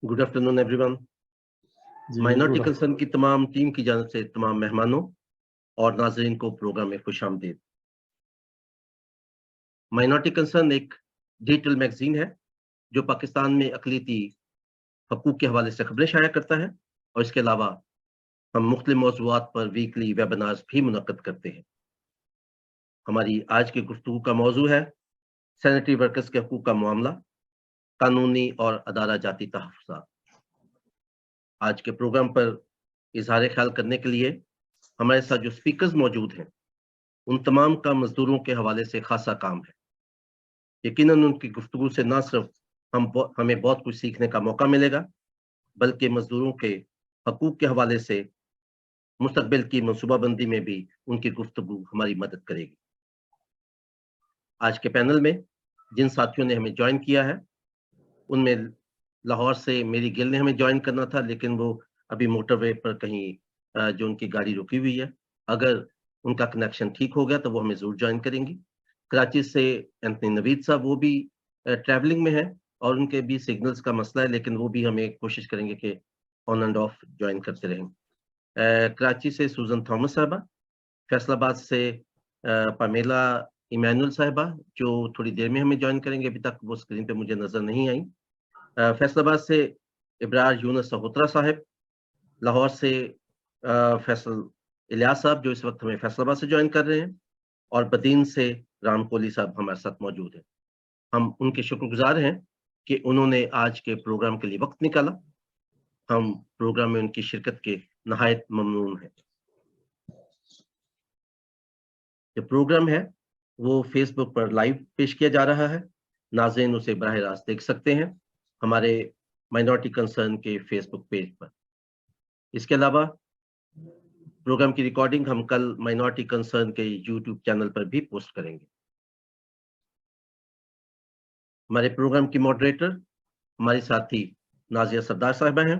Good afternoon everyone. जी, minority good concern की तमाम टीम की जानब से तमाम मेहमानों और नाजरीन को प्रोग्राम में खुशामदीद। माइनॉरिटी कंसर्न एक डिजिटल मैगजीन है जो पाकिस्तान में अक़लियती हकूक़ के हवाले से खबरें शाया करता है और इसके अलावा हम मुख्तलिफ मौज़ूआत पर वीकली वेबिनार्स भी मुनक़्क़द करते हैं। हमारी आज की गुफ्तगू का मौज़ू है सैनिटरी वर्कर्स के हकूक़ का मामला, कानूनी और अदारा जाती तहफ़्फ़ुज़ात। आज के प्रोग्राम पर इज़हार ख़्याल करने के लिए हमारे साथ जो स्पीकर्स मौजूद हैं, उन तमाम का मज़दूरों के हवाले से ख़ासा काम है। यकीनन उनकी गुफ्तगू से ना सिर्फ हमें बहुत कुछ सीखने का मौका मिलेगा, बल्कि मज़दूरों के हकूक़ के हवाले से मुस्तक़बिल की मनसूबाबंदी में भी उनकी गुफ्तगू हमारी मदद करेगी। आज के पैनल में जिन साथियों ने हमें जॉइन किया है, उनमें लाहौर से मेरी गिल ने हमें जॉइन करना था, लेकिन वो अभी मोटरवे पर कहीं जो उनकी गाड़ी रुकी हुई है। अगर उनका कनेक्शन ठीक हो गया तो वो हमें ज़रूर जॉइन करेंगी। कराची से एंथनी नवीद साहब, वो भी ट्रैवलिंग में हैं और उनके भी सिग्नल्स का मसला है, लेकिन वो भी हमें कोशिश करेंगे कि ऑन एंड ऑफ जॉइन करते रहें। कराची से सूज़न थॉमस साहबा, फैसलाबाद से पामेला इमैनुअल साहिबा, जो थोड़ी देर में हमें जॉइन करेंगे, अभी तक वो स्क्रीन पे मुझे नज़र नहीं आई। फैसलाबाद से इब्रार यूनुस सहोत्रा साहब, लाहौर से फैसल इलियास साहब, जो इस वक्त हमें फैसलाबाद से जॉइन कर रहे हैं, और बदीन से राम कोहली साहब हमारे साथ मौजूद हैं। हम उनके शुक्रगुजार हैं कि उन्होंने आज के प्रोग्राम के लिए वक्त निकाला। हम प्रोग्राम में उनकी शिरकत के नहायत ममनून हैं। जो प्रोग्राम है वो फेसबुक पर लाइव पेश किया जा रहा है। नाज़रीन उसे बराह रास्त देख सकते हैं हमारे माइनॉरिटी कंसर्न के फेसबुक पेज पर। इसके अलावा प्रोग्राम की रिकॉर्डिंग हम कल माइनॉरिटी कंसर्न के यूट्यूब चैनल पर भी पोस्ट करेंगे। हमारे प्रोग्राम की मॉडरेटर हमारी साथी नाज़िया सरदार साहिबा हैं।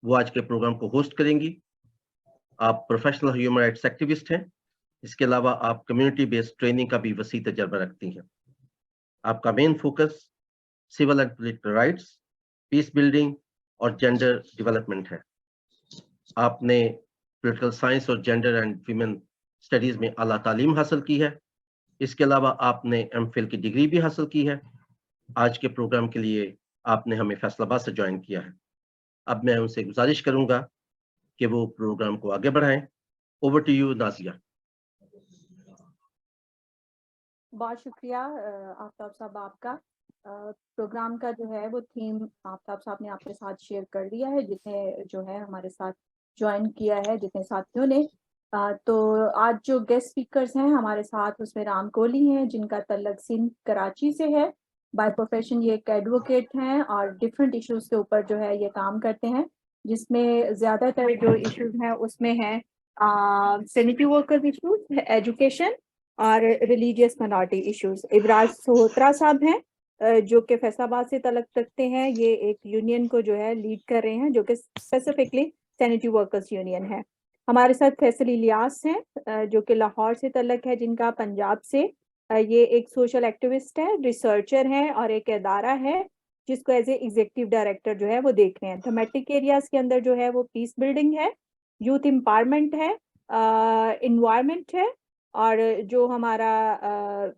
वो आज के प्रोग्राम को होस्ट करेंगी। आप प्रोफेशनल ह्यूमन राइट्स एक्टिविस्ट हैं। इसके अलावा आप कम्युनिटी बेस्ड ट्रेनिंग का भी वसी तजर्बा रखती हैं। आपका main focus civil and political rights, peace building और जेंडर डेवलपमेंट है। आपने पॉलिटिकल साइंस और जेंडर एंड वीमेन स्टडीज में आला तालीम हासिल की है। इसके अलावा आपने एमफिल की डिग्री भी हासिल की है। आज के प्रोग्राम के लिए आपने हमें फैसलाबाद से ज्वाइन किया है। अब मैं उनसे गुजारिश करूंगा कि वो प्रोग्राम को आगे बढ़ाएं। Over to you Nazia. बहुत शुक्रिया आफ्ताब साहब आपका। प्रोग्राम का जो है वो थीम आफ्ताब साहब ने आपके साथ शेयर कर दिया है, जितने जो है हमारे साथ ज्वाइन किया है, जितने साथियों ने। तो आज जो गेस्ट स्पीकर्स हैं हमारे साथ, उसमें राम कोहली हैं, जिनका तल्लक सिंध कराची से है। बाय प्रोफेशन ये एक एडवोकेट हैं और डिफरेंट इश्यूज के ऊपर जो है ये काम करते हैं, जिसमें ज़्यादातर जो इश्यूज हैं उसमें है सैनिटरी वर्कर इश्यूज, एजुकेशन और रिलीजियस माइनॉरिटी इश्यूज। इब्रार सोहत्रा साहब हैं जो कि फैसलाबाद से तलक रखते हैं। ये एक यूनियन को जो है लीड कर रहे हैं, जो कि स्पेसिफिकली सैनिटरी वर्कर्स यूनियन है। हमारे साथ फैसल इलियास हैं जो कि लाहौर से तलक है, जिनका पंजाब से। ये एक सोशल एक्टिविस्ट है, रिसर्चर हैं और एक अदारा है जिसको एज ए एग्जीक्यूटिव डायरेक्टर जो है वो देख रहे हैं। थीमेटिक एरियाज के अंदर जो है वो पीस बिल्डिंग है, यूथ एम्पावरमेंट है, इन्वायरमेंट है, और जो हमारा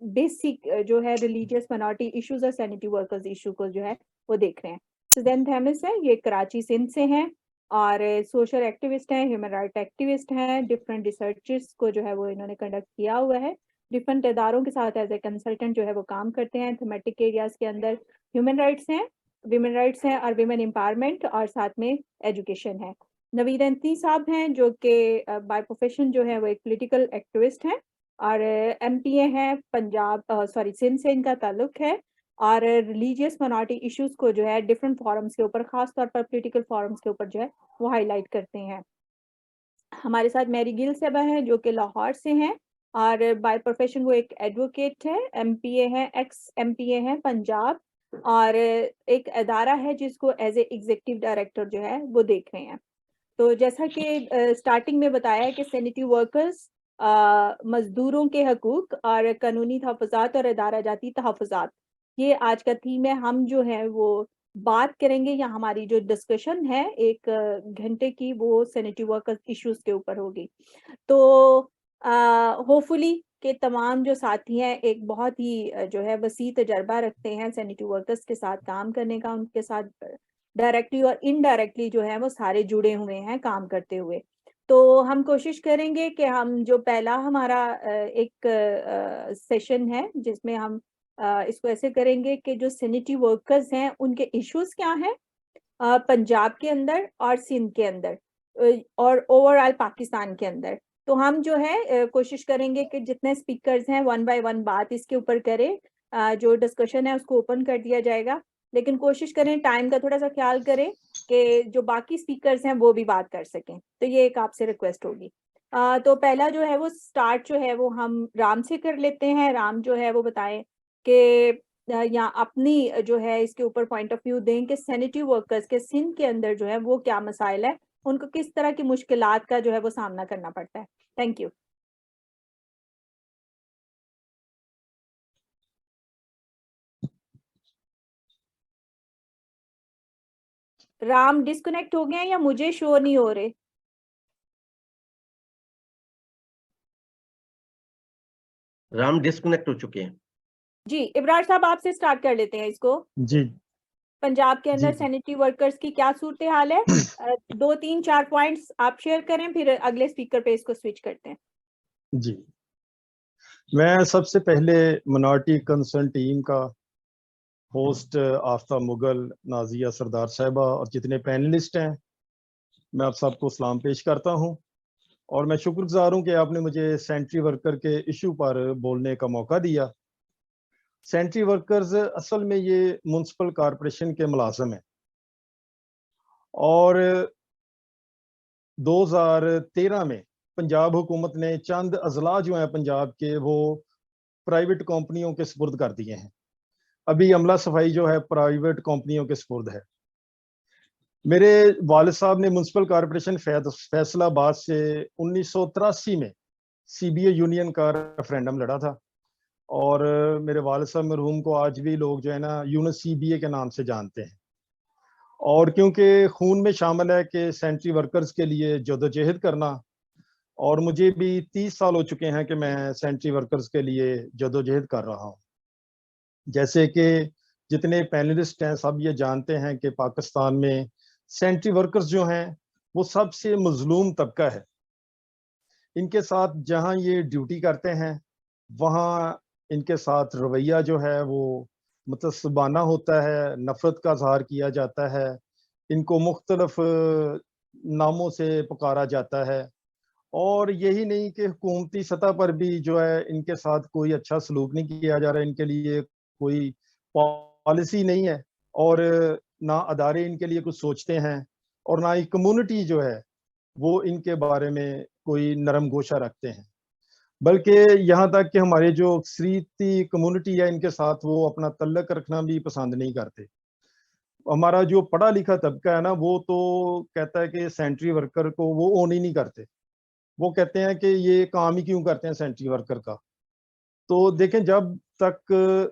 बेसिक जो है रिलीजियस माइनॉरिटी इश्यूज और सैनिटरी वर्कर्स इशू को जो है वो देख रहे हैं। सुजैन थैमिस है, ये कराची सिंध से हैं और सोशल एक्टिविस्ट हैं, ह्यूमन राइट एक्टिविस्ट हैं। डिफरेंट रिसर्चेस को जो है वो इन्होंने कंडक्ट किया हुआ है। डिफरेंट इदारों के साथ एज ए कंसल्टेंट जो है वो काम करते हैं। थीमेटिक एरियाज के अंदर ह्यूमन राइट्स हैं, वीमेन राइट्स हैं और वीमेन एम्पावरमेंट, और साथ में एजुकेशन है। नवीद अंती साहब हैं जो कि बाय प्रोफेशन जो है वो एक पॉलिटिकल एक्टिविस्ट हैं और एमपीए हैं पंजाब, सिंध से इनका ताल्लुक है, और रिलीजियस माइनॉरिटी इश्यूज को जो है डिफरेंट फॉरम्स के ऊपर, खास तौर पर पॉलिटिकल फॉरम्स के ऊपर जो है वो हाईलाइट करते हैं। हमारे साथ मैरी गिल साहबा हैं जो कि लाहौर से हैं और बाय प्रोफेशन वो एक एडवोकेट है, एमपीए हैं, एक्स एमपीए हैं पंजाब, और एक अदारा है जिसको एज ए एग्जीक्यूटिव डायरेक्टर जो है वो देख रहे हैं। तो जैसा कि स्टार्टिंग में बताया है कि सैनिटरी वर्कर्स, मजदूरों के हकूक और कानूनी तहफ़्फ़ुज़ात और अदारा जाती तहफ़्फ़ुज़ात, ये आज का थीम है। हम जो है वो बात करेंगे या हमारी जो डिस्कशन है 1 घंटे की, वो सैनिटरी वर्कर्स इश्यूज के ऊपर होगी। तो होपफुली के तमाम जो साथी हैं एक बहुत ही जो है वसी तजर्बा रखते हैं सैनिटरी वर्कर्स के साथ काम करने का, उनके साथ डायरेक्टली और इनडायरेक्टली जो है वो सारे जुड़े हुए हैं काम करते हुए। तो हम कोशिश करेंगे कि हम जो पहला हमारा एक सेशन है जिसमें हम इसको ऐसे करेंगे कि जो सैनिटरी वर्कर्स हैं उनके इश्यूज क्या हैं पंजाब के अंदर और सिंध के अंदर और ओवरऑल पाकिस्तान के अंदर। तो हम जो है कोशिश करेंगे कि जितने स्पीकर्स हैं वन बाय वन बात इसके ऊपर करें। जो डिस्कशन है उसको ओपन कर दिया जाएगा, लेकिन कोशिश करें टाइम का थोड़ा सा ख्याल करें कि जो बाकी स्पीकर्स हैं वो भी बात कर सकें। तो ये एक आपसे रिक्वेस्ट होगी। तो पहला जो है वो स्टार्ट जो है वो हम राम से कर लेते हैं। राम जो है वो बताएं कि या अपनी जो है इसके ऊपर पॉइंट ऑफ व्यू दें कि सैनिटरी वर्कर्स के सिंध के अंदर जो है वो क्या मसाइल है, उनको किस तरह की मुश्किलात का जो है वो सामना करना पड़ता है। Thank you. राम डिस्कनेक्ट हो गए हैं या मुझे शो नहीं हो रहे? राम डिस्कनेक्ट हो चुके हैं। जी इब्रार साहब आपसे स्टार्ट कर लेते हैं इसको। जी पंजाब के जी अंदर सैनिटरी वर्कर्स की क्या सूरत हाल है? 2 3 4 पॉइंट्स आप शेयर करें, फिर अगले स्पीकर पे इसको स्विच करते हैं। जी। मैं सबसे पहले मिनॉरिटी कंसर्न टीम का होस्ट आफ्ताब मुगल, नाजिया सरदार साहिबा और जितने पैनलिस्ट हैं, मैं आप सबको सलाम पेश करता हूं। और मैं शुक्रगुजार हूं कि आपने मुझे सैनिटरी वर्कर के इशू पर बोलने का मौका दिया। सैनिटरी वर्कर्स असल में ये म्युनिसिपल कॉरपोरेशन के मुलाजिम हैं और 2013 में पंजाब हुकूमत ने चंद अजला जो हैं पंजाब के, वो प्राइवेट कंपनियों के सुपुर्द कर दिए हैं। अभी अमला सफाई जो है प्राइवेट कंपनियों के सुपुर्द है। मेरे वालिद साहब ने म्युनिसिपल कॉरपोरेशन फैसलाबाद से 1983 में सीबीए यूनियन का रेफरेंडम लड़ा था और मेरे वालिद साहब मरहूम को आज भी लोग जो है ना यूनिस सीबीए के नाम से जानते हैं। और क्योंकि खून में शामिल है कि सैनिटरी वर्कर्स के लिए जदोजहद करना, और मुझे भी 30 साल हो चुके हैं कि मैं सैनिटरी वर्कर्स के लिए जदोजहद कर रहा हूँ। जैसे कि जितने पैनलिस्ट हैं सब ये जानते हैं कि पाकिस्तान में सैनिटरी वर्कर्स जो हैं वो सबसे मजलूम तबका है। इनके साथ जहाँ ये ड्यूटी करते हैं वहाँ इनके साथ रवैया जो है वो मुतसबाना होता है, नफरत का इजहार किया जाता है, इनको मुख्तलफ नामों से पुकारा जाता है। और यही नहीं कि हुकूमती सतह पर भी जो है इनके साथ कोई अच्छा सलूक नहीं किया जा रहा, इनके लिए कोई पॉलिसी नहीं है और ना अदारे इनके लिए कुछ सोचते हैं और ना ही कम्युनिटी जो है वो इनके बारे में कोई नरम गोशा रखते हैं। बल्कि यहाँ तक कि हमारे जो अक्सरीती कम्युनिटी है इनके साथ वो अपना तल्लक रखना भी पसंद नहीं करते। हमारा जो पढ़ा लिखा तबका है ना वो तो कहता है कि सैनिटरी वर्कर को वो ओन ही नहीं करते। वो कहते हैं कि ये काम ही क्यों करते हैं सैनिटरी वर्कर का। तो देखें, जब तक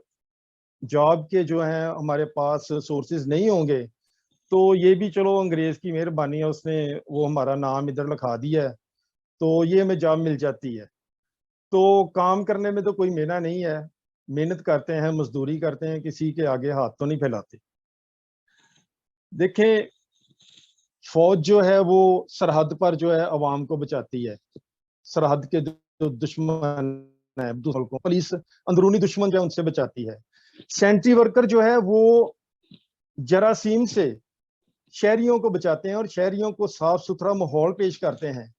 जॉब के जो हैं हमारे पास सोर्सेज नहीं होंगे तो ये भी चलो अंग्रेज की मेहरबानी है, उसने वो हमारा नाम इधर लिखा दिया है तो ये हमें जॉब मिल जाती है। तो काम करने में तो कोई मेहनत नहीं है, मेहनत करते हैं, मजदूरी करते हैं, किसी के आगे हाथ तो नहीं फैलाते। देखें, फौज जो है वो सरहद पर जो है अवाम को बचाती है। सरहद के जो दुश्मन है, पुलिस अंदरूनी दुश्मन जो है उनसे बचाती है। सैनिटरी वर्कर जो है वो जरासीम से शहरियों को बचाते हैं और शहरियों को साफ सुथरा माहौल पेश करते हैं।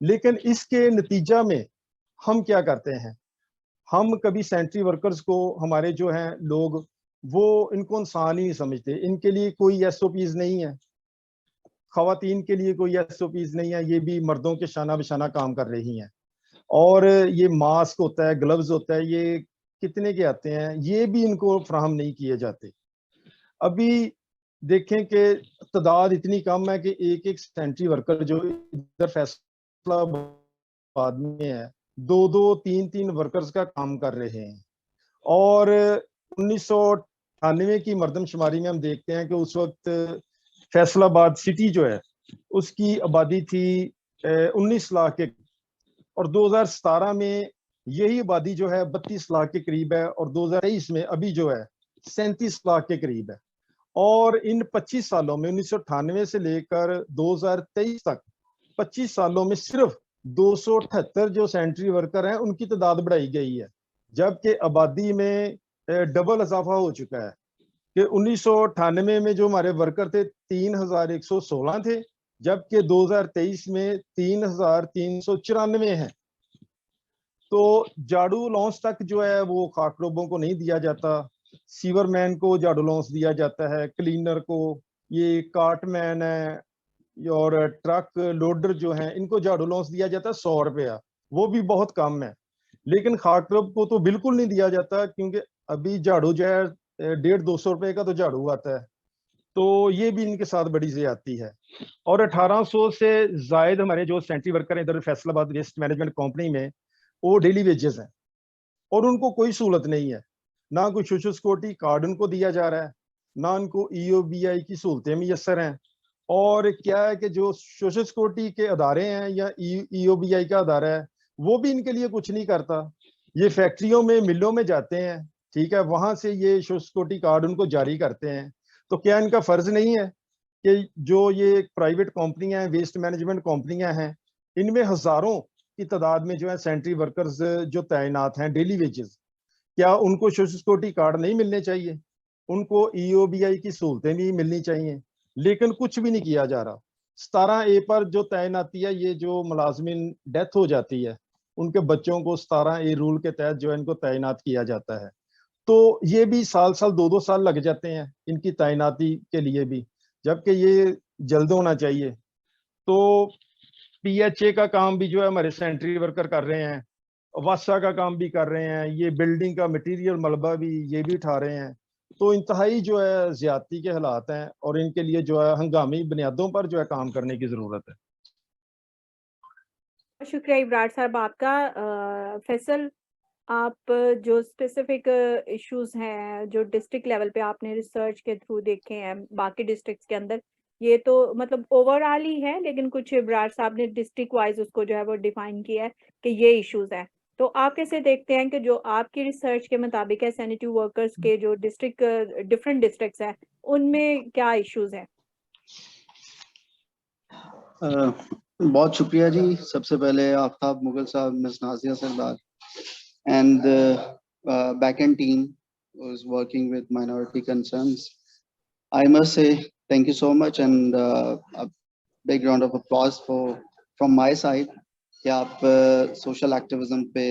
लेकिन इसके नतीजा में हम क्या करते हैं, हम कभी सैनिटरी वर्कर्स को, हमारे जो हैं लोग, वो इनको इंसान ही नहीं समझते। इनके लिए कोई एसओपीज नहीं है, खवातीन के लिए कोई एसओपीज नहीं है, ये भी मर्दों के शाना बिशाना काम कर रही हैं। और ये मास्क होता है, ग्लव्स होता है, ये कितने के आते हैं, ये भी इनको फ्राहम नहीं किए जाते। अभी देखें कि तादाद इतनी कम है कि एक एक सैनिटरी वर्कर जो इधर फैसलाबाद में है, 2 2 3 3 वर्कर्स का काम कर रहे हैं। और 98 की मरदमशुमारी में हम देखते हैं कि उस वक्त फैसलाबाद सिटी जो है उसकी आबादी थी 19 लाख के, और 2017 में यही आबादी जो है 32 लाख के करीब है, और 2023 में अभी जो है 37 लाख के करीब है। और इन 25 सालों में 1998 से लेकर 2023 तक 25 सालों में सिर्फ 278 जो सैनिटरी वर्कर हैं उनकी तादाद बढ़ाई गई है, जबकि आबादी में डबल इजाफा हो चुका है कि 1998 में जो हमारे वर्कर थे 3116 थे, जबकि 2023 में 3394 हैं। तो झाड़ू लॉन्च तक जो है वो खाकरोबों को नहीं दिया जाता, सीवरमैन को झाड़ू लॉन्च दिया जाता है, क्लीनर को, ये कार्टमैन है और ट्रक लोडर जो हैं इनको झाड़ू लॉन्च दिया जाता है 100 रुपया, वो भी बहुत कम है। लेकिन खाकरब को तो बिल्कुल नहीं दिया जाता, क्योंकि अभी झाड़ू जो है 150-200 रुपए का तो झाड़ू आता है। तो ये भी इनके साथ बड़ी ज्यादती है। और 1800 से जायद हमारे जो सैनिटरी वर्कर हैं इधर फैसलाबाद वेस्ट मैनेजमेंट कंपनी में, वो डेली वेजेस हैं और उनको कोई सहूलत नहीं है, ना कोई सोशल सिक्योरिटी कार्ड उनको दिया जा रहा है, ना उनको EOBI की सहूलतें मैसर हैं। और क्या है कि जो सोशल सिक्योरिटी के अदारे हैं या EOBI का अदारा है वो भी इनके लिए कुछ नहीं करता। ये फैक्ट्रियों में, मिलों में जाते हैं, ठीक है, वहां से ये सोशल सिक्योरिटी कार्ड उनको जारी करते हैं। तो क्या इनका फर्ज नहीं है कि जो ये प्राइवेट कंपनियां हैं, वेस्ट मैनेजमेंट कंपनियां हैं, इनमें हजारों की तादाद में जो है सैनिटरी वर्कर्स जो तैनात हैं डेली वेजेस, क्या उनको सोशल सिक्योरिटी कार्ड नहीं मिलने चाहिए? उनको EOBI की सहूलतें भी मिलनी चाहिए, लेकिन कुछ भी नहीं किया जा रहा। 17A पर जो तैनाती है, ये जो मुलाजमिन डेथ हो जाती है उनके बच्चों को 17A रूल के तहत जो है इनको तैनात किया जाता है। तो ये भी साल 2-2 साल लग जाते हैं इनकी तैनाती के लिए भी, जबकि ये जल्द होना चाहिए। तो PHA का काम भी जो है हमारे सैनिटरी वर्कर कर रहे हैं, वासा का काम भी कर रहे हैं, ये बिल्डिंग का मटेरियल मलबा भी ये भी उठा रहे हैं। तो इंतहाई जो है ज्यादती के हालात हैं और इनके लिए जो है हंगामी बुनियादों पर जो है काम करने की जरूरत है। शुक्रिया इब्रार साहब आपका। फैसल, आप जो स्पेसिफिक इश्यूज हैं जो डिस्ट्रिक्ट लेवल पे आपने रिसर्च के थ्रू देखे हैं बाकी डिस्ट्रिक्ट्स के अंदर, ये तो मतलब ओवरऑल ही है, लेकिन कुछ इब्रार साहब ने डिस्ट्रिक्ट वाइज उसको जो है वो डिफाइन किया है कि ये इश्यूज हैं। तो आप कैसे देखते हैं कि जो आपकी रिसर्च के मुताबिक है सैनिटरी वर्कर्स के जो डिस्ट्रिक्ट डिफरेंट डिस्ट्रिक्ट्स हैं उनमें क्या इश्यूज हैं? बहुत शुक्रिया जी। सबसे पहले आफ्ताब मुगल साहब, miss Nazia Sardar and the back-end team who is working with minority concerns. I must say thank you so much and a big round of applause from my side कि आप सोशल एक्टिविज्म पे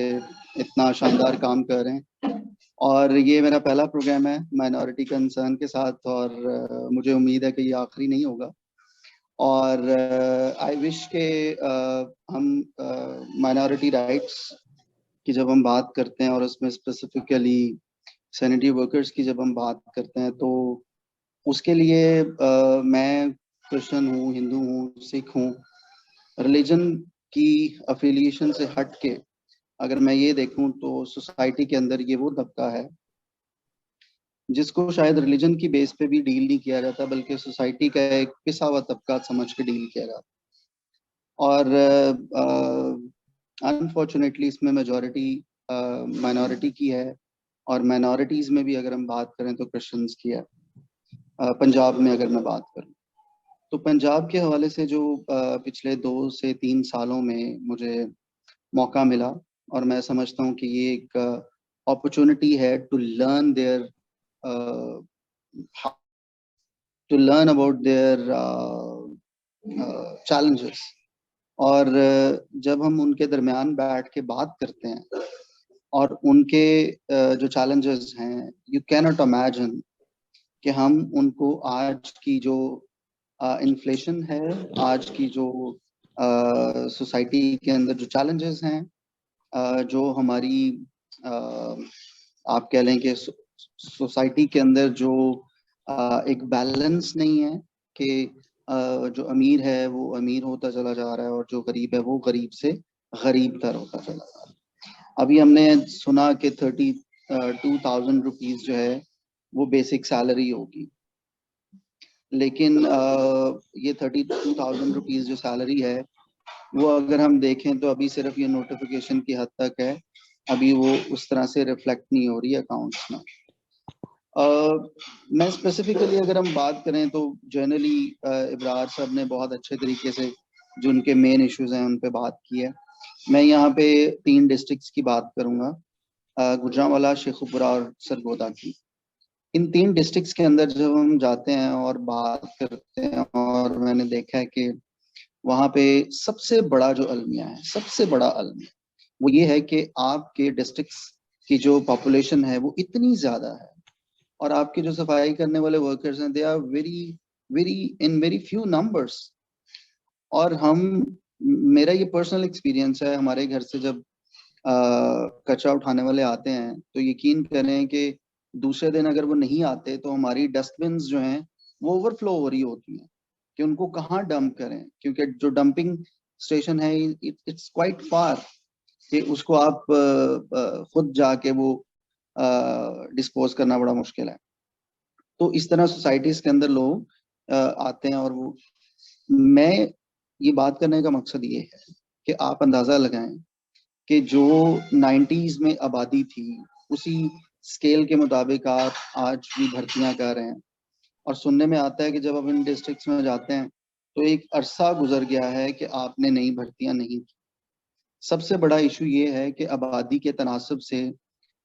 इतना शानदार काम कर रहे हैं। और ये मेरा पहला प्रोग्राम है माइनॉरिटी कंसर्न के साथ और मुझे उम्मीद है कि ये आखिरी नहीं होगा। और आई विश के हम माइनॉरिटी राइट्स कि जब हम बात करते हैं और उसमें स्पेसिफिकली सैनिटरी वर्कर्स की जब हम बात करते हैं तो उसके लिए मैं क्रिश्चियन हूँ, हिंदू हूँ, सिख हूँ, रिलीजन की अफिलिएशन से हट के अगर मैं ये देखूं तो सोसाइटी के अंदर ये वो तबका है जिसको शायद रिलीजन की बेस पे भी डील नहीं किया जाता, बल्कि सोसाइटी का एक पिसा हुआ तबका समझ के डील किया जाता। और अनफॉर्चुनेटली इसमें मेजॉरिटी माइनॉरिटी की है और माइनॉरिटीज़ में भी अगर हम बात करें तो क्रिश्चियंस की है। पंजाब में अगर मैं बात करूं तो पंजाब के हवाले से जो पिछले 2 से 3 सालों में मुझे मौका मिला और मैं समझता हूं कि ये एक अपॉर्चुनिटी है to learn about their challenges. और जब हम उनके दरमियान बैठ के बात करते हैं और उनके जो चैलेंजेस हैं, यू कैन नॉट इमेजिन कि हम उनको आज की जो इन्फ्लेशन है, आज की जो सोसाइटी के अंदर जो चैलेंजेस हैं, जो हमारी आप कह लें कि सोसाइटी के अंदर जो एक बैलेंस नहीं है कि जो अमीर है वो अमीर होता चला जा रहा है और जो गरीब है वो गरीब से गरीब तर होता चला जा रहा है। अभी हमने सुना कि 32,000 रुपीज़ जो है वो बेसिक सैलरी होगी। लेकिन ये 32,000 रुपीज़ जो सैलरी है वो अगर हम देखें तो अभी सिर्फ ये नोटिफिकेशन की हद तक है, अभी वो उस तरह से रिफ्लेक्ट नहीं हो रही है अकाउंट्स में। मैं स्पेसिफिकली अगर हम बात करें तो जनरली इब्रार साहब ने बहुत अच्छे तरीके से जो उनके मेन इश्यूज हैं उन पे बात की है। मैं यहाँ पे 3 डिस्ट्रिक्ट्स की बात करूँगा, गुजरांवाला, शेखुपुरा और सरगोदा की। इन 3 डिस्ट्रिक्ट्स के अंदर जब हम जाते हैं और बात करते हैं, और मैंने देखा है कि वहाँ पे सबसे बड़ा जो अलमिया है, सबसे बड़ा अलमिया वो ये है कि आपके डिस्ट्रिक्ट्स की जो पॉपुलेशन है वो इतनी ज़्यादा है, और आपके जो सफाई करने वाले वर्कर्स हैं they are very few numbers. और मेरा ये पर्सनल एक्सपीरियंस है, हमारे घर से जब कचरा उठाने वाले आते हैं तो यकीन करें कि दूसरे दिन अगर वो नहीं आते तो हमारी डस्टबिन्स जो हैं वो ओवरफ्लो हो रही होती हैं कि उनको कहाँ डंप करें, क्योंकि जो डंपिंग स्टेशन है इट्स क्वाइट फार, कि उसको आप खुद जाके वो डिस्पोज करना बड़ा मुश्किल है। तो इस तरह सोसाइटीज के अंदर लोग आते हैं, और वो मैं ये बात करने का मकसद ये है कि आप अंदाजा लगाएं कि जो 90s में आबादी थी उसी स्केल के मुताबिक आप आज भी भर्तियां कर रहे हैं। और सुनने में आता है कि जब आप इन डिस्ट्रिक्ट्स में जाते हैं तो एक अरसा गुजर गया है कि आपने नई भर्तियां नहीं की। सबसे बड़ा इशू ये है कि आबादी के तनासब से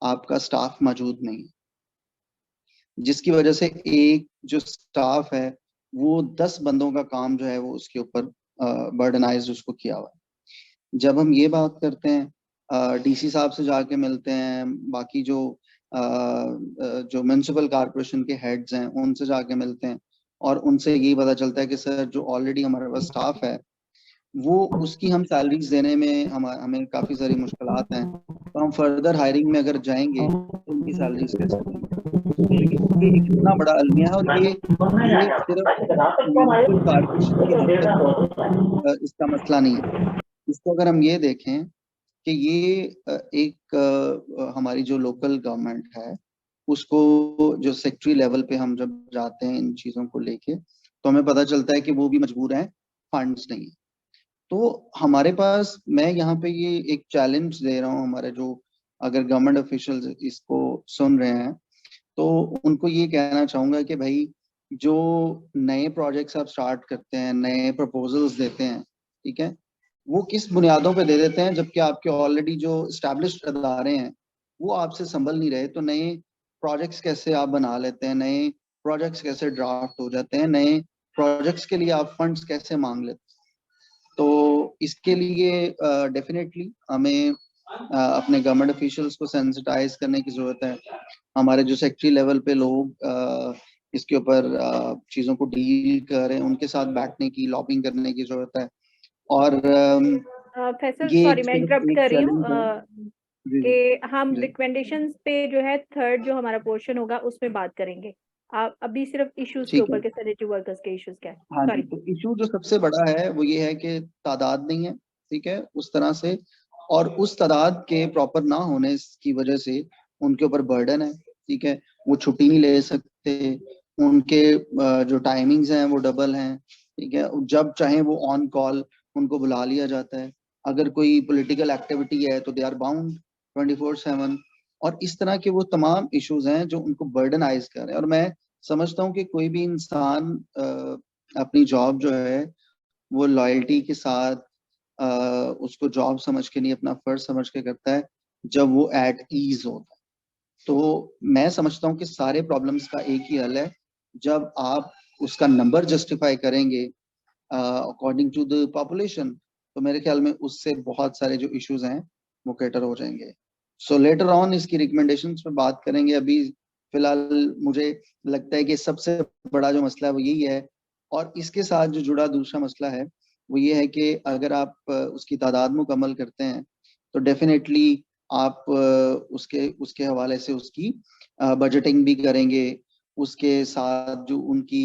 आपका स्टाफ मौजूद नहीं, जिसकी वजह से एक जो स्टाफ है वो 10 बंदों का काम जो है वो उसके ऊपर बर्डनाइज उसको किया हुआ है। जब हम ये बात करते हैं डीसी साहब से जाके मिलते हैं, बाकी जो म्यूनसिपल कॉरपोरेशन के हेड्स हैं उनसे जाके मिलते हैं, और उनसे यही पता चलता है कि सर जो ऑलरेडी हमारे पास स्टाफ है वो उसकी हम सैलरीज देने में हमें काफ़ी सारी मुश्किलात हैं, तो हम फर्दर हायरिंग में अगर जाएंगे तो उनकी सैलरीज कैसे देंगे। तो ये एक इतना बड़ा अलमिया है, और ये सिर्फ म्यूनसिपल कॉरपोरेशन की हद तक इसका मसला नहीं है। इसको अगर हम ये देखें कि ये एक हमारी जो लोकल गवर्नमेंट है उसको जो सेक्टरी लेवल पे हम जब जाते हैं इन चीज़ों को लेके तो हमें पता चलता है कि वो भी मजबूर हैं, फंड्स नहीं। तो हमारे पास, मैं यहाँ पे ये एक चैलेंज दे रहा हूँ हमारे जो अगर गवर्नमेंट ऑफिशियल्स इसको सुन रहे हैं तो उनको ये कहना चाहूँगा कि भाई जो नए प्रोजेक्ट्स आप स्टार्ट करते हैं, नए प्रपोजल्स देते हैं, ठीक है, वो किस बुनियादों पे दे देते हैं जबकि आपके ऑलरेडी जो एस्टैब्लिश्ड अदारे हैं वो आपसे संभल नहीं रहे। तो नए प्रोजेक्ट्स कैसे आप बना लेते हैं, नए प्रोजेक्ट्स कैसे ड्राफ्ट हो जाते हैं, नए प्रोजेक्ट्स के लिए आप फंड्स कैसे मांग लेते हैं। तो इसके लिए डेफिनेटली हमें अपने गवर्नमेंट ऑफिशियल्स को सेंसिटाइज करने की ज़रूरत है। हमारे जो सेक्रेटरी लेवल पे लोग इसके ऊपर चीज़ों को डील कर रहे हैं उनके साथ बैठने की, लॉबिंग करने की ज़रूरत है। और फैसल, ये सॉरी मैं इंटरप्ट कर रही हूँ कि हम जी। रिकमेंडेशंस पे जो है थर्ड जो हमारा पोर्शन होगा उसमें बात करेंगे। आप अभी सिर्फ इश्यूज के ठीक है। ऊपर के सैनिटरी वर्कर्स के इश्यूज क्या है? हाँ जी, सॉरी। तो इशू जो सबसे बड़ा है वो ये है कि तादाद नहीं है, ठीक है, उस तरह से, और उस तादाद के प्रॉपर ना होने की वजह से उनके ऊपर बर्डन है, ठीक है, वो छुट्टी नहीं ले सकते, उनके जो टाइमिंग्स हैं वो डबल हैं, ठीक है, जब चाहे वो ऑन कॉल उनको बुला लिया जाता है। अगर कोई पॉलिटिकल एक्टिविटी है तो दे आर बाउंड 24/7, और इस तरह के वो तमाम इश्यूज हैं जो उनको बर्डनाइज कर रहे हैं। और मैं समझता हूँ कि कोई भी इंसान अपनी जॉब जो है वो लॉयल्टी के साथ उसको जॉब समझ के नहीं, अपना फर्ज समझ के करता है जब वो एट ईज होता है। तो मैं समझता हूँ कि सारे प्रॉब्लम्स का एक ही हल है, जब आप उसका नंबर जस्टिफाई करेंगे अकॉर्डिंग टू द पॉपुलेशन, तो मेरे ख्याल में उससे बहुत सारे जो इश्यूज हैं वो कैटर हो जाएंगे। सो लेटर ऑन इसकी रिकमेंडेशंस पे बात करेंगे। अभी फिलहाल मुझे लगता है कि सबसे बड़ा जो मसला है वो यही है, और इसके साथ जो जुड़ा दूसरा मसला है वो ये है कि अगर आप उसकी तादाद मुकम्मल करते हैं तो डेफिनेटली आप उसके उसके हवाले से उसकी बजटिंग भी करेंगे, उसके साथ जो उनकी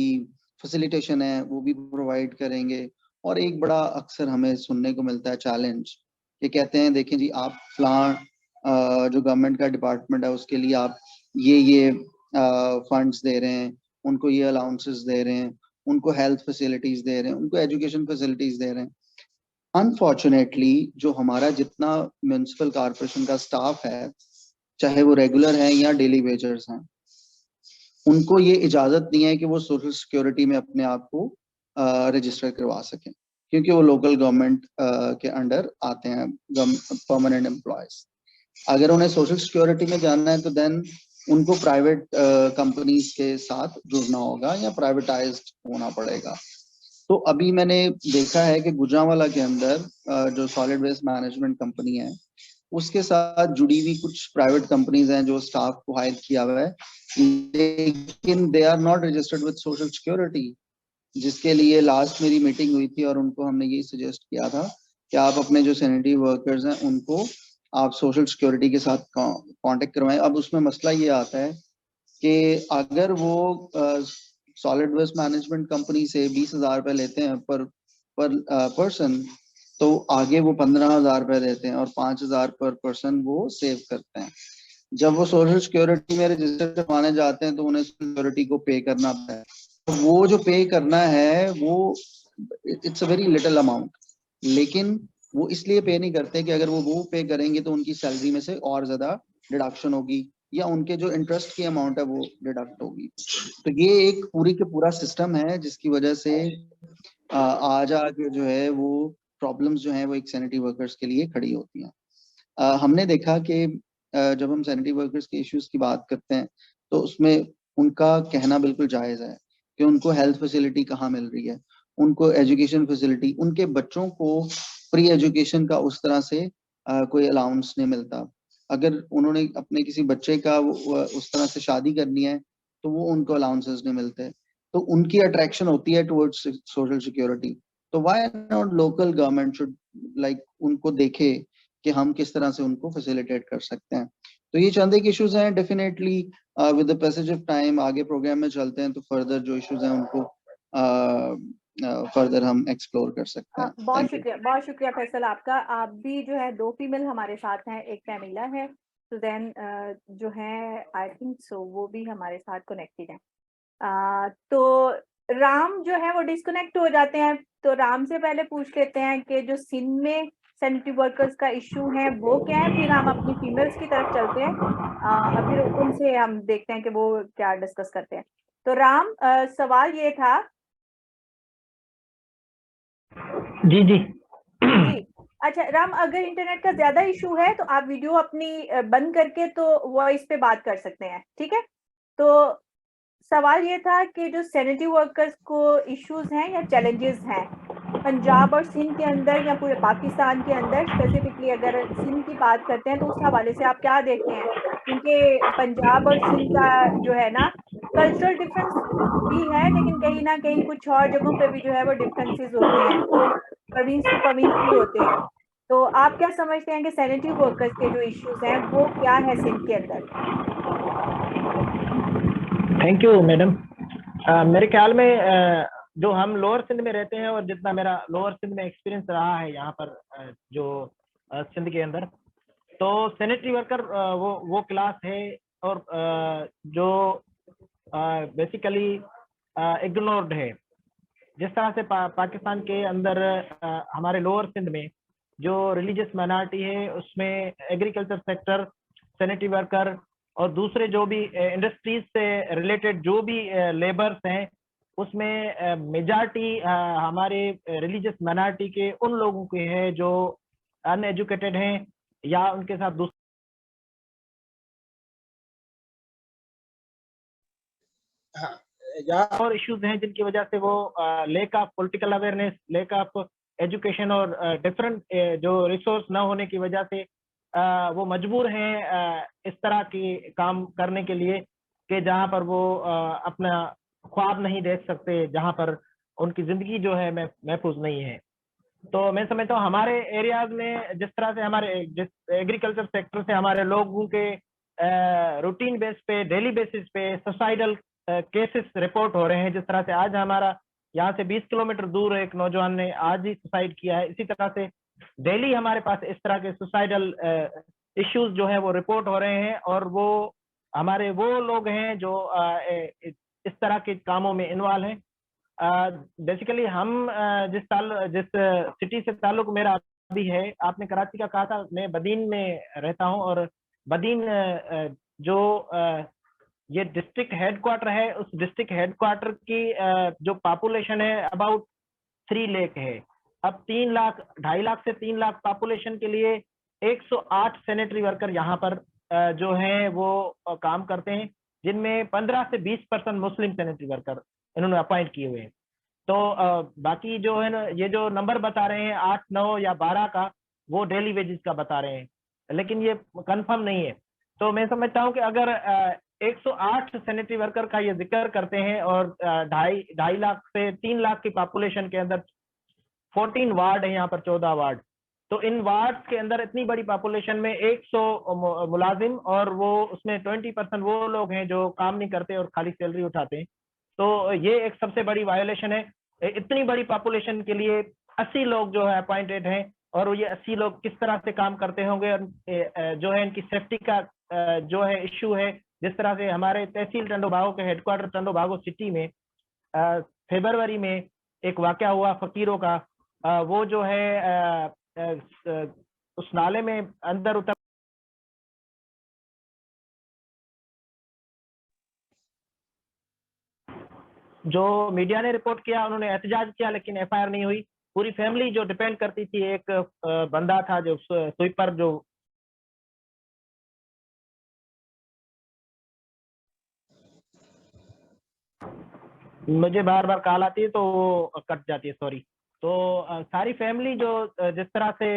फैसिलिटेशन है वो भी प्रोवाइड करेंगे। और एक बड़ा अक्सर हमें सुनने को मिलता है चैलेंज, ये कहते हैं देखें जी आप फलां जो गवर्नमेंट का डिपार्टमेंट है उसके लिए आप ये फंड्स दे रहे हैं, उनको ये अलाउंसेस दे रहे हैं, उनको हेल्थ फैसिलिटीज दे रहे हैं, उनको एजुकेशन फैसिलिटीज दे रहे हैं। अनफॉर्चुनेटली जो हमारा जितना म्युनिसिपल कॉर्पोरेशन का स्टाफ है, चाहे वो रेगुलर है या डेली वेजर्स हैं, उनको ये इजाजत नहीं है कि वो सोशल सिक्योरिटी में अपने आप को रजिस्टर करवा सकें, क्योंकि वो लोकल गवर्नमेंट के अंडर आते हैं, परमानेंट एम्प्लॉयज। अगर उन्हें सोशल सिक्योरिटी में जाना है तो देन उनको प्राइवेट कंपनीज के साथ जुड़ना होगा या प्राइवेटाइज्ड होना पड़ेगा। तो अभी मैंने देखा है कि गुजरांवाला के अंदर जो सॉलिड वेस्ट मैनेजमेंट कंपनी है, उसके साथ जुड़ी हुई कुछ प्राइवेट कंपनीज हैं जो स्टाफ को हायर किया हुआ है, लेकिन they are not registered with social security, जिसके लिए लास्ट मेरी मीटिंग हुई थी और उनको हमने यही सजेस्ट किया था कि आप अपने जो सैनिटरी वर्कर्स हैं उनको आप सोशल सिक्योरिटी के साथ कांटेक्ट करवाएं। अब उसमें मसला ये आता है कि अगर वो सॉलिड वेस्ट मैनेजमेंट कंपनी से 20,000 रुपए लेते हैं पर पर्सन, तो आगे वो 15,000 रुपए देते हैं और 5,000 पर पर्सन वो सेव करते हैं। जब वो सोशल सिक्योरिटी में रजिस्टर करवाने जाते हैं तो उन्हें सिक्योरिटी को पे करना पड़ता है। तो वो जो पे करना है वो it's a very little amount, लेकिन वो इसलिए पे नहीं करते कि अगर वो पे करेंगे तो उनकी सैलरी में से और ज्यादा डिडक्शन होगी या उनके जो इंटरेस्ट की अमाउंट है वो डिडक्ट होगी। तो ये एक पूरी के पूरा सिस्टम है जिसकी वजह से आज आके जो है वो प्रॉब्लम्स जो है वो एक सैनिटरी वर्कर्स के लिए खड़ी होती हैं। हमने देखा कि जब हम सैनिटरी वर्कर्स के इश्यूज की बात करते हैं तो उसमें उनका कहना बिल्कुल जायज़ है कि उनको हेल्थ फैसिलिटी कहाँ मिल रही है, उनको एजुकेशन फैसिलिटी, उनके बच्चों को प्री एजुकेशन का उस तरह से कोई अलाउंस नहीं मिलता। अगर उन्होंने अपने किसी बच्चे का उस तरह से शादी करनी है तो वो उनको अलाउंसेस नहीं मिलते, तो उनकी अट्रैक्शन होती है टुवर्ड्स सोशल सिक्योरिटी। तो why not local government should like उनको देखे कि हम किस तरह से उनको फैसिलिटेट कर सकते हैं। तो ये चंद एक इश्यूज हैं, definitely with the passage of time आगे प्रोग्राम में चलते हैं तो फर्दर जो इश्यूज हैं उनको फर्दर हम एक्सप्लोर कर सकते हैं। बहुत शुक्रिया फैसल आपका। आप भी जो है 2 फीमेल हमारे साथ हैं, एक तमीला है, तो देन जो है आई थिंक सो वो भी हमारे साथ कनेक्टेड है। तो राम जो है वो डिस्कनेक्ट हो जाते हैं, तो राम से पहले पूछ लेते हैं कि जो सिंध में सैनिटरी वर्कर्स का इशू है वो क्या है, फिर हम अपनी फीमेल्स की तरफ चलते हैं, फिर उनसे हम देखते हैं कि वो क्या डिस्कस करते हैं। तो राम, सवाल ये था। जी जी जी अच्छा राम, अगर इंटरनेट का ज्यादा इशू है तो आप वीडियो अपनी बंद करके तो वॉइस पे बात कर सकते हैं, ठीक है। तो सवाल ये था कि जो सैनिटरी वर्कर्स को इश्यूज हैं या चैलेंजेस हैं पंजाब और सिंध के अंदर या पूरे पाकिस्तान के अंदर, स्पेसिफिकली अगर सिंध की बात करते हैं तो उस हवाले से आप क्या देखते हैं, क्योंकि पंजाब और सिंध का जो है ना कल्चरल डिफरेंस भी है, लेकिन कहीं ना कहीं कुछ और जगहों पे भी जो है वो डिफरेंसेस होते हैं, प्रोविंस टू प्रोविंस भी होते हैं। तो आप क्या समझते हैं कि सैनिटरी वर्कर्स के जो इश्यूज हैं वो क्या है सिंध के अंदर? Thank you madam. मेरे ख्याल में जो हम लोअर सिंध में रहते हैं और जितना मेरा लोअर सिंध में एक्सपीरियंस रहा है यहाँ पर जो सिंध के अंदर, तो सैनिटरी वर्कर वो क्लास है और जो बेसिकली इग्नोर्ड है। जिस तरह से पाकिस्तान के अंदर हमारे लोअर सिंध में जो रिलीजियस माइनॉरिटी है उसमें एग्रीकल्चर सेक्टर, सैनिटरी वर्कर और दूसरे जो भी इंडस्ट्रीज से रिलेटेड जो भी लेबर्स हैं उसमें मेजॉरिटी हमारे रिलीजियस माइनॉरिटी के उन लोगों के हैं जो अनएजुकेटेड हैं या उनके साथ या और इश्यूज हैं जिनकी वजह से वो lake of political awareness, lake of education और डिफरेंट जो रिसोर्स न होने की वजह से वो मजबूर हैं इस तरह की काम करने के लिए कि जहां पर वो अपना ख्वाब नहीं देख सकते, जहां पर उनकी जिंदगी जो है महफूज नहीं है। तो मैं समझता हूँ हमारे एरियाज में जिस तरह से हमारे जिस एग्रीकल्चर सेक्टर से हमारे लोगों के रूटीन बेस पे, डेली बेसिस पे सुसाइडल केसेस रिपोर्ट हो रहे हैं। जिस तरह से आज हमारा यहाँ से 20 किलोमीटर दूर एक नौजवान ने आज ही सुसाइड किया है, इसी तरह से डेली हमारे पास इस तरह के सुसाइडल इश्यूज जो है वो रिपोर्ट हो रहे हैं और वो हमारे वो लोग हैं जो इस तरह के कामों में इन्वॉल्व हैं। बेसिकली हम जिस सिटी से ताल्लुक मेरा अभी है, आपने कराची का कहा था, मैं बदीन में रहता हूं, और बदीन जो ये डिस्ट्रिक्ट हेडक्वार्टर है, उस डिस्ट्रिक्ट हेडक्वार्टर की जो पॉपुलेशन है अबाउट 3 लाख है। अब 3 लाख, 2.5 लाख से 3 लाख पॉपुलेशन के लिए 108 सैनिटरी वर्कर यहाँ पर जो है वो काम करते हैं, जिनमें 15 से 20% मुस्लिम सैनिटरी वर्कर इन्होंने अपॉइंट किए हुए हैं। तो बाकी जो है ना, ये जो नंबर बता रहे हैं 8, 9 या 12 का, वो डेली वेजेस का बता रहे हैं, लेकिन ये कंफर्म नहीं है। तो मैं समझता हूँ कि अगर 108 सैनिटरी वर्कर का ये जिक्र करते हैं और 2.5 लाख से 3 लाख की पॉपुलेशन के अंदर 14 वार्ड है यहाँ पर, 14 वार्ड, तो इन वार्ड के अंदर इतनी बड़ी पॉपुलेशन में 100 मुलाजिम, और वो उसमें 20% वो लोग हैं जो काम नहीं करते और खाली सैलरी उठाते हैं। तो ये एक सबसे बड़ी वायोलेशन है। इतनी बड़ी पॉपुलेशन के लिए 80 लोग जो है अपॉइंटेड हैं, और ये 80 लोग किस तरह से काम करते होंगे, और जो है इनकी सेफ्टी का जो है इश्यू है। जिस तरह से हमारे तहसील टंडोबागो के हेडक्वार्टर टंडोबागो सिटी में फरवरी में एक वाकया हुआ फकीरों का, वो जो है उस नाले में अंदर उतर, जो मीडिया ने रिपोर्ट किया, उन्होंने एहतजाज किया, लेकिन एफआईआर नहीं हुई। पूरी फैमिली जो डिपेंड करती थी, एक बंदा था जो स्वीपर, जो मुझे बार बार कॉल आती है तो वो कट जाती है, सॉरी। तो सारी फैमिली जो जिस तरह से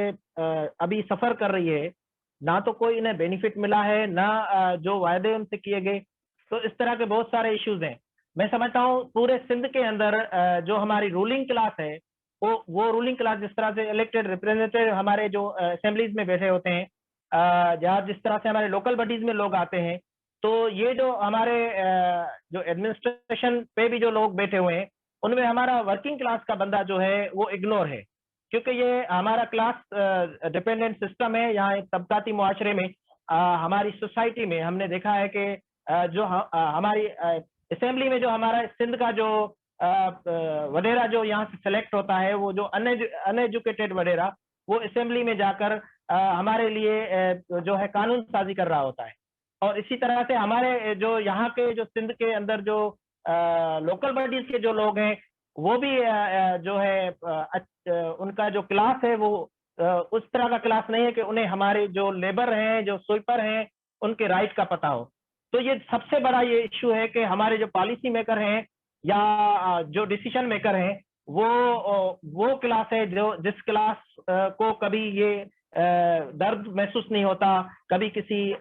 अभी सफर कर रही है, ना तो कोई इन्हें बेनिफिट मिला है, ना जो वायदे उनसे किए गए। तो इस तरह के बहुत सारे इश्यूज हैं। मैं समझता हूँ पूरे सिंध के अंदर जो हमारी रूलिंग क्लास है, वो रूलिंग क्लास जिस तरह से इलेक्टेड रिप्रेजेंटेटिव हमारे जो असेंबलीज में बैठे होते हैं, या जिस तरह से हमारे लोकल बॉडीज में लोग आते हैं, तो ये जो हमारे जो एडमिनिस्ट्रेशन पे भी जो लोग बैठे हुए हैं, उनमें हमारा वर्किंग क्लास का बंदा जो है वो इग्नोर है, क्योंकि ये हमारा क्लास डिपेंडेंट सिस्टम है। यहाँ एक तबकाती मुआशरे में, हमारी सोसाइटी में हमने देखा है कि जो हमारी असेंबली में जो हमारा सिंध का जो वडेरा जो यहाँ से सेलेक्ट होता है, वो जो अनएजुकेटेड वडेरा, वो असेंबली में जाकर हमारे लिए जो है कानून साजी कर रहा होता है। और इसी तरह से हमारे जो यहाँ के जो सिंध के अंदर जो लोकल बॉडीज के जो लोग हैं, वो भी जो है उनका जो क्लास है वो उस तरह का क्लास नहीं है कि उन्हें हमारे जो लेबर हैं, जो स्वीपर हैं, उनके राइट का पता हो। तो ये सबसे बड़ा ये इश्यू है कि हमारे जो पॉलिसी मेकर हैं या जो डिसीजन मेकर हैं, वो क्लास है जो जिस क्लास को कभी ये दर्द महसूस नहीं होता, कभी किसी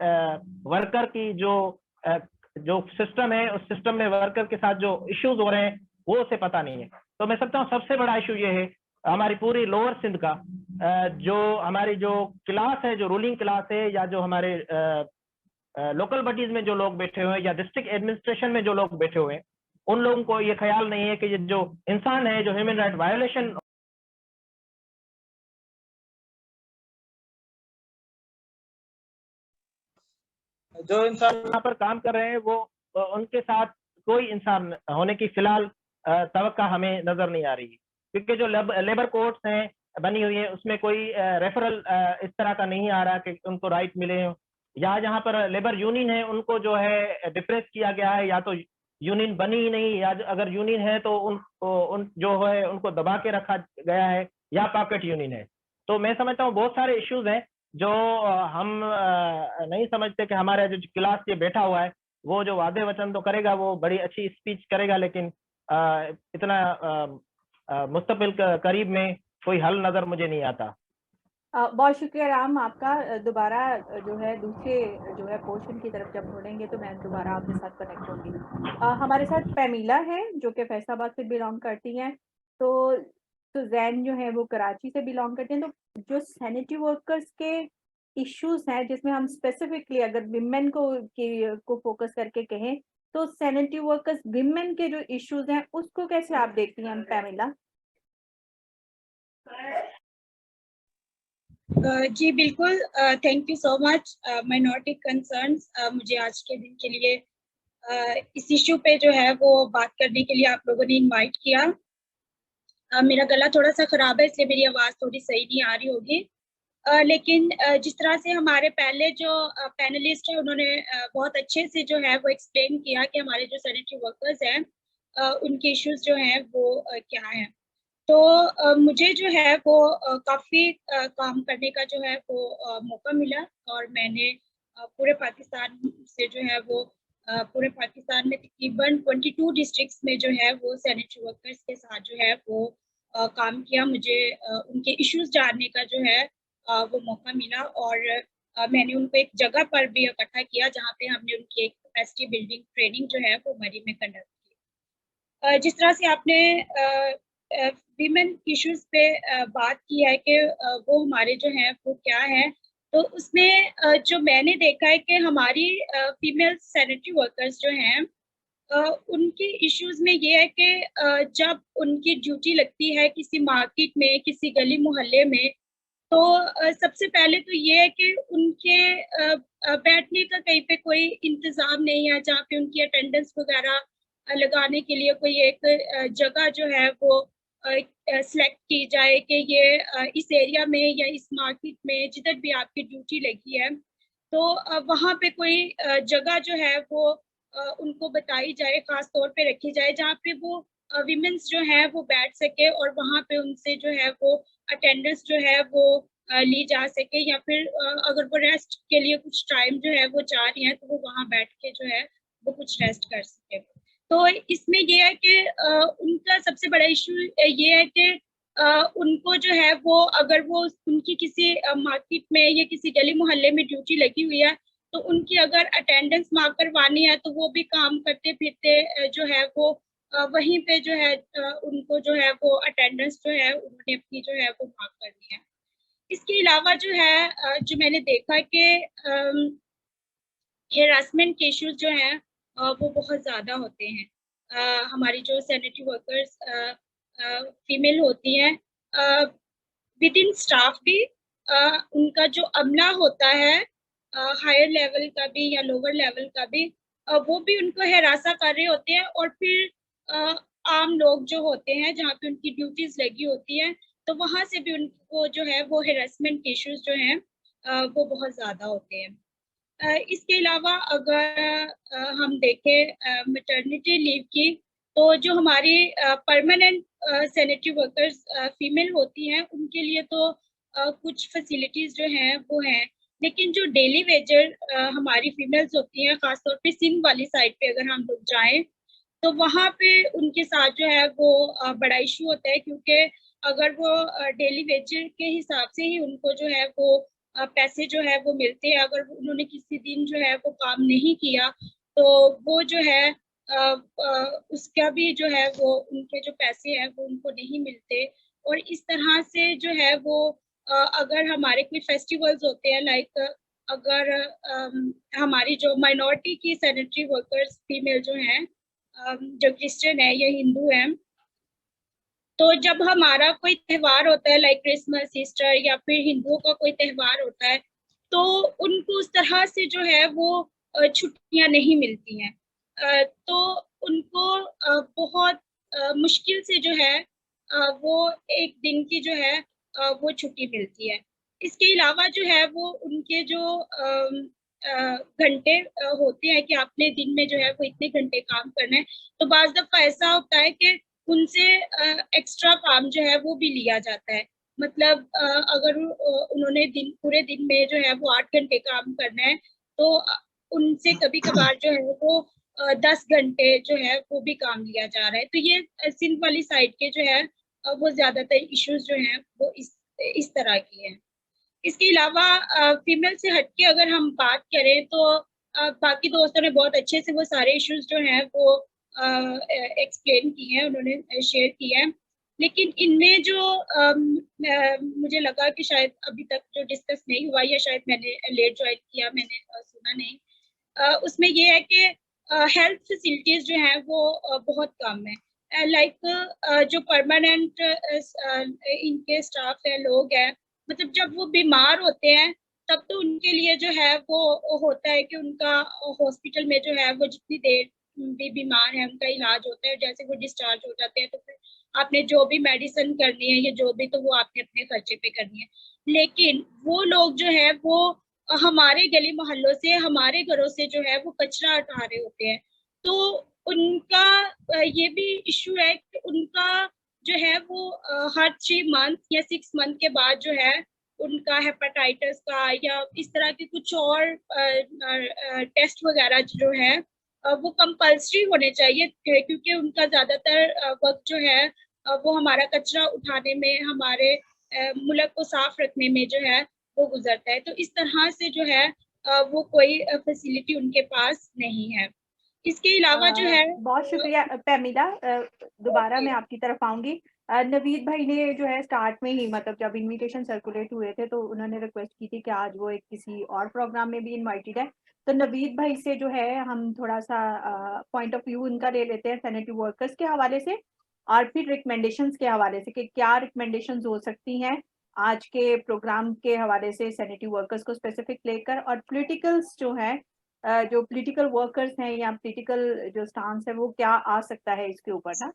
वर्कर की जो सिस्टम है, उस सिस्टम में वर्कर के साथ जो इश्यूज हो रहे हैं वो उसे पता नहीं है। तो मैं समझता हूँ सबसे बड़ा इशू ये है हमारी पूरी लोअर सिंध का, जो हमारी जो क्लास है, जो रूलिंग क्लास है, या जो हमारे लोकल बॉडीज में जो लोग बैठे हुए हैं, या डिस्ट्रिक्ट एडमिनिस्ट्रेशन में जो लोग बैठे हुए हैं, उन लोगों को ये ख्याल नहीं है कि ये जो इंसान है, जो ह्यूमन राइट वायोलेशन जो इंसान यहाँ पर काम कर रहे हैं, वो उनके साथ कोई इंसान होने की फिलहाल तवक्का हमें नजर नहीं आ रही, क्योंकि जो लेबर कोर्ट्स हैं बनी हुई है, उसमें कोई रेफरल इस तरह का नहीं आ रहा कि उनको राइट मिले हो। या जहाँ पर लेबर यूनियन है, उनको जो है डिप्रेस किया गया है, या तो यूनियन बनी ही नहीं, या अगर यूनियन है तो उन जो है उनको दबा के रखा गया है, या पॉकेट यूनियन है। तो मैं समझता हूँ बहुत सारे इश्यूज हैं जो हम नहीं समझते कि हमारे जो क्लास ये बैठा हुआ है, वो जो वादे वचन तो करेगा, वो बड़ी अच्छी स्पीच करेगा, लेकिन इतना मुस्तकिल करीब में कोई हल नजर मुझे नहीं आता। बहुत शुक्रिया राम आपका। दोबारा जो है दूसरे जो है पोर्शन की तरफ जब मुड़ेंगे तो मैं दोबारा आपके साथ कनेक्ट होंगी। हमारे साथ पैमिला है जो कि फैसलाबाद से बिलोंग करती हैं, तो जैन जो है वो कराची से बिलोंग करते हैं। तो जो सैनिटरी वर्कर्स के इश्यूज हैं, जिसमें हम स्पेसिफिकली अगर विमेन को फोकस करके कहें, तो सैनिटरी वर्कर्स विमेन के जो इश्यूज हैं उसको कैसे आप देखती हैं पैमिला? जी बिल्कुल, thank you so much. Minority concerns, मुझे आज के दिन के लिए इस इश्यू पे जो है वो बात करने के लिए आप लोगों ने इनवाइट किया। मेरा गला थोड़ा सा खराब है, इसलिए मेरी आवाज़ थोड़ी सही नहीं आ रही होगी। लेकिन जिस तरह से हमारे पहले जो पैनलिस्ट हैं उन्होंने बहुत अच्छे से जो है वो एक्सप्लेन किया कि हमारे जो सैनिटरी वर्कर्स हैं उनके इश्यूज जो हैं वो क्या हैं। तो मुझे जो है वो काफ़ी काम करने का जो है वो मौका मिला, और मैंने पूरे पाकिस्तान से जो है वो पूरे पाकिस्तान में तकरीबन 22 डिस्ट्रिक्ट्स में जो है वो सैनिटरी वर्कर्स के साथ जो है वो काम किया। मुझे उनके इश्यूज जानने का जो है वो मौका मिला, और मैंने उनको एक जगह पर भी इकट्ठा किया जहाँ पे हमने उनकी एक कैपेसिटी बिल्डिंग ट्रेनिंग जो है वो मरी में कंडक्ट की। जिस तरह से आपने वीमेन इश्यूज पे बात की है कि वो हमारे जो हैं वो क्या है, तो उसमें जो मैंने देखा है कि हमारी फीमेल सैनिटरी वर्कर्स जो हैं उनके इश्यूज में ये है कि जब उनकी ड्यूटी लगती है किसी मार्केट में, किसी गली मोहल्ले में, तो सबसे पहले तो ये है कि उनके बैठने का कहीं पे कोई इंतज़ाम नहीं है, जहाँ पे उनकी अटेंडेंस वगैरह लगाने के लिए कोई एक जगह जो है वो सेलेक्ट की जाए कि ये इस एरिया में या इस मार्केट में जिधर भी आपकी ड्यूटी लगी है, तो वहाँ पे कोई जगह जो है वो उनको बताई जाए, ख़ास तौर पे रखी जाए, जहाँ पे वो विमेन्स जो हैं वो बैठ सके, और वहाँ पे उनसे जो है वो अटेंडेंस जो है वो ली जा सके, या फिर अगर वो रेस्ट के लिए कुछ टाइम जो है वो चाह रही हैं, तो वो वहाँ बैठ के जो है वो कुछ रेस्ट कर सके। तो इसमें ये है कि उनका सबसे बड़ा इश्यू ये है कि उनको जो है वो अगर वो उनकी किसी मार्केट में या किसी गली मोहल्ले में ड्यूटी लगी हुई है, तो उनकी अगर अटेंडेंस मार्क करवानी है, तो वो भी काम करते फिरते जो है वो वहीं पे जो है उनको जो है वो अटेंडेंस जो है उन्होंने अपनी जो है वो मार्क करनी है। इसके अलावा जो है जो मैंने देखा कि हेरासमेंट के इश्यूज जो हैं वो बहुत ज़्यादा होते हैं। हमारी जो सैनिटरी वर्कर्स फीमेल होती हैं, विद इन स्टाफ भी उनका जो अमला होता है हायर लेवल का भी या लोअर लेवल का भी, वो भी उनको हरासा कर रहे होते हैं, और फिर अ, आम लोग जो होते हैं जहाँ पे उनकी ड्यूटीज लगी होती हैं, तो वहाँ से भी उनको जो है वो हेरासमेंट इश्यूज जो हैं वो बहुत ज़्यादा होते हैं। इसके अलावा अगर हम देखें मैटरनिटी लीव की, तो जो हमारी परमानेंट सैनिटरी वर्कर्स फीमेल होती हैं उनके लिए तो कुछ फैसिलिटीज़ जो हैं वो हैं, लेकिन जो डेली वेजर हमारी फीमेल्स होती हैं, ख़ासतौर पे सिंध वाली साइड पे अगर हम लोग जाएँ, तो वहाँ पे उनके साथ जो है वो बड़ा इश्यू होता है, क्योंकि अगर वो डेली वेजर के हिसाब से ही उनको जो है वो पैसे जो है वो मिलते हैं, अगर उन्होंने किसी दिन जो है वो काम नहीं किया, तो वो जो है उसका भी जो है वो उनके जो पैसे हैं वो उनको नहीं मिलते। और इस तरह से जो है वो अगर हमारे कोई फेस्टिवल्स होते हैं, लाइक अगर हमारी जो माइनॉरिटी की सैनिटरी वर्कर्स फीमेल जो हैं, जो क्रिश्चियन है या हिंदू हैं, तो जब हमारा कोई त्योहार होता है लाइक क्रिसमस, ईस्टर, या फिर हिंदुओं का कोई त्योहार होता है, तो उनको उस तरह से जो है वो छुट्टियां नहीं मिलती हैं। तो उनको बहुत मुश्किल से जो है वो एक दिन की जो है वो छुट्टी मिलती है। इसके अलावा जो है वो उनके जो घंटे होते हैं कि आपने दिन में जो है वो इतने घंटे काम करना है, तो बाज़ दफ़ा ऐसा होता है कि उनसे एक्स्ट्रा काम जो है वो भी लिया जाता है। मतलब अगर उन्होंने पूरे दिन में जो है वो 8 घंटे काम करना है, तो उनसे कभी-कभार जो है वो 10 घंटे जो है वो भी काम लिया जा रहा है। तो ये सिंध वाली साइड के जो है वो ज़्यादातर इश्यूज़ जो हैं वो इस तरह के हैं। इसके अलावा फीमेल से हट के अगर हम बात करें, तो बाकी दोस्तों ने बहुत अच्छे से वो सारे इश्यूज़ जो हैं वो एक्सप्लेन किए हैं, उन्होंने शेयर किए हैं। लेकिन इनमें जो मुझे लगा कि शायद अभी तक जो डिस्कस नहीं हुआ, या शायद मैंने लेट जॉइन किया, मैंने सुना नहीं। उसमें ये है कि हेल्थ फैसिलिटीज़ जो हैं वो बहुत कम है। लाइक जो परमानेंट इनके स्टाफ हैं, लोग हैं, मतलब जब वो बीमार होते हैं तब तो उनके लिए जो है वो होता है कि उनका हॉस्पिटल में जो है वो जितनी देर भी बीमार है उनका इलाज होता है, जैसे वो डिस्चार्ज हो जाते हैं तो फिर आपने जो भी मेडिसिन करनी है या जो भी, तो वो आपने अपने खर्चे पे करनी है। लेकिन वो लोग जो है वो हमारे गली मोहल्लों से, हमारे घरों से जो है वो कचरा उठा रहे होते हैं, तो उनका ये भी इशू है कि उनका जो है वो हर 3 मंथ या 6 मंथ के बाद जो है उनका हेपेटाइटिस का या इस तरह के कुछ और टेस्ट वगैरह जो है वो कंपल्सरी होने चाहिए, क्योंकि उनका ज्यादातर वक्त जो है वो हमारा कचरा उठाने में, हमारे मुल्क को साफ रखने में जो है वो गुजरता है। तो इस तरह से जो है वो कोई फैसिलिटी उनके पास नहीं है। इसके अलावा जो है बहुत शुक्रिया पैमिला, दोबारा मैं आपकी तरफ आऊंगी। नवीद भाई ने जो है स्टार्ट में ही, मतलब जब इनविटेशन सर्कुलेट हुए थे तो उन्होंने रिक्वेस्ट की थी कि आज वो एक किसी और प्रोग्राम में भी इनवाइटेड है, तो नवीद भाई से जो है हम थोड़ा सा पॉइंट ऑफ व्यू उनका ले लेते हैं सैनिटरी वर्कर्स के हवाले से, और फिर रिकमेंडेशंस के हवाले से कि क्या रिकमेंडेशंस हो सकती हैं आज के प्रोग्राम के हवाले से सैनिटरी वर्कर्स को स्पेसिफिक लेकर, और पॉलिटिकल्स जो है जो पॉलिटिकल वर्कर्स हैं या पॉलिटिकल जो स्टांस है वो क्या आ सकता है इसके ऊपर ना।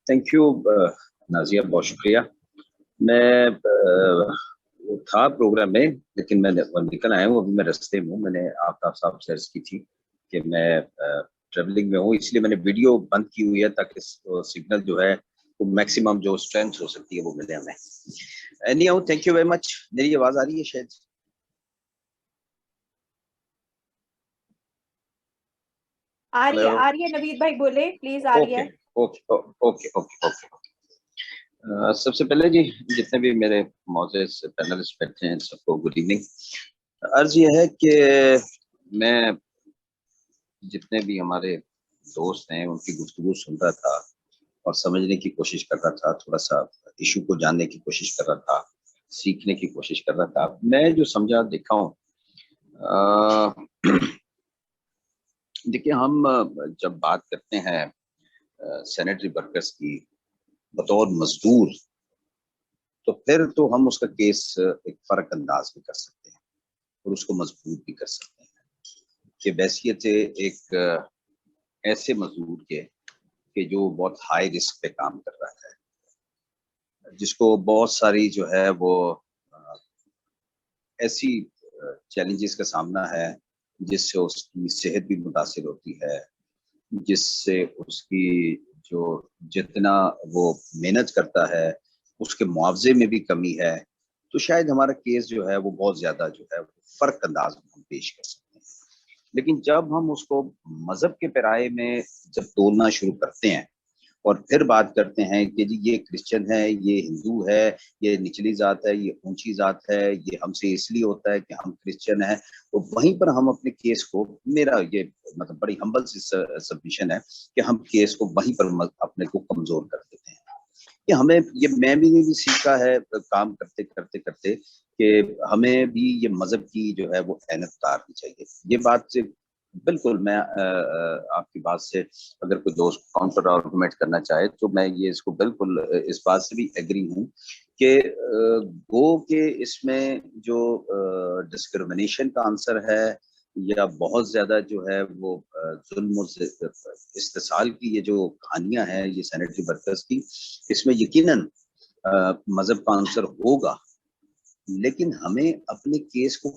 थैंक यू नाजिया, बहुत शुक्रिया। मैं वो था प्रोग्राम में, लेकिन मैं निकल आया हूँ, अभी मैं रास्ते में हूँ। मैंने आफ्ताब साहब से अर्ज की थी कि मैं ट्रेवलिंग में हूँ, इसलिए मैंने वीडियो बंद की हुई है ताकि सिग्नल जो है वो मैक्सिमम जो स्ट्रेंथ हो सकती है वो मिले हमें। Anyhow, thank you very much. मेरी आवाज आ रही है शायद? आ रही है नवीद भाई बोले प्लीज, आ रही है। Okay okay okay okay. सबसे पहले जी, जितने भी मेरे मौजूद पैनलिस्ट बैठे हैं सबको गुड इवनिंग। अर्ज ये है कि मैं जितने भी हमारे दोस्त हैं उनकी गुफ्तगू सुन रहा था और समझने की कोशिश कर रहा था, थोड़ा सा इशू को जानने की कोशिश कर रहा था, सीखने की कोशिश कर रहा था। मैं जो समझा देखा हूँ, देखिए हम जब बात करते हैं सैनिटरी वर्कर्स की बतौर मजदूर, तो फिर तो हम उसका केस एक फर्क अंदाज भी कर सकते हैं और उसको मजबूत भी कर सकते हैं कि वैसियत एक ऐसे मजदूर के जो बहुत हाई रिस्क पे काम कर रहा है, जिसको बहुत सारी जो है वो ऐसी चैलेंजेस का सामना है जिससे उसकी सेहत भी मुतासिर होती है, जिससे उसकी जो जितना वो मेहनत करता है उसके मुआवजे में भी कमी है। तो शायद हमारा केस जो है वो बहुत ज्यादा जो है फर्क अंदाज में हम पेश कर सकते हैं। लेकिन जब हम उसको मजहब के पैराए में जब तोलना शुरू करते हैं और फिर बात करते हैं कि जी ये क्रिश्चियन है, ये हिंदू है, ये निचली जात है, ये ऊंची जात है, ये हमसे इसलिए होता है कि हम क्रिश्चियन है, तो वहीं पर हम अपने केस को, मेरा ये मतलब बड़ी हम्बल सी सबमिशन है कि हम केस को वहीं पर अपने को कमजोर कर देते हैं। कि हमें ये, मैं भी सीखा है काम करते करते करते कि हमें भी ये मजहब की जो है वो अहमियत उतारनी चाहिए। ये बात से बिल्कुल मैं आपकी बात से अगर कोई दोस्त काउंटर आर्गुमेंट करना चाहे तो मैं ये इसको बिल्कुल इस बात से भी एग्री हूँ कि गो के इसमें जो डिस्क्रिमिनेशन का आंसर है या बहुत ज्यादा जो है वो जुल्म इस्तेसाल की ये जो कहानियां हैं ये सैनिटरी वर्कर्स की, इसमें यकीनन मजहब का आंसर होगा। लेकिन हमें अपने केस को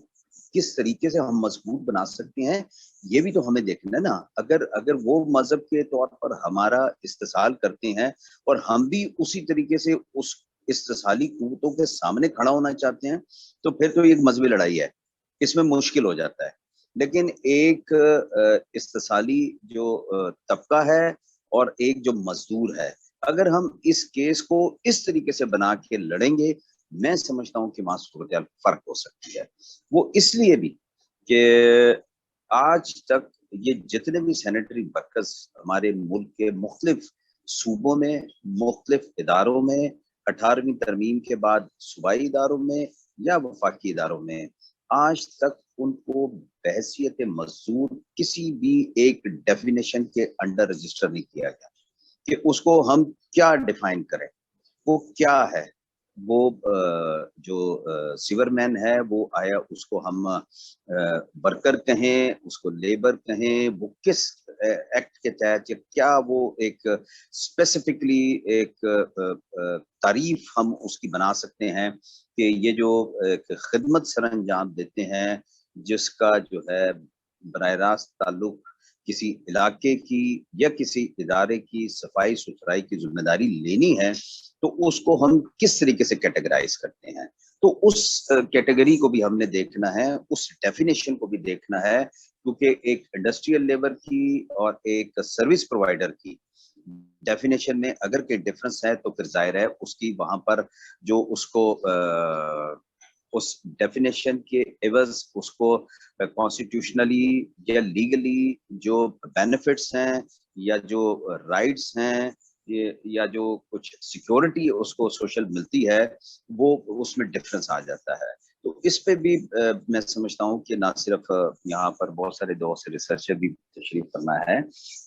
किस तरीके से हम मजबूत बना सकते हैं ये भी तो हमें देखना है ना। अगर वो मजहब के तौर पर हमारा इस्तेसाल करते हैं और हम भी उसी तरीके से उस इस्तेसाली कुव्वतों के सामने खड़ा होना चाहते हैं तो फिर तो एक मजहबी लड़ाई है, इसमें मुश्किल हो जाता है। लेकिन एक इस्तेसाली जो तबका है और एक जो मजदूर है, अगर हम इस केस को इस तरीके से बना के लड़ेंगे, मैं समझता हूँ कि वहां सूरत फर्क हो सकती है। वो इसलिए भी कि आज तक ये जितने भी सैनिटरी वर्कर्स हमारे मुल्क के मुख्तलिफ सूबों में, मुख्तलिफ इदारों में, 18वीं तरमीम के बाद सूबाई इदारों में या वफाकी इदारों में, आज तक उनको बहैसियत मजदूर किसी भी एक डेफिनेशन के अंडर रजिस्टर नहीं किया गया कि उसको हम क्या डिफाइन करें, वो क्या है। वो जो सीवरमैन है वो आया, उसको हम वर्कर कहें, उसको लेबर कहें, वो किस एक्ट के तहत या क्या वो एक स्पेसिफिकली एक तारीफ हम उसकी बना सकते हैं कि ये जो एक खिदमत सरंजाम देते हैं जिसका जो है बराह रास्त ताल्लुक किसी इलाके की या किसी इदारे की सफाई सुथराई की जिम्मेदारी लेनी है, तो उसको हम किस तरीके से कैटेगराइज करते हैं। तो उस कैटेगरी को भी हमने देखना है, उस डेफिनेशन को भी देखना है, क्योंकि एक इंडस्ट्रियल लेबर की और एक सर्विस प्रोवाइडर की डेफिनेशन में अगर कोई डिफरेंस है तो फिर जाहिर है उसकी वहां पर जो उसको उस डेफिनेशन के एवज उसको कॉन्स्टिट्यूशनली या लीगली जो बेनिफिट्स हैं या जो राइट्स हैं या जो कुछ सिक्योरिटी उसको सोशल मिलती है, वो उसमें डिफरेंस आ जाता है। तो इस पे भी मैं समझता हूँ कि ना सिर्फ यहाँ पर बहुत सारे दौर से रिसर्चर भी तशरीफ करना है,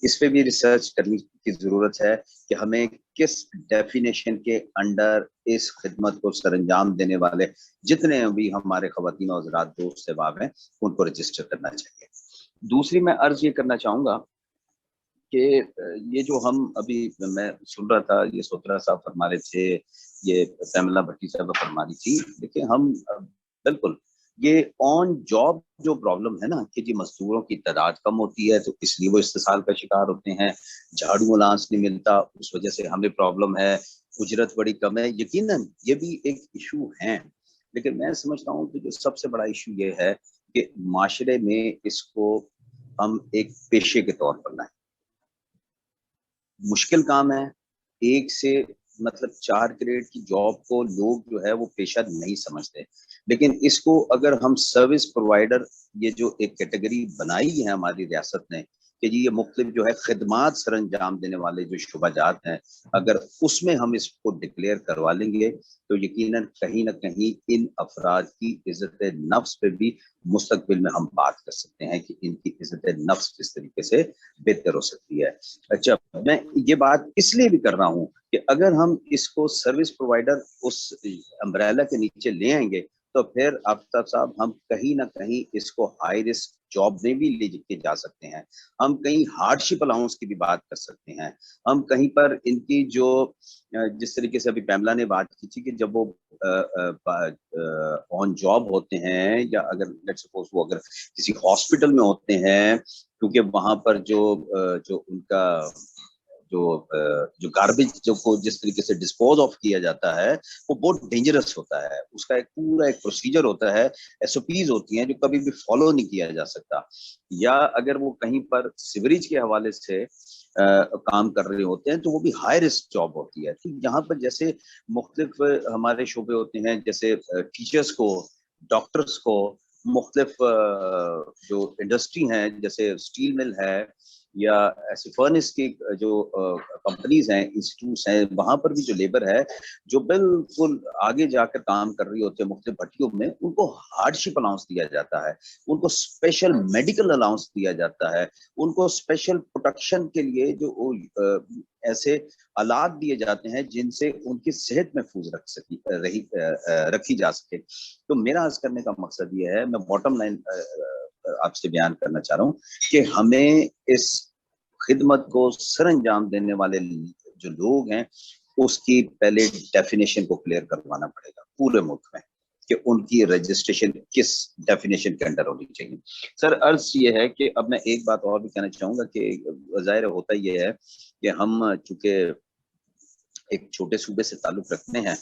इस पे भी रिसर्च करने की जरूरत है कि हमें किस डेफिनेशन के अंडर इस खिदमत को सरंजाम देने वाले जितने भी हमारे खवातीन और हज़रात दोस्त अहबाब हैं उनको रजिस्टर करना चाहिए। दूसरी मैं अर्ज ये करना चाहूँगा कि ये जो हम अभी मैं सुन रहा था, ये सोतरा साहब फरमा रहे थे, ये सैमला भट्टी साहब फरमा रही थी, देखिए हम बिल्कुल ये ऑन जॉब जो प्रॉब्लम है ना कि जी मजदूरों की तादाद कम होती है तो इसलिए वो इस्तेसाल का शिकार होते हैं, झाड़ू अलांस नहीं मिलता उस वजह से हमें प्रॉब्लम है, उजरत बड़ी कम है, यकीनन ये भी एक इशू है। लेकिन मैं समझता हूँ कि जो सबसे बड़ा इशू ये है कि माशरे में इसको हम एक पेशे के तौर पर लाएं। मुश्किल काम है, एक से मतलब 4 ग्रेड की जॉब को लोग जो है वो पेशा नहीं समझते, लेकिन इसको अगर हम सर्विस प्रोवाइडर ये जो एक कैटेगरी बनाई है हमारी रियासत ने कि जी ये मुख्तलिफ जो है खिदमात सरंजाम देने वाले जो शुबाजात हैं, अगर उसमें हम इसको डिक्लेयर करवा लेंगे तो यकीनन कहीं ना कहीं इन अफराद की इज्जत नफ्स पे भी मुस्तकबिल में हम बात कर सकते हैं कि इनकी इज्जत नफ्स किस तरीके से बेहतर हो सकती है। अच्छा, मैं ये बात इसलिए भी कर रहा हूँ कि अगर हम इसको सर्विस प्रोवाइडर उस अम्ब्रेला के नीचे ले आएंगे तो फिर आफ्ताब साहब हम कहीं ना कहीं इसको हाई रिस्क जॉब में भी ले के जा सकते हैं, हम कहीं हार्डशिप अलाउंस की भी बात कर सकते हैं, हम कहीं पर इनकी जो जिस तरीके से अभी पैमला ने बात की थी कि जब वो ऑन जॉब होते हैं या अगर लेट्स सपोज वो अगर किसी हॉस्पिटल में होते हैं, क्योंकि वहां पर जो उनका जो गार्बेज जो को जिस तरीके से डिस्पोज ऑफ किया जाता है वो बहुत डेंजरस होता है, उसका एक पूरा एक प्रोसीजर होता है, एसओपीज होती हैं जो कभी भी फॉलो नहीं किया जा सकता। या अगर वो कहीं पर सिवरेज के हवाले से काम कर रहे होते हैं तो वो भी हाई रिस्क जॉब होती है। तो यहाँ पर जैसे मुख्तलिफ हमारे शोबे होते हैं, जैसे टीचर्स को, डॉक्टर्स को, मुख्तलिफ जो इंडस्ट्री हैं जैसे स्टील मिल है या ऐसे फर्नेस की जो कंपनीज हैं, इंस्टीट्यूट्स हैं, वहां पर भी जो लेबर है जो बिल्कुल आगे जाकर काम कर रही होती है मुख्तलिफ भट्टियों में, उनको हार्डशिप अलाउंस दिया जाता है, उनको स्पेशल मेडिकल अलाउंस दिया जाता है, उनको स्पेशल प्रोटेक्शन के लिए जो ऐसे आलात दिए जाते हैं जिनसे उनकी सेहत महफूज रखी जा सके। तो मेरा अर्ज करने का मकसद ये है, मैं बॉटम लाइन आपसे बयान करना चाह रहा हूँ कि हमें इस खिदमत को सरंजाम देने वाले जो लोग हैं उसकी पहले डेफिनेशन को क्लियर करवाना पड़ेगा पूरे मुल्क में कि उनकी रजिस्ट्रेशन किस डेफिनेशन के अंडर होनी चाहिए। सर अर्ज ये है कि अब मैं एक बात और भी कहना चाहूंगा कि जाहिर होता ये है कि हम चूंकि एक छोटे सूबे से ताल्लुक रखते हैं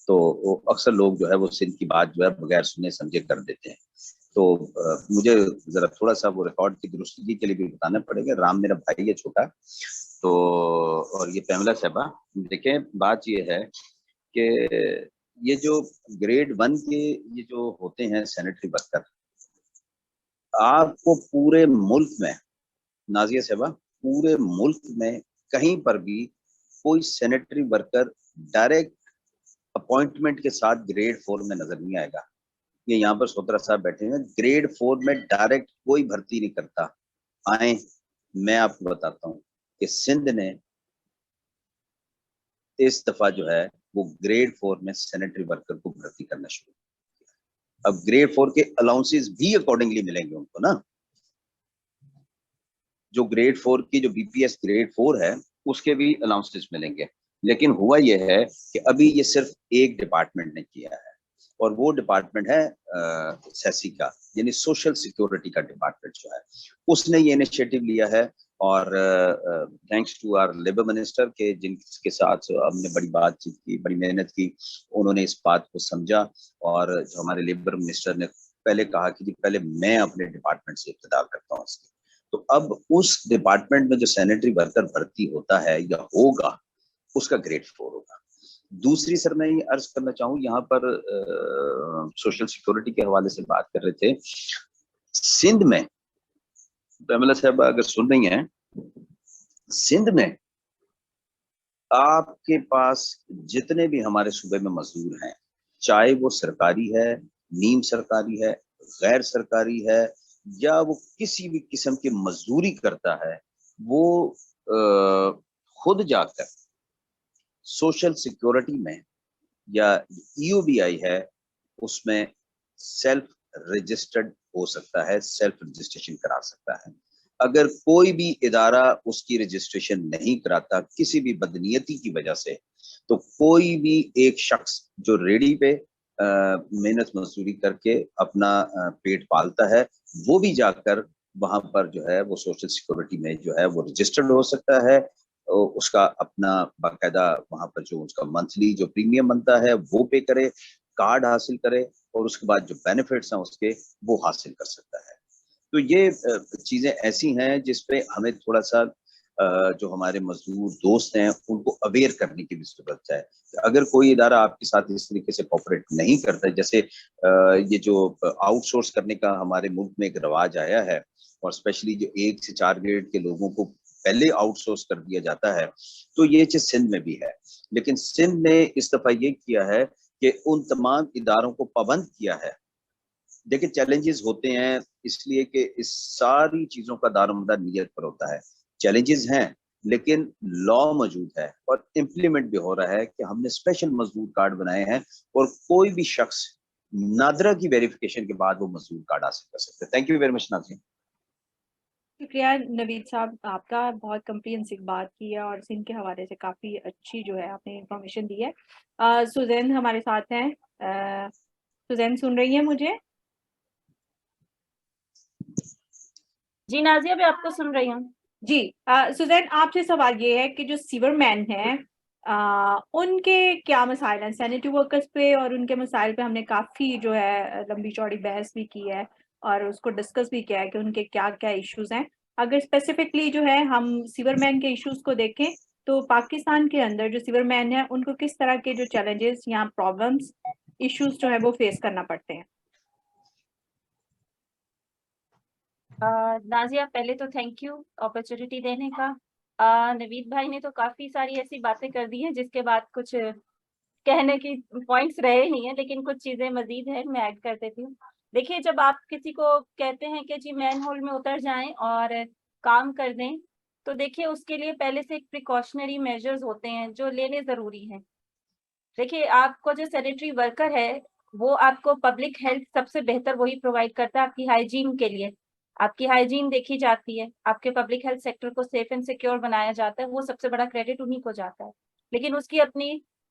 तो अक्सर लोग जो है वो सिंध की बात जो है बगैर सुने समझे कर देते हैं। तो मुझे जरा थोड़ा सा वो रिकॉर्ड की दुरुस्तगी के लिए भी बताना पड़ेगा। राम मेरा भाई है छोटा, तो और ये पैमला साहबा, देखें बात ये है कि ये जो ग्रेड 1 के ये जो होते हैं सैनिटरी वर्कर, आपको पूरे मुल्क में, नाजिया साहबा, पूरे मुल्क में कहीं पर भी कोई सैनिटरी वर्कर डायरेक्ट अपॉइंटमेंट के साथ ग्रेड 4 में नजर नहीं आएगा। ये यहाँ पर सोतरा साहब बैठे हैं, ग्रेड 4 में डायरेक्ट कोई भर्ती नहीं करता। आए मैं आपको बताता हूँ कि सिंध ने इस दफा जो है वो ग्रेड 4 में सैनिटरी वर्कर को भर्ती करना शुरू किया। अब ग्रेड 4 के अलाउंसेस भी अकॉर्डिंगली मिलेंगे उनको ना, जो ग्रेड 4 की जो बीपीएस ग्रेड 4 है उसके भी अलाउंसेस मिलेंगे। लेकिन हुआ यह है कि अभी ये सिर्फ एक डिपार्टमेंट ने किया है, और वो डिपार्टमेंट है सेसी का, यानी सोशल सिक्योरिटी का डिपार्टमेंट जो है, उसने ये इनिशिएटिव लिया है। और thanks to our labour minister के, जिनके साथ हमने बड़ी बातचीत की, बड़ी मेहनत की, उन्होंने इस बात को समझा। और जो हमारे लेबर मिनिस्टर ने पहले कहा कि जी पहले मैं अपने डिपार्टमेंट से इब्तिदा करता हूँ इसकी, तो अब उस डिपार्टमेंट में जो सैनिटरी वर्कर भर्ती होता है या होगा, उसका ग्रेड 4 होगा। दूसरी सर मैं ये अर्ज करना चाहूँ, यहाँ पर सोशल सिक्योरिटी के हवाले से बात कर रहे थे। सिंध में, प्रमिला साहब अगर सुन रही हैं, सिंध में आपके पास जितने भी हमारे सूबे में मजदूर हैं, चाहे वो सरकारी है, नीम सरकारी है, गैर सरकारी है, या वो किसी भी किस्म की मजदूरी करता है, वो खुद जाकर सोशल सिक्योरिटी में या ईओबीआई है उसमें सेल्फ रजिस्टर्ड हो सकता है, सेल्फ रजिस्ट्रेशन करा सकता है। अगर कोई भी इदारा उसकी रजिस्ट्रेशन नहीं कराता किसी भी बदनीयती की वजह से, तो कोई भी एक शख्स जो रेडी पे मेहनत मजदूरी करके अपना पेट पालता है, वो भी जाकर वहां पर जो है वो सोशल सिक्योरिटी में जो है वो रजिस्टर्ड हो सकता है। उसका अपना बाकायदा वहां पर जो उसका मंथली जो प्रीमियम बनता है वो पे करे, कार्ड हासिल करे, और उसके बाद जो बेनिफिट्स हैं उसके वो हासिल कर सकता है। तो ये चीजें ऐसी हैं जिसपे हमें थोड़ा सा जो हमारे मजदूर दोस्त हैं उनको अवेयर करने की भी जरूरत है। अगर कोई इदारा आपके साथ इस तरीके से कोऑपरेट नहीं करता, जैसे ये जो आउटसोर्स करने का हमारे मुल्क में एक रवाज आया है, और स्पेशली जो 1 से 4 ग्रेड के लोगों को पहले आउटसोर्स कर दिया जाता है, तो ये चीज सिंध में भी है। लेकिन सिंध ने इस दफा ये किया है कि उन तमाम इदारों को पाबंद किया है। देखिए चैलेंजेस होते हैं इसलिए कि इस सारी चीजों का दारोमदार नीयत पर होता है। चैलेंजेस हैं, लेकिन लॉ मौजूद है और इम्प्लीमेंट भी हो रहा है कि हमने स्पेशल मजदूर कार्ड बनाए हैं, और कोई भी शख्स नादरा की वेरिफिकेशन के बाद वो मजदूर कार्ड हासिल कर सकते हैं। थैंक यू वेरी मच नाज़रीन। शुक्रिया नवीद साहब, आपका बहुत कम्प्रिहेंसिव बात की है और सिंध के हवाले से काफ़ी अच्छी जो है आपने इंफॉर्मेशन दी है। सुजैन हमारे साथ हैं। सुजैन सुन रही है मुझे? जी नाजिया, मैं आपको सुन रही हूँ। जी सुजैन, आपसे सवाल ये है कि जो सीवरमैन हैं उनके क्या मसाइल हैं सैनिटरी वर्कर्स पे, और उनके मसाइल पे हमने काफ़ी जो है लंबी चौड़ी बहस भी की है और उसको डिस्कस भी किया है कि उनके क्या क्या इश्यूज हैं। अगर स्पेसिफिकली जो है हम सीवरमैन के इश्यूज को देखें, तो पाकिस्तान के अंदर जो सीवरमैन है उनको किस तरह के जो चैलेंजेस या प्रॉब्लम्स इश्यूज जो है वो फेस करना पड़ते हैं? नाजिया, पहले तो थैंक यू अपॉर्चुनिटी देने का। नवीद भाई ने तो काफी सारी ऐसी बातें कर दी हैं जिसके बाद कुछ कहने की पॉइंट्स रहे नहीं है, लेकिन कुछ चीजें मजीद है मैं ऐड कर देती हूँ। देखिए, जब आप किसी को कहते हैं कि जी मैन होल में उतर जाएं और काम कर दें, तो देखिए उसके लिए पहले से एक प्रिकॉशनरी मेजर्स होते हैं जो लेने जरूरी हैं। देखिए, आपको जो सैनिटरी वर्कर है वो आपको पब्लिक हेल्थ सबसे बेहतर वही प्रोवाइड करता है आपकी हाइजीन के लिए। आपकी हाइजीन देखी जाती है, आपके पब्लिक हेल्थ सेक्टर को सेफ एंड सिक्योर बनाया जाता है, वो सबसे बड़ा क्रेडिट उन्हीं को जाता है। लेकिन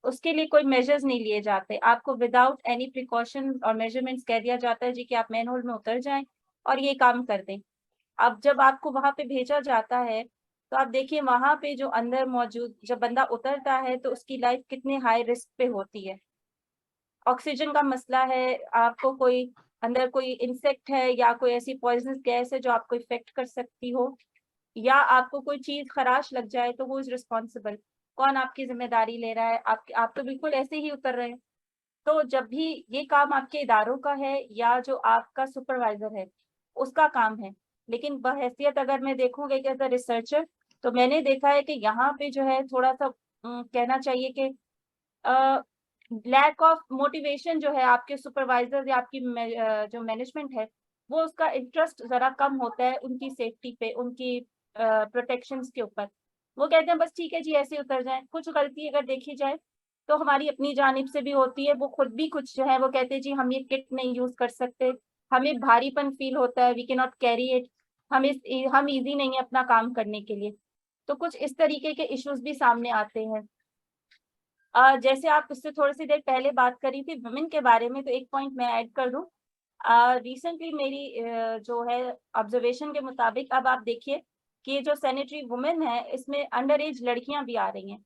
उसके लिए कोई मेजर्स नहीं लिए जाते। आपको विदाउट एनी प्रिकॉशन और मेजरमेंट्स कह दिया जाता है जी कि आप मैन होल में उतर जाएं और ये काम कर दें। अब जब आपको वहां पे भेजा जाता है, तो आप देखिए वहां पे जो अंदर मौजूद जब बंदा उतरता है तो उसकी लाइफ कितने हाई रिस्क पे होती है। ऑक्सीजन का मसला है, आपको कोई अंदर कोई इंसेक्ट है या कोई ऐसी पॉइजनस गैस है जो आपको इफेक्ट कर सकती हो, या आपको कोई चीज खराश लग जाए तो वो इज रिस्पॉन्सिबल, कौन आपकी जिम्मेदारी ले रहा है? आप तो बिल्कुल ऐसे ही उतर रहे हैं। तो जब भी ये काम आपके इदारों का है या जो आपका सुपरवाइजर है उसका काम है, लेकिन बहैसियत अगर मैं देखूंगी कि एज अ रिसर्चर, तो मैंने देखा है कि यहाँ पे जो है थोड़ा सा कहना चाहिए कि लैक ऑफ मोटिवेशन जो है आपके सुपरवाइजर या आपकी जो मैनेजमेंट है, वो उसका इंटरेस्ट जरा कम होता है उनकी सेफ्टी पे, उनकी प्रोटेक्शंस के ऊपर। वो कहते हैं बस ठीक है जी ऐसे उतर जाएं। कुछ गलती अगर देखी जाए तो हमारी अपनी जानिब से भी होती है। वो खुद भी कुछ जो है वो कहते हैं जी हम ये किट नहीं यूज कर सकते, हमें भारीपन फील होता है, we can not carry it, हम इजी नहीं है अपना काम करने के लिए। तो कुछ इस तरीके के इश्यूज भी सामने आते हैं। जैसे आप उससे थोड़ी सी देर पहले बात करी थी वुमेन के बारे में, तो एक पॉइंट मैं ऐड कर दूं। रिसेंटली मेरी जो है ऑब्जर्वेशन के मुताबिक अब आप देखिए कि जो सैनिटरी वुमेन है इसमें अंडर एज लड़कियां भी आ रही हैं।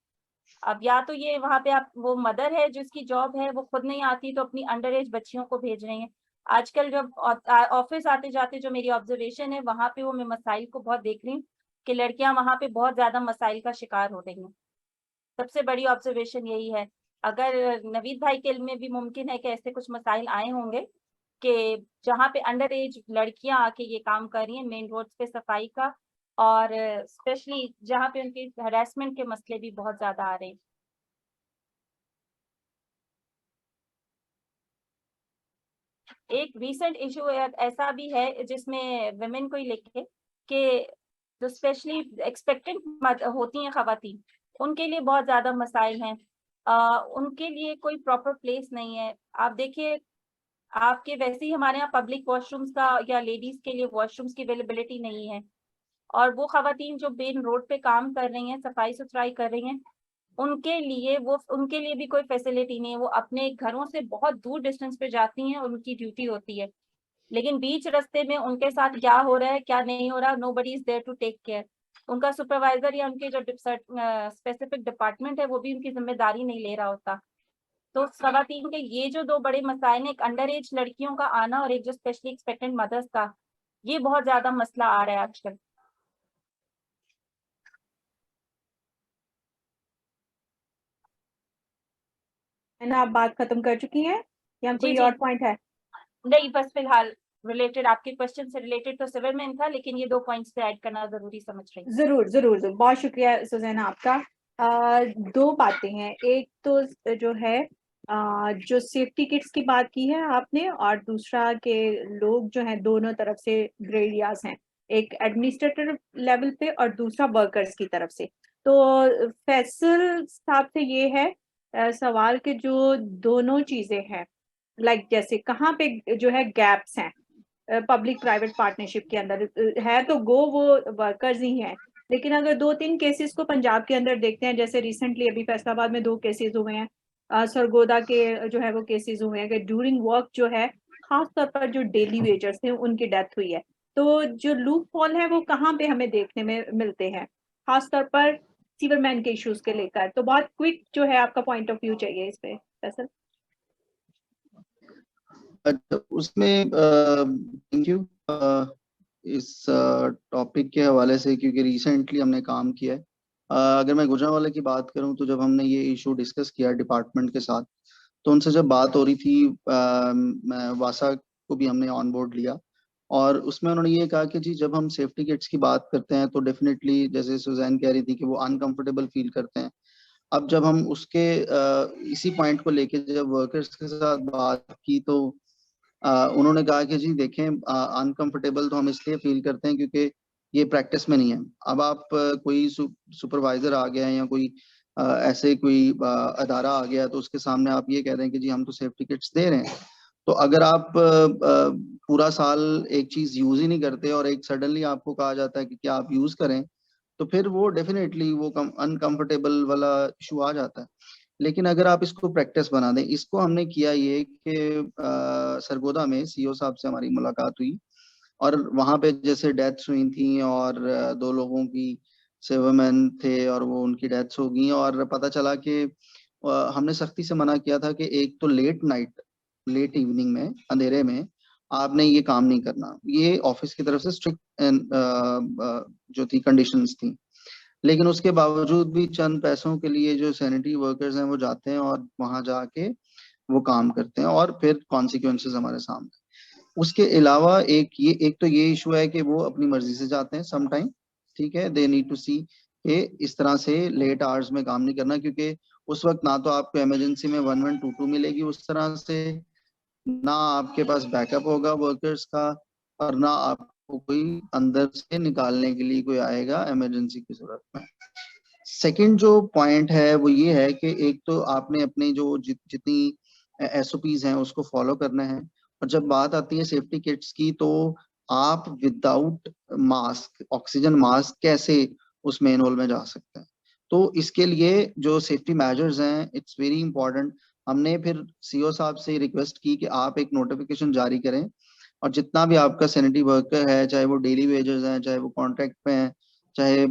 अब या तो ये वहां पे आप वो मदर है जिसकी जॉब है वो खुद नहीं आती तो अपनी अंडर एज बच्चियों को भेज रही हैं। आजकल जब ऑफिस आते जाते जो मेरी ऑब्जर्वेशन है वहां पे वो मैं मसाइल को बहुत देख रही हूँ कि लड़कियां वहां पे बहुत ज्यादा मसाइल का शिकार हो रही हैं। सबसे बड़ी ऑब्जर्वेशन यही है। अगर नवीद भाई के इल्म में भी मुमकिन है कि ऐसे कुछ मसाइल आए होंगे कि जहाँ पे अंडर एज लड़कियां आके ये काम कर रही हैं मेन रोड्स पे सफाई का, और स्पेशली जहाँ पे उनके हरासमेंट के मसले भी बहुत ज्यादा आ रहे हैं। एक रीसेंट इशू ऐसा भी है जिसमें वुमेन को ही लेके कि जो स्पेशली एक्सपेक्टेंट होती हैं खवातीन, उनके लिए बहुत ज्यादा मसाइल हैं। उनके लिए कोई प्रॉपर प्लेस नहीं है। आप देखिए आपके वैसे ही हमारे यहाँ पब्लिक वॉशरूम्स का या लेडीज के लिए वॉशरूम्स की अवेलेबिलिटी नहीं है, और वो खवातीन जो मेन रोड पे काम कर रही हैं सफाई सुथराई कर रही हैं उनके लिए भी कोई फैसिलिटी नहीं है। वो अपने घरों से बहुत दूर डिस्टेंस पे जाती हैं और उनकी ड्यूटी होती है, लेकिन बीच रास्ते में उनके साथ क्या हो रहा है क्या नहीं हो रहा, nobody is there to take care. उनका सुपरवाइजर या उनके जो स्पेसिफिक डिपार्टमेंट है वो भी उनकी जिम्मेदारी नहीं ले रहा होता। तो खवातीन के ये जो दो बड़े मसाइल हैं, एक अंडर एज लड़कियों का आना और एक जो स्पेशली एक्सपेक्टेंट मदर्स का, ये बहुत ज्यादा मसला आ रहा है आजकल। है ना, आप बात खत्म कर चुकी हैं या जी, कोई जी। और पॉइंट है? नहीं, बस फिलहाल रिलेटेड आपके क्वेश्चन से रिलेटेड तो सिविल में था, लेकिन ये 2 पॉइंट्स पे ऐड करना जरूरी समझ रही हूँ। जरूर जरूर जरूर, बहुत शुक्रिया सुजैना आपका। दो बातें हैं, एक तो जो है जो सेफ्टी किट्स की बात की है आपने, और दूसरा के लोग जो हैं दोनों तरफ से ग्रे एरियाज हैं, एक एडमिनिस्ट्रेटिव लेवल पे और दूसरा वर्कर्स की तरफ से। तो फैसल साहब से ये है सवाल के जो दोनों चीजें हैं, लाइक जैसे कहाँ पे जो है गैप्स हैं पब्लिक प्राइवेट पार्टनरशिप के अंदर, है तो गो वो वर्कर्स ही हैं, लेकिन अगर 2-3 केसेस को पंजाब के अंदर देखते हैं, जैसे रिसेंटली अभी फैसलाबाद में 2 केसेस हुए हैं, सरगोदा के जो है वो केसेस हुए हैं कि ड्यूरिंग वर्क जो है खास तौर पर जो डेली वेजर्स थे उनकी डेथ हुई है। तो जो लूप होल है वो कहाँ पे हमें देखने में मिलते हैं, खास तौर पर सीवरमैन के इश्यूज के लेकर? तो बहुत क्विक जो है आपका पॉइंट ऑफ व्यू चाहिए इस पे फैसल। उसमें थैंक यू इस टॉपिक के हवाले से, क्योंकि रिसेंटली हमने काम किया है। अगर मैं गुजरांवाला की बात करूं तो जब हमने ये इशू डिस्कस किया डिपार्टमेंट के साथ, तो उनसे जब बात हो रही थी मैं वासा को भी हमने ऑन बोर्ड लिया, और उसमें उन्होंने ये कहा कि जी जब हम सेफ्टी किट्स की बात करते हैं तो डेफिनेटली जैसे सुजैन कह रही थी कि वो अनकंफर्टेबल फील करते हैं। अब जब हम उसके इसी पॉइंट को लेके जब वर्कर्स के साथ बात की तो उन्होंने कहा कि जी देखें अनकंफर्टेबल तो हम इसलिए फील करते हैं क्योंकि ये प्रैक्टिस में नहीं है। अब आप कोई सुपरवाइजर आ गया है या कोई ऐसे कोई अदारा आ गया तो उसके सामने आप ये कह रहे हैं कि जी हम तो सेफ्टी किट्स दे रहे हैं, तो अगर आप पूरा साल एक चीज यूज ही नहीं करते और एक सडनली आपको कहा जाता है कि क्या आप यूज करें, तो फिर वो डेफिनेटली वो अनकंफर्टेबल वाला इशू आ जाता है। लेकिन अगर आप इसको प्रैक्टिस बना दें, इसको हमने किया ये कि सरगोदा में सीओ साहब से हमारी मुलाकात हुई और वहां पे जैसे डेथ्स हुई थी और 2 लोगों की सेवरमैन थे और वो उनकी डेथ्स हो गई, और पता चला कि हमने सख्ती से मना किया था कि एक तो लेट इवनिंग में अंधेरे में आपने ये काम नहीं करना, ये ऑफिस की तरफ से स्ट्रिक्ट जो थी कंडीशंस थी। लेकिन उसके बावजूद भी चंद पैसों के लिए जो सैनिटरी वर्कर्स हैं वो जाते हैं और वहां जाके वो काम करते हैं और फिर कॉन्सिक्वेंसेस हमारे सामने। उसके अलावा एक तो ये इशू है कि वो अपनी मर्जी से जाते हैं सम टाइम, ठीक है, दे नीड टू सी कि इस तरह से लेट आवर्स में काम नहीं करना, क्योंकि उस वक्त ना तो आपको इमरजेंसी में 1122 मिलेगी उस तरह से, ना आपके पास बैकअप होगा वर्कर्स का, और ना आपको कोई अंदर से निकालने के लिए कोई आएगा इमरजेंसी की सूरत में। सेकंड जो पॉइंट है वो ये है कि एक तो आपने अपने जो जितनी SOPs हैं उसको फॉलो करना है, और जब बात आती है सेफ्टी किट्स की तो आप विदाउट मास्क, ऑक्सीजन मास्क कैसे उस मेन होल में जा सकते हैं। तो इसके लिए जो सेफ्टी मेजर्स हैं इट्स वेरी इंपॉर्टेंट। हमने फिर CO साहब से रिक्वेस्ट की कि आप एक नोटिफिकेशन जारी करें, और जितना भी आपका सैनिटरी वर्कर है, चाहे वो डेली वेजर्स हैं, चाहे वो कॉन्ट्रैक्ट पे हैं, चाहे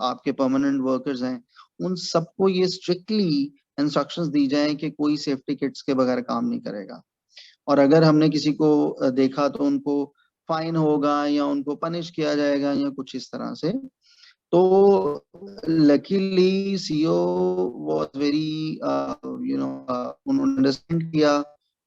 आपके परमानेंट वर्कर्स हैं, उन सबको ये स्ट्रिक्टली इंस्ट्रक्शंस दी जाए कि कोई सेफ्टी किट्स के बगैर काम नहीं करेगा, और अगर हमने किसी को देखा तो उनको फाइन होगा या उनको पनिश किया जाएगा या कुछ इस तरह से। तो लकीली CEO वाज वेरी उन्होंने अंडरस्टैंड किया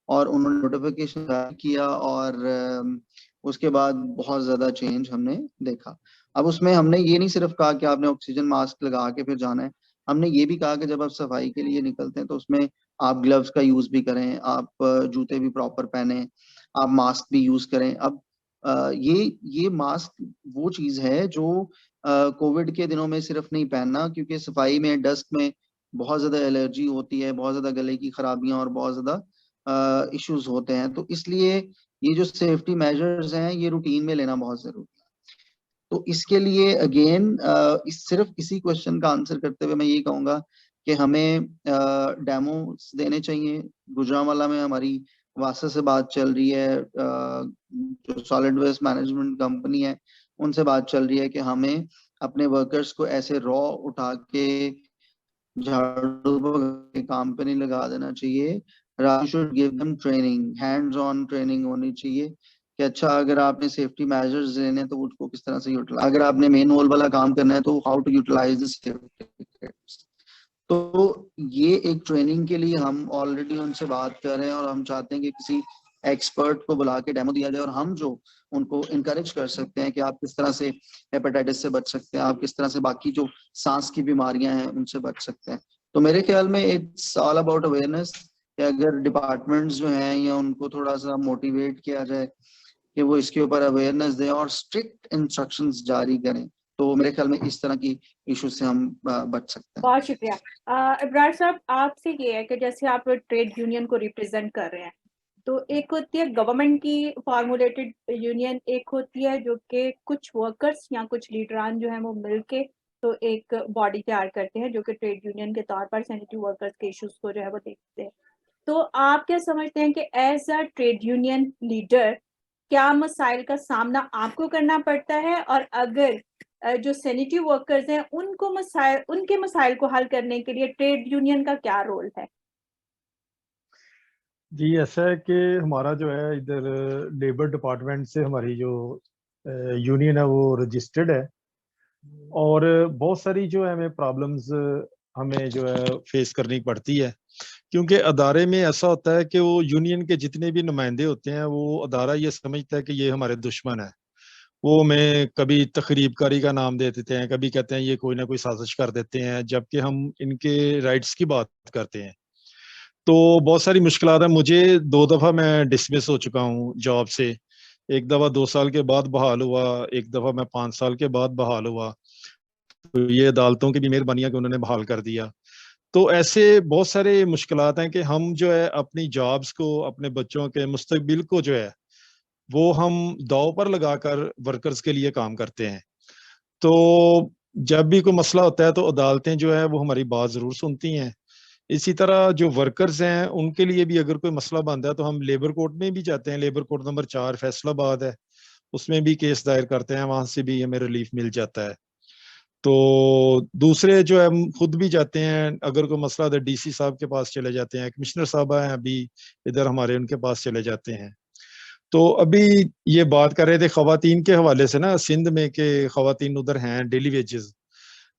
और उन्होंने नोटिफिकेशन जारी किया, और उसके बाद बहुत ज्यादा चेंज हमने देखा। अब उसमें हमने ये नहीं सिर्फ कहा कि आपने ऑक्सीजन मास्क लगा के फिर जाना है, हमने ये भी कहा कि जब आप सफाई के लिए निकलते हैं तो उसमें आप ग्लव्स का यूज भी करें, आप जूते भी प्रॉपर पहने, आप मास्क भी यूज करें। अब ये मास्क वो चीज है जो कोविड के दिनों में सिर्फ नहीं पहनना, क्योंकि सफाई में डस्ट में बहुत ज्यादा एलर्जी होती है, बहुत ज्यादा गले की खराबियां और बहुत ज्यादा इश्यूज होते हैं, तो इसलिए ये जो सेफ्टी मेजर्स हैं ये रूटीन में लेना बहुत जरूरी है। तो इसके लिए अगेन सिर्फ इसी क्वेश्चन का आंसर करते हुए मैं ये कहूंगा कि हमें डेमो देने चाहिए। गुजरांवाला में हमारी वासा से बात चल रही है, जो सॉलिड वेस्ट मैनेजमेंट कंपनी है उनसे बात चल रही है कि हमें अपने वर्कर्स को ऐसे रॉ उठा के झाड़ू के काम पे नहीं लगा देना चाहिए। Should give them training, hands on training होनी चाहिए कि अच्छा अगर आपने सेफ्टी मेजर्स लेने तो उसको किस तरह से यूटिलाइज, अगर आपने मेन होल वाला काम करना है तो how to utilise the safety kits. तो ये एक ट्रेनिंग के लिए हम ऑलरेडी उनसे बात कर रहे हैं, और हम चाहते हैं कि किसी एक्सपर्ट को बुला के डेमो दिया जाए, और हम जो उनको इनकरेज कर सकते हैं कि आप किस तरह से हेपेटाइटिस से बच सकते हैं, आप किस तरह से बाकी जो सांस की बीमारियां हैं उनसे बच सकते हैं। तो मेरे ख्याल में इट्स ऑल अबाउट अवेयरनेस, कि अगर डिपार्टमेंट्स जो हैं या उनको थोड़ा सा मोटिवेट किया जाए कि वो इसके ऊपर अवेयरनेस दें और स्ट्रिक्ट इंस्ट्रक्शंस जारी करें, तो मेरे ख्याल में इस तरह की इशू से हम बच सकते हैं। बहुत शुक्रिया। इब्रार साहब, आपसे ये है कि जैसे आप ट्रेड यूनियन को रिप्रेजेंट कर रहे हैं, तो एक होती है गवर्नमेंट की फॉर्मुलेटेड यूनियन, एक होती है जो कि कुछ वर्कर्स या कुछ लीडरान जो है वो मिलके तो एक बॉडी तैयार करते हैं जो कि ट्रेड यूनियन के तौर पर सैनिटरी वर्कर्स के इश्यूज को जो है वो देखते हैं। तो आप क्या समझते हैं कि as a trade union leader क्या मसाइल का सामना आपको करना पड़ता है, और अगर जो सैनिटरी वर्कर्स हैं उनके मसाइल को हल करने के लिए ट्रेड यूनियन का क्या रोल है? जी, ऐसा है कि हमारा जो है इधर लेबर डिपार्टमेंट से हमारी जो यूनियन है वो रजिस्टर्ड है, और बहुत सारी जो है हमें प्रॉब्लम्स हमें जो है फेस करनी पड़ती है, क्योंकि अदारे में ऐसा होता है कि वो यूनियन के जितने भी नुमाइंदे होते हैं वो अदारा ये समझता है कि ये हमारे दुश्मन है। वो हमें कभी तकरीबकारी का नाम दे देते हैं, कभी कहते हैं ये कोई ना कोई साजिश कर देते हैं, जबकि हम इनके राइट्स की बात करते हैं। तो बहुत सारी मुश्किलात है। मुझे 2 दफा मैं डिसमिस हो चुका हूँ जॉब से, एक दफा 2 साल के बाद बहाल हुआ, एक दफा मैं 5 साल के बाद बहाल हुआ। तो ये अदालतों की भी मेहरबानी है कि उन्होंने बहाल कर दिया। तो ऐसे बहुत सारे मुश्किलात हैं कि हम जो है अपनी जॉब्स को, अपने बच्चों के मुस्तकबिल को जो है वो हम दांव पर लगाकर वर्कर्स के लिए काम करते हैं। तो जब भी कोई मसला होता है तो अदालतें जो है वो हमारी बात जरूर सुनती हैं। इसी तरह जो वर्कर्स हैं उनके लिए भी अगर कोई मसला बनता है तो हम लेबर कोर्ट में भी जाते हैं। लेबर कोर्ट नंबर 4 फैसलाबाद है, उसमें भी केस दायर करते हैं, वहां से भी हमें रिलीफ मिल जाता है। तो दूसरे जो है हम खुद भी जाते हैं, अगर कोई मसला है DC साहब के पास चले जाते हैं, कमिश्नर साहब हैं अभी इधर हमारे, उनके पास चले जाते हैं। तो अभी ये बात कर रहे थे खवातीन के हवाले से ना, सिंध में के खवातीन उधर हैं daily wages.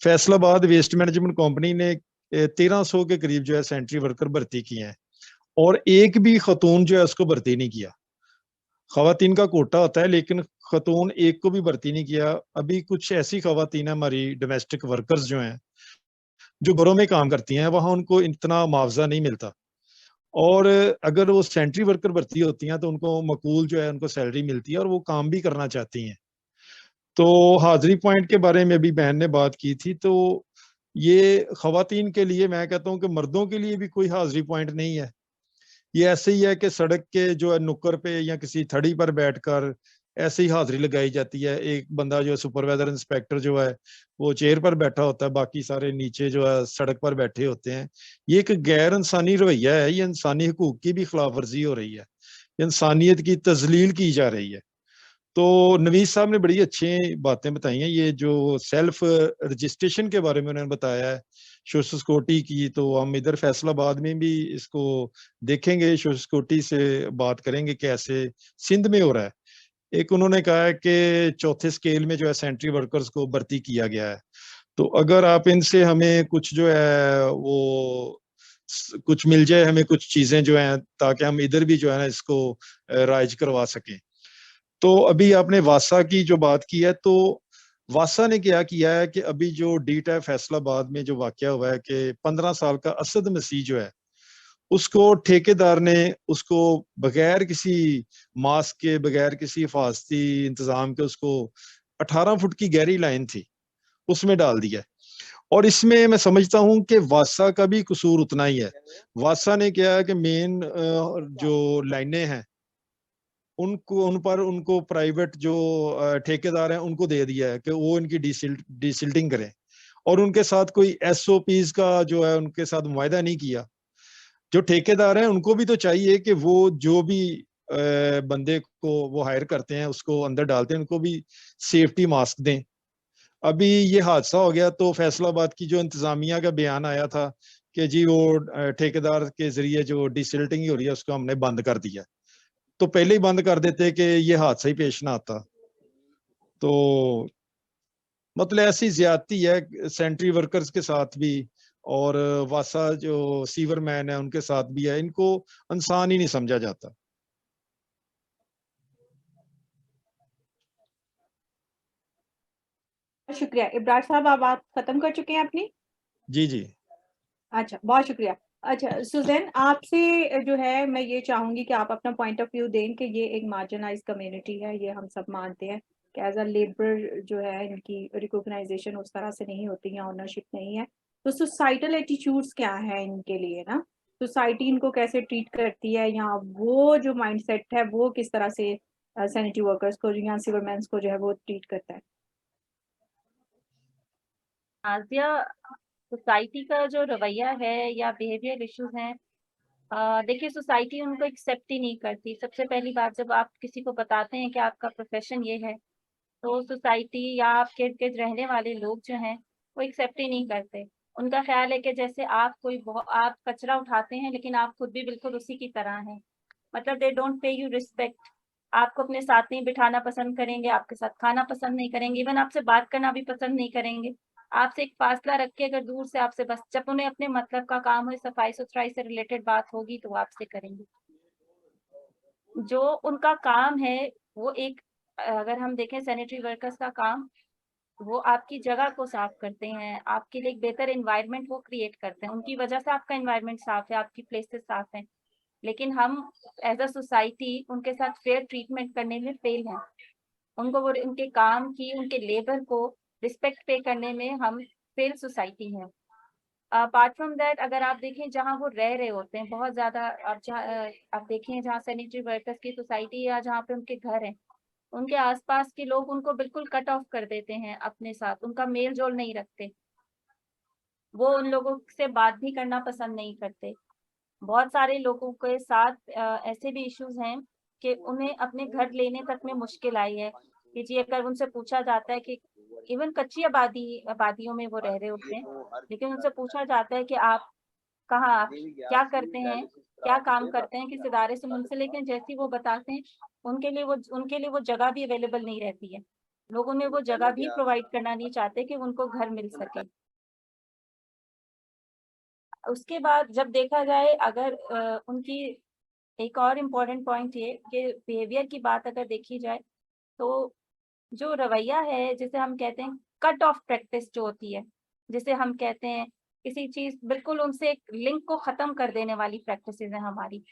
Faisalabad waste management company ने 1300 के करीब जो है सैनिटरी वर्कर भर्ती किए हैं, और एक भी खतून जो है उसको भर्ती नहीं किया। खवातीन का कोटा होता है लेकिन खतून एक को भी भर्ती नहीं किया। अभी कुछ ऐसी खवातीन है हमारी डोमेस्टिक वर्कर्स जो हैं, जो घरों में काम करती हैं, वहां उनको इतना मुआवजा नहीं मिलता, और अगर वो सैनिटरी वर्कर भर्ती होती हैं तो उनको मकूल जो है उनको सैलरी मिलती है और वो काम भी करना चाहती हैं। तो हाजिरी पॉइंट के बारे में अभी बहन ने बात की थी, तो ये खवातीन के लिए, मैं कहता हूँ कि मर्दों के लिए भी कोई हाजिरी पॉइंट नहीं है। ये ऐसे ही है कि सड़क के जो है नुक्कर पे या किसी थड़ी पर बैठकर ऐसे ही हाजिरी लगाई जाती है। एक बंदा जो है सुपरवाइजर इंस्पेक्टर जो है वो चेयर पर बैठा होता है, बाकी सारे नीचे जो है सड़क पर बैठे होते हैं। ये एक गैर इंसानी रवैया है, ये इंसानी हुकूक की भी खिलाफ वर्जी हो रही है, इंसानियत की तजलील की जा रही है। तो नवीद साहब ने बड़ी अच्छी बातें बताई हैं। ये जो सेल्फ रजिस्ट्रेशन के बारे में उन्होंने बताया है सोशल सिक्योरिटी की, तो हम इधर फैसलाबाद में भी इसको देखेंगे, सोशल सिक्योरिटी से बात करेंगे कैसे सिंध में हो रहा है। एक उन्होंने कहा है कि चौथे स्केल में जो है सेंट्री वर्कर्स को भर्ती किया गया है, तो अगर आप इनसे हमें कुछ जो है वो कुछ मिल जाए, हमें कुछ चीजें जो हैं, ताकि हम इधर भी जो है ना इसको राइज करवा सकें। तो अभी आपने वासा की जो बात की है, तो वासा ने क्या किया है कि अभी जो डीटा फैसलाबाद में जो वाकया हुआ है कि 15 साल का असद मसीह जो है उसको ठेकेदार ने उसको बगैर किसी मास्क के, बगैर किसी हिफाजती इंतजाम के, उसको 18 फुट की गहरी लाइन थी उसमें डाल दिया। और इसमें मैं समझता हूं कि वासा का भी कसूर उतना ही है। वासा ने क्या है कि मेन जो लाइनें हैं उन पर उनको प्राइवेट जो ठेकेदार हैं उनको दे दिया है कि वो इनकी डिसिल्टिंग करें, और उनके साथ कोई एसओपीज का जो है उनके साथ मुआयदा नहीं किया। जो ठेकेदार हैं उनको भी तो चाहिए कि वो जो भी बंदे को वो हायर करते हैं उसको अंदर डालते हैं, उनको भी सेफ्टी मास्क दें। अभी ये हादसा हो गया तो फैसलाबाद की जो इंतजामिया का बयान आया था कि जी वो ठेकेदार के जरिए जो डिसिल्टिंग हो रही है उसको हमने बंद कर दिया, तो पहले ही बंद कर देते कि ये हादसा ही पेश ना आता। तो मतलब ऐसी ज्यादती है सेंट्री वर्कर्स के साथ भी, और वासा जो सीवर मैन है उनके साथ भी है, इनको इंसान ही नहीं समझा जाता। शुक्रिया। इब्रार साहब, आप बात खत्म कर चुके हैं अपनी? जी जी। अच्छा, बहुत शुक्रिया। अच्छा सुजैन, आपसे जो है मैं ये चाहूंगी कि आप अपना पॉइंट ऑफ व्यू दें कि ये एक मार्जिनाइज कम्युनिटी है, ये हम सब मानते हैं कि एज अ लेबर जो है इनकी रिकॉग्नाइजेशन उस तरह से नहीं होती है, ऑनरशिप नहीं है। तो सोसाइटल एटीट्यूड्स क्या है इनके लिए ना, सोसाइटी इनको कैसे ट्रीट करती है, या वो जो माइंडसेट है वो किस तरह से सैनिटरी वर्कर्स को या सिवरमैन्स को जो है वो ट्रीट करता है? आजिया, सोसाइटी का जो रवैया है या बिहेवियर इश्यूज हैं, देखिए सोसाइटी उनको एक्सेप्ट ही नहीं करती। सबसे पहली बात, जब आप किसी को बताते हैं कि आपका प्रोफेशन ये है, तो सोसाइटी या आपके इर्द गिर्द रहने वाले लोग जो हैं वो एक्सेप्ट ही नहीं करते। उनका ख्याल है कि जैसे आप आप कचरा उठाते हैं लेकिन आप खुद भी बिल्कुल उसी की तरह हैं। मतलब they don't pay you respect. आपको अपने साथ नहीं बिठाना पसंद करेंगे, आपके साथ खाना पसंद नहीं करेंगे, इवन आपसे बात करना भी पसंद नहीं करेंगे। आपसे एक फासला रख के अगर दूर से आपसे बस जब उन्हें अपने मतलब का काम हो, सफाई सुथराई से रिलेटेड बात होगी तो वो आपसे करेंगे। जो उनका काम है वो एक, अगर हम देखें सैनिटरी वर्कर्स का काम, वो आपकी जगह को साफ करते हैं, आपके लिए एक बेहतर एनवायरनमेंट वो क्रिएट करते हैं। उनकी वजह से आपका एनवायरनमेंट साफ है, आपकी प्लेसेस साफ हैं। लेकिन हम एज अ सोसाइटी उनके साथ फेयर ट्रीटमेंट करने में फेल हैं। उनको वो उनके काम की, उनके लेबर को रिस्पेक्ट पे करने में हम फेल सोसाइटी हैं। अपार्ट फ्रॉम दैट, अगर आप देखें जहाँ वो रह रहे होते हैं बहुत ज्यादा, आप देखें जहाँ सैनिटरी वर्कर्स की सोसाइटी या जहाँ पे उनके घर हैं, उनके आसपास के लोग उनको बिल्कुल कट ऑफ कर देते हैं अपने साथ, उनका मेल जोल नहीं रखते, वो उन लोगों से बात भी करना पसंद नहीं करते। बहुत सारे लोगों के साथ ऐसे भी इश्यूज हैं कि उन्हें अपने घर लेने तक में मुश्किल आई है कि जी, अगर उनसे पूछा जाता है कि इवन कच्ची आबादियों में वो रह रहे होते हैं, लेकिन उनसे पूछा जाता है कि आप कहाँ, आप क्या करते हैं, क्या काम करते हैं, किस इदारे से मुंसलिक हैं, जैसी वो बताते हैं उनके लिए वो जगह भी अवेलेबल नहीं रहती है। लोग उन्हें वो जगह भी प्रोवाइड करना नहीं चाहते कि उनको घर मिल सके। उसके बाद जब देखा जाए, अगर उनकी एक और इम्पोर्टेंट पॉइंट ये कि बिहेवियर की बात अगर देखी जाए, तो जो रवैया है जिसे हम कहते हैं कट ऑफ प्रैक्टिस जो होती है, जिसे हम कहते हैं किसी चीज बिल्कुल उनसे एक लिंक को खत्म कर देने वाली प्रैक्टिसेस है हमारी।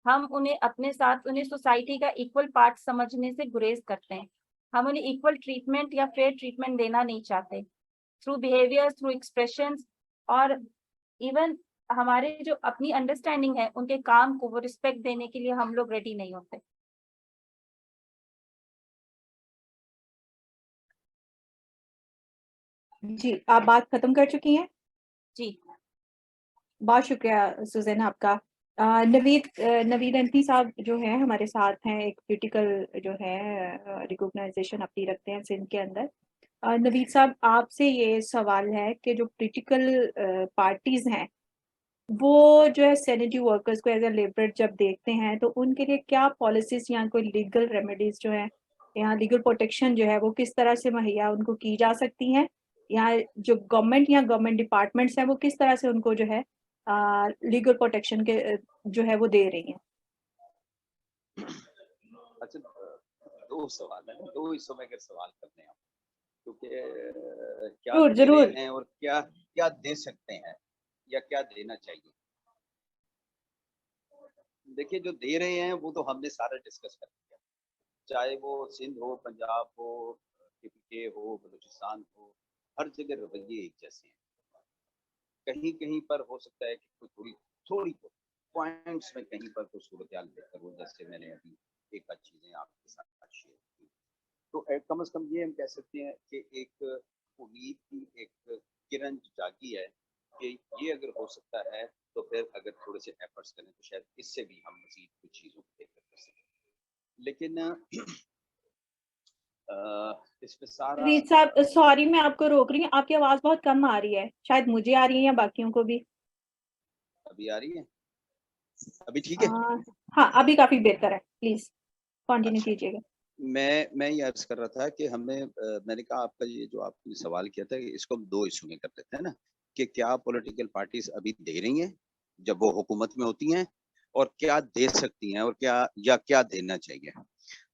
हम उन्हें अपने साथ, उन्हें सोसाइटी का इक्वल पार्ट समझने से गुरेज करते हैं। हम उन्हें इक्वल ट्रीटमेंट या फेयर ट्रीटमेंट देना नहीं चाहते। थ्रू बिहेवियर, थ्रू एक्सप्रेशंस, और इवन हमारे जो अपनी अंडरस्टैंडिंग है उनके काम को वो रिस्पेक्ट देने के लिए हम लोग रेडी नहीं होते। जी, आप बात खत्म कर चुकी हैं? जी। बहुत शुक्रिया सुजैन आपका। नवीद अंती साहब जो है हमारे साथ हैं, एक पॉलिटिकल जो है रिकॉग्नाइजेशन अपनी रखते हैं सिंध के अंदर। नवीद साहब, आपसे ये सवाल है कि जो पॉलिटिकल पार्टीज हैं वो जो है सैनिटरी वर्कर्स को एज ए लेबर जब देखते हैं तो उनके लिए क्या पॉलिसीज या कोई लीगल रेमेडीज जो है या लीगल प्रोटेक्शन जो है वो किस तरह से मुहैया उनको की जा सकती हैं, या जो गवर्नमेंट या गवर्नमेंट डिपार्टमेंट्स हैं वो किस तरह से उनको जो है लीगल प्रोटेक्शन के जो है वो दे रही हैं? अच्छा, दो सवाल है, दो हिस्सों में अगर सवाल करने हैं क्योंकि क्या जरूर दे रहे जरूर। हैं और क्या क्या दे सकते हैं या क्या देना चाहिए। देखिए, जो दे रहे हैं वो तो हमने सारा डिस्कस कर लिया, चाहे वो सिंध हो, पंजाब हो, केपीके हो, बलूचिस्तान हो, हर जगह रवैये एक जैसे हैं। कहीं कहीं पर हो सकता है कि कोई थोड़ी पॉइंट्स में कहीं पर कोई सूरत हाल बेहतर हो, जैसे मैंने अभी एक आध चीजें आपके साथ शेयर की। तो कम से कम ये हम कह सकते हैं कि एक उम्मीद की एक किरण जागी है कि ये अगर हो सकता है तो फिर अगर थोड़े से एफर्ट्स करें तो शायद इससे भी हम मजीद कुछ चीज़ों को बेहतर कर सकें। लेकिन इसमें सारा नवीद साहब सॉरी मैं आपको रोक रही हूँ, आपकी आवाज बहुत कम आ रही है, शायद मुझे आ रही है या बाकियों को भी। अभी आ रही है, अभी ठीक है? हाँ अभी काफी बेहतर है, प्लीज कंटिन्यू अच्छा, कीजिएगा। मैं ये अर्ज कर रहा था कि मैंने कहा आपका ये जो आपने सवाल किया था इसको हम दो हिस्सों में कर लेते हैं ना, कि क्या पॉलिटिकल पार्टीज अभी दे रही हैं जब वो हुकूमत में होती हैं और क्या दे सकती हैं और क्या देना चाहिए।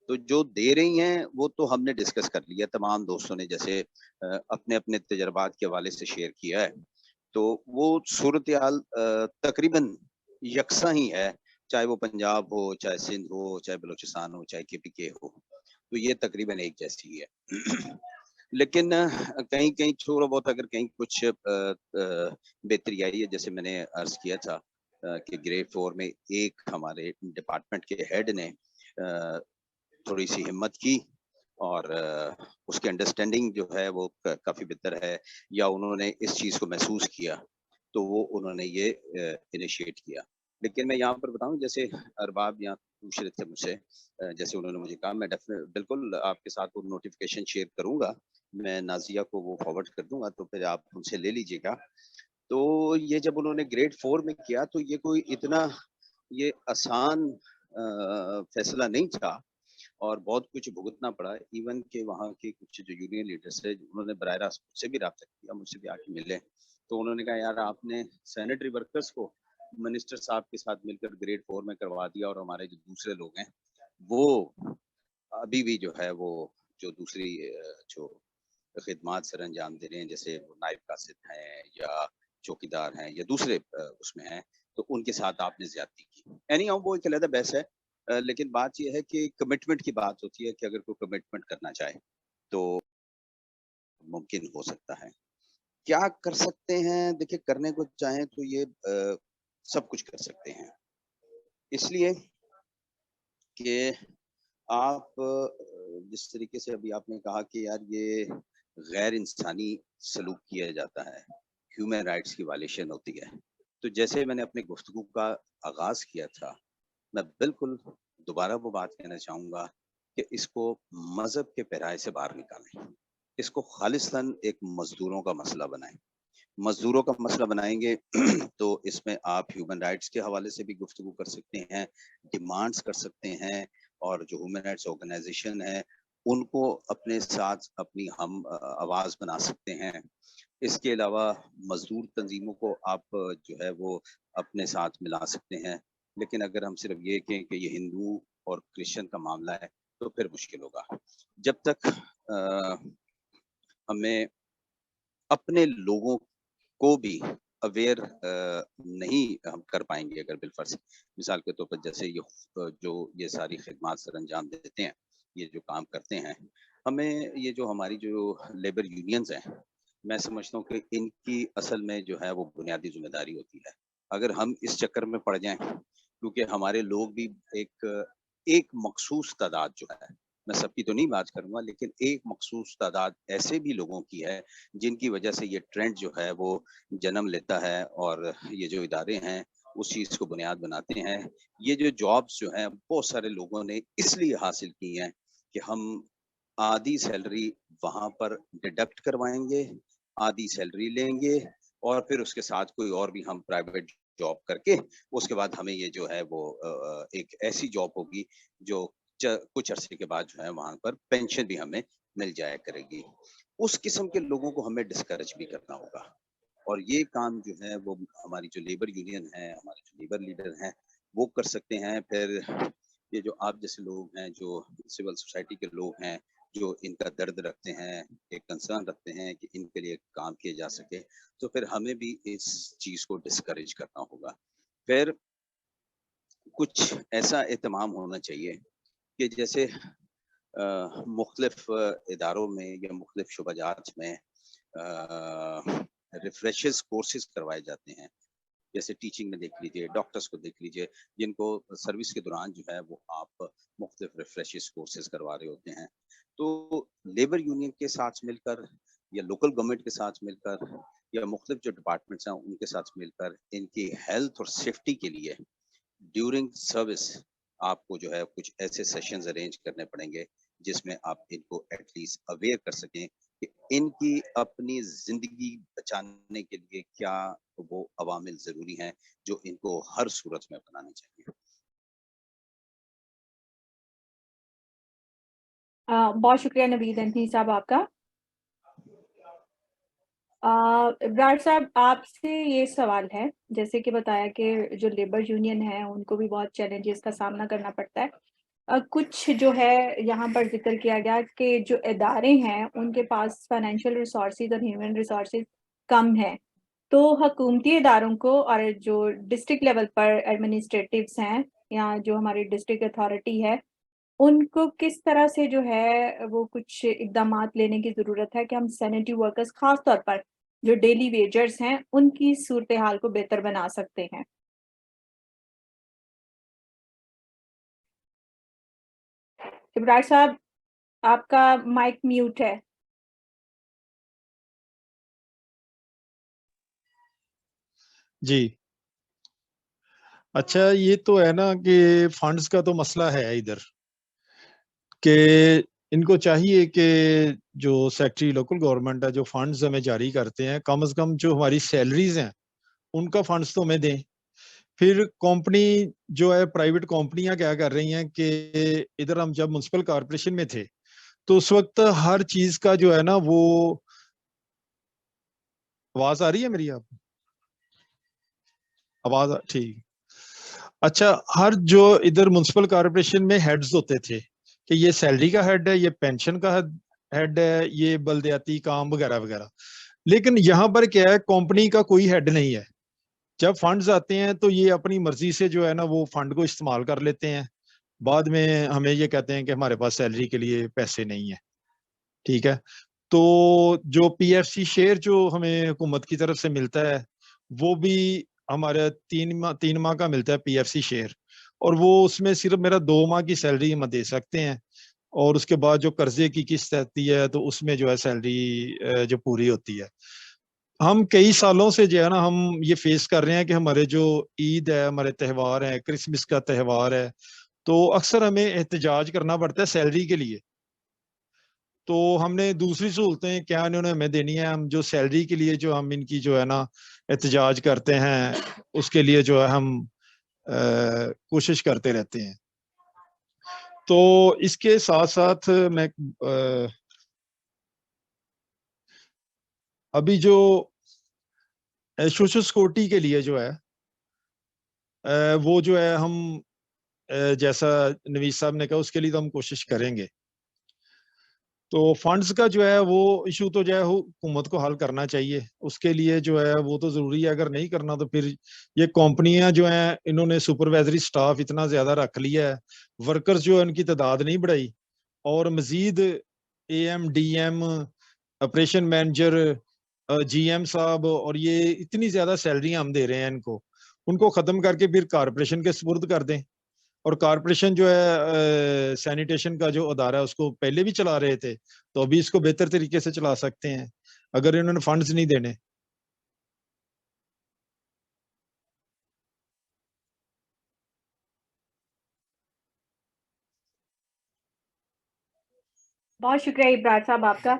तो जो दे रही हैं वो तो हमने डिस्कस कर लिया, तमाम दोस्तों ने जैसे अपने अपने तजर्बात के हवाले से शेयर किया है, तो वो सूरत हाल तकरीबन यकसा ही है, चाहे वो पंजाब हो, चाहे सिंध हो, चाहे बलूचिस्तान हो, चाहे केपीके हो, तो ये तकरीबन एक जैसी ही है। लेकिन कहीं कहीं थोड़ा बहुत अगर कहीं कुछ बेहतरी आई है, जैसे मैंने अर्ज किया था कि ग्रेड 4 में एक हमारे डिपार्टमेंट के हेड ने थोड़ी सी हिम्मत की और उसकी अंडरस्टैंडिंग जो है वो काफी बेहतर है, या उन्होंने इस चीज को महसूस किया तो वो उन्होंने ये इनिशिएट किया। लेकिन मैं यहाँ पर बताऊं, जैसे अरबाब यहाँ पूछ रहे थे मुझसे, जैसे उन्होंने मुझे कहा, मैं बिल्कुल आपके साथ वो नोटिफिकेशन शेयर करूंगा, मैं नाजिया को वो फॉरवर्ड कर दूंगा, तो फिर आप उनसे ले लीजिएगा। तो ये जब उन्होंने ग्रेड 4 में किया तो ये कोई इतना ये आसान फैसला नहीं था और बहुत कुछ भुगतना पड़ा। इवन के वहाँ के कुछ जो यूनियन लीडर्स है उन्होंने बराह रास्त मुझसे भी रब्ता किया, मुझसे भी आके मिले, तो उन्होंने कहा यार आपने सैनिटरी वर्कर्स को मिनिस्टर साहब के साथ मिलकर ग्रेड 4 में करवा दिया और हमारे जो दूसरे लोग हैं वो अभी भी जो है वो जो दूसरी जो खिदमात सर अंजाम दे रहे हैं, जैसे वो नायब कासिद हैं या चौकीदार हैं या दूसरे उसमें हैं, तो उनके साथ आपने ज्यादती की। एनी हाउ वो एक अलग बहस है, लेकिन बात यह है कि कमिटमेंट की बात होती है कि अगर कोई कमिटमेंट करना चाहे तो मुमकिन हो सकता है। क्या कर सकते हैं? देखिए, करने को चाहें तो ये सब कुछ कर सकते हैं, इसलिए कि आप जिस तरीके से अभी आपने कहा कि यार ये गैर इंसानी सलूक किया जाता है, ह्यूमन राइट्स की वायलेशन होती है, तो जैसे मैंने अपने गुफ्तगू का आगाज किया था, मैं बिल्कुल दोबारा वो बात कहना चाहूंगा कि इसको मजहब के पैराए से बाहर निकालें, इसको खालिस्तान एक मजदूरों का मसला बनाएं। मजदूरों का मसला बनाएंगे तो इसमें आप ह्यूमन राइट्स के हवाले से भी गुफ्तगू कर सकते हैं, डिमांड्स कर सकते हैं, और जो ह्यूमन राइट्स ऑर्गेनाइजेशन है उनको अपने साथ अपनी हम आवाज बना सकते हैं। इसके अलावा मजदूर तंजीमों को आप जो है वो अपने साथ मिला सकते हैं। लेकिन अगर हम सिर्फ ये कहें कि ये हिंदू और क्रिश्चियन का मामला है तो फिर मुश्किल होगा। जब तक हमें अपने लोगों को भी अवेयर नहीं हम कर पाएंगे, अगर बिलफर्ज मिसाल के तौर पर जैसे ये सारी खिदमात सर अंजाम देते हैं, ये जो काम करते हैं, हमें ये जो हमारी जो लेबर यूनियंस हैं मैं समझता हूँ कि इनकी असल में जो है वो बुनियादी जिम्मेदारी होती है। अगर हम इस चक्कर में पड़ जाएं, क्योंकि हमारे लोग भी एक मखसूस तादाद जो है, मैं सबकी तो नहीं बात करूंगा, लेकिन एक मखसूस तादाद ऐसे भी लोगों की है जिनकी वजह से ये ट्रेंड जो है वो जन्म लेता है, और ये जो इदारे हैं उस चीज को बुनियाद बनाते हैं। ये जो जॉब्स जो हैं बहुत सारे लोगों ने इसलिए हासिल की हैं कि हम आधी सैलरी वहां पर डिडक्ट करवाएंगे, आधी सैलरी लेंगे, और फिर उसके साथ कोई और भी हम प्राइवेट जॉब करके उसके बाद हमें ये जो है वो एक ऐसी जॉब होगी जो कुछ अरसे के बाद जो है वहां पर पेंशन भी हमें मिल जाया करेगी। उस किस्म के लोगों को हमें डिस्करेज भी करना होगा, और ये काम जो है वो हमारी जो लेबर यूनियन है, हमारे जो लेबर लीडर हैं वो कर सकते हैं। फिर ये जो आप जैसे लोग हैं, जो सिविल सोसाइटी के लोग हैं, जो इनका दर्द रखते हैं, एक कंसर्न रखते हैं कि इनके लिए काम किया जा सके, तो फिर हमें भी इस चीज को डिस्करेज करना होगा। फिर कुछ ऐसा एहतमाम होना चाहिए कि जैसे मुख्तलिफ इदारों में या मुख्तलिफ शुबाजात में रिफ्रेशर्स कोर्सेज करवाए जाते हैं। जैसे टीचिंग में देख लीजिए, डॉक्टर्स को देख लीजिए, जिनको सर्विस के दौरान जो है वो आप मुख्तलिफ रिफ्रेशर्स कोर्सेज करवा रहे होते हैं। तो लेबर यूनियन के साथ मिलकर या लोकल गवर्नमेंट के साथ मिलकर या मुख्तलिफ जो डिपार्टमेंट्स हैं उनके साथ मिलकर इनकी हेल्थ और सेफ्टी के लिए ड्यूरिंग सर्विस आपको जो है कुछ ऐसे सेशंस अरेंज करने पड़ेंगे जिसमें आप इनको एटलीस्ट अवेयर कर सकें कि इनकी अपनी जिंदगी बचाने के लिए क्या वो अवामिल जरूरी हैं जो इनको हर सूरत में अपनाने चाहिए। बहुत शुक्रिया नवीद अंथनी साहब आपका। इब्रार साहब, आपसे ये सवाल है, जैसे कि बताया कि जो लेबर यूनियन है उनको भी बहुत चैलेंजेस का सामना करना पड़ता है। कुछ जो है यहाँ पर जिक्र किया गया कि जो इदारे हैं उनके पास फाइनेंशियल रिसोर्सेज और ह्यूमन रिसोर्सेज कम है, तो हुकूमती इदारों को और जो डिस्ट्रिक्ट लेवल पर एडमिनिस्ट्रेटिव्स हैं या जो हमारी डिस्ट्रिक्ट अथॉरिटी है उनको किस तरह से जो है वो कुछ इकदामात लेने की ज़रूरत है कि हम सैनिटरी वर्कर्स खास तौर पर जो डेली वेजर्स हैं उनकी सूरत हाल को बेहतर बना सकते हैं। इब्रार साहब, आपका माइक म्यूट है। जी, अच्छा, ये तो है ना कि फंड्स का तो मसला है इधर, कि इनको चाहिए कि जो सेक्रेटरी लोकल गवर्नमेंट है जो फंड्स हमें जारी करते हैं, कम से कम जो हमारी सैलरीज हैं उनका फंड्स तो हमें दें। फिर कंपनी जो है, प्राइवेट कंपनियां क्या कर रही हैं कि इधर हम जब म्युनिसिपल कॉर्पोरेशन में थे तो उस वक्त हर चीज का जो है ना वो, आवाज आ रही है मेरी? आप आवाज ठीक। अच्छा, हर जो इधर म्युनिसिपल कॉर्पोरेशन में हेड्स होते थे कि ये सैलरी का हेड है, ये पेंशन का हेड है, ये बलदियाती काम वगैरह वगैरह। लेकिन यहाँ पर क्या है, कंपनी का कोई हेड नहीं है। जब फंड्स आते हैं तो ये अपनी मर्जी से जो है ना वो फंड को इस्तेमाल कर लेते हैं, बाद में हमें ये कहते हैं कि हमारे पास सैलरी के लिए पैसे नहीं है। ठीक है, तो जो पीएफसी शेयर जो हमें हुकूमत की तरफ से मिलता है वो भी हमारे 3 माह का मिलता है पीएफसी शेयर, और वो उसमें सिर्फ मेरा 2 माह की सैलरी हम दे सकते हैं, और उसके बाद जो कर्जे की किस्त आती है तो उसमें जो है सैलरी जो पूरी होती है। हम कई सालों से जो है ना हम ये फेस कर रहे हैं कि हमारे जो ईद है, हमारे त्यौहार है, क्रिसमस का त्यौहार है, तो अक्सर हमें एहतजाज करना पड़ता है सैलरी के लिए। तो हमने दूसरी सहूलतें क्या इन्होंने हमें देनी है, हम जो सैलरी के लिए जो हम इनकी जो है ना एहतजाज करते हैं उसके लिए जो है हम कोशिश करते रहते हैं। तो इसके साथ साथ मैं अभी जो सोशल सिक्योरिटी के लिए जो है वो जो है हम जैसा नवीद साहब ने कहा उसके लिए तो हम कोशिश करेंगे। तो फंड्स का जो है वो इशू तो जो है हुकूमत को हल करना चाहिए, उसके लिए जो है वो तो जरूरी है। अगर नहीं करना तो फिर ये कंपनियां जो हैं इन्होंने सुपरवाइजरी स्टाफ इतना ज्यादा रख लिया है, वर्कर्स जो है उनकी तादाद नहीं बढ़ाई, और मजीद AM DM operation manager GM साहब और ये इतनी ज्यादा सैलरी हम दे रहे हैं इनको, उनको खत्म करके फिर कारपोरेशन के सुपुर्द कर दें। और कारपोरेशन जो है सैनिटेशन का जो अदारा है उसको पहले भी चला रहे थे, तो अभी इसको बेहतर तरीके से चला सकते हैं अगर इन्होंने फंड्स नहीं देने। बहुत शुक्रिया इब्रार साहब आपका।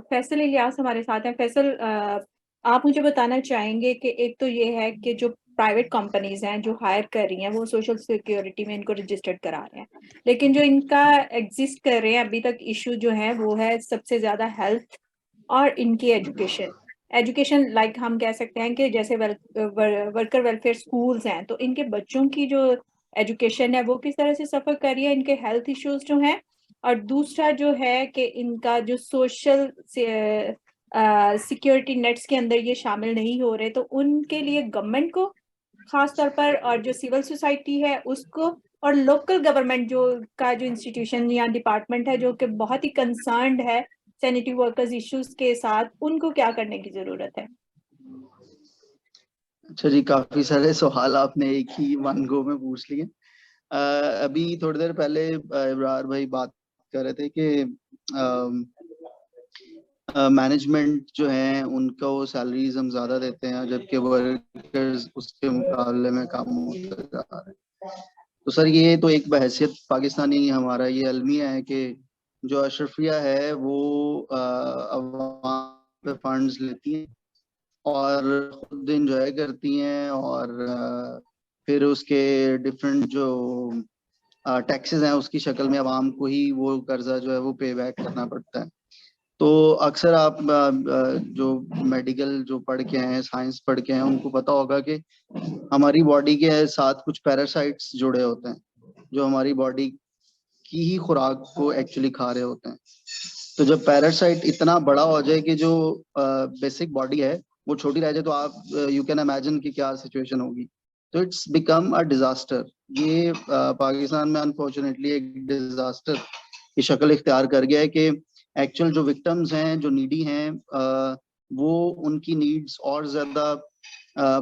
फैसल इलियास हमारे साथ हैं। फैसल, आप मुझे बताना चाहेंगे कि एक तो ये है कि जो प्राइवेट कंपनीज हैं जो हायर कर रही हैं वो सोशल सिक्योरिटी में इनको रजिस्टर्ड करा रहे हैं, लेकिन जो इनका एग्जिस्ट कर रहे हैं अभी तक इशू जो है वो है सबसे ज्यादा हेल्थ और इनकी एजुकेशन लाइक हम कह सकते हैं कि जैसे वर्कर वेलफेयर स्कूल्स हैं, तो इनके बच्चों की जो एजुकेशन है वो किस तरह से सफर कर रही है, इनके हेल्थ इश्यूज जो हैं। और दूसरा जो है कि इनका जो सोशल सिक्योरिटी नेट्स के अंदर ये शामिल नहीं हो रहे, तो उनके लिए गवर्नमेंट को खास तौर पर और जो सिविल सोसाइटी है उसको और लोकल गवर्नमेंट जो का जो इंस्टीट्यूशन या डिपार्टमेंट है जो कि बहुत ही कंसर्न्ड है सैनिटरी वर्कर्स इश्यूज के साथ, उनको क्या करने की जरूरत है? अच्छा जी, काफी सारे सवाल आपने एक ही वन गो में पूछ लिए। अभी थोड़ी देर पहले इब्रार भाई बात कर रहे थे कि मैनेजमेंट जो है उनको सैलरीज हम ज्यादा देते हैं जबकि वर्कर्स उसके मुकाबले में कम होते जा रहे हैं। तो सर ये तो एक बहैसियत पाकिस्तानी हमारा ये अलमिया है कि जो अशरफिया है वो अवाम पे फंड्स लेती हैं और खुद इंजॉय करती हैं और फिर उसके डिफरेंट जो टैक्सेस हैं उसकी शक्ल में अवाम को ही वो कर्जा जो है वो पे बैक करना पड़ता है। तो अक्सर आप जो मेडिकल जो पढ़ के हैं, साइंस पढ़ के हैं, उनको पता होगा कि हमारी बॉडी के साथ कुछ पैरासाइट्स जुड़े होते हैं जो हमारी बॉडी की ही खुराक को एक्चुअली खा रहे होते हैं। तो जब पैरासाइट इतना बड़ा हो जाए कि जो बेसिक बॉडी है वो छोटी रह जाए तो आप यू कैन इमेजिन कि क्या सिचुएशन होगी। तो इट्स बिकम अ डिजास्टर। ये पाकिस्तान में अनफॉर्चुनेटली एक डिजास्टर की शक्ल इख्तियार कर गया है कि एक्चुअल जो विक्टिम्स हैं, जो नीडी हैं, वो उनकी नीड्स और ज्यादा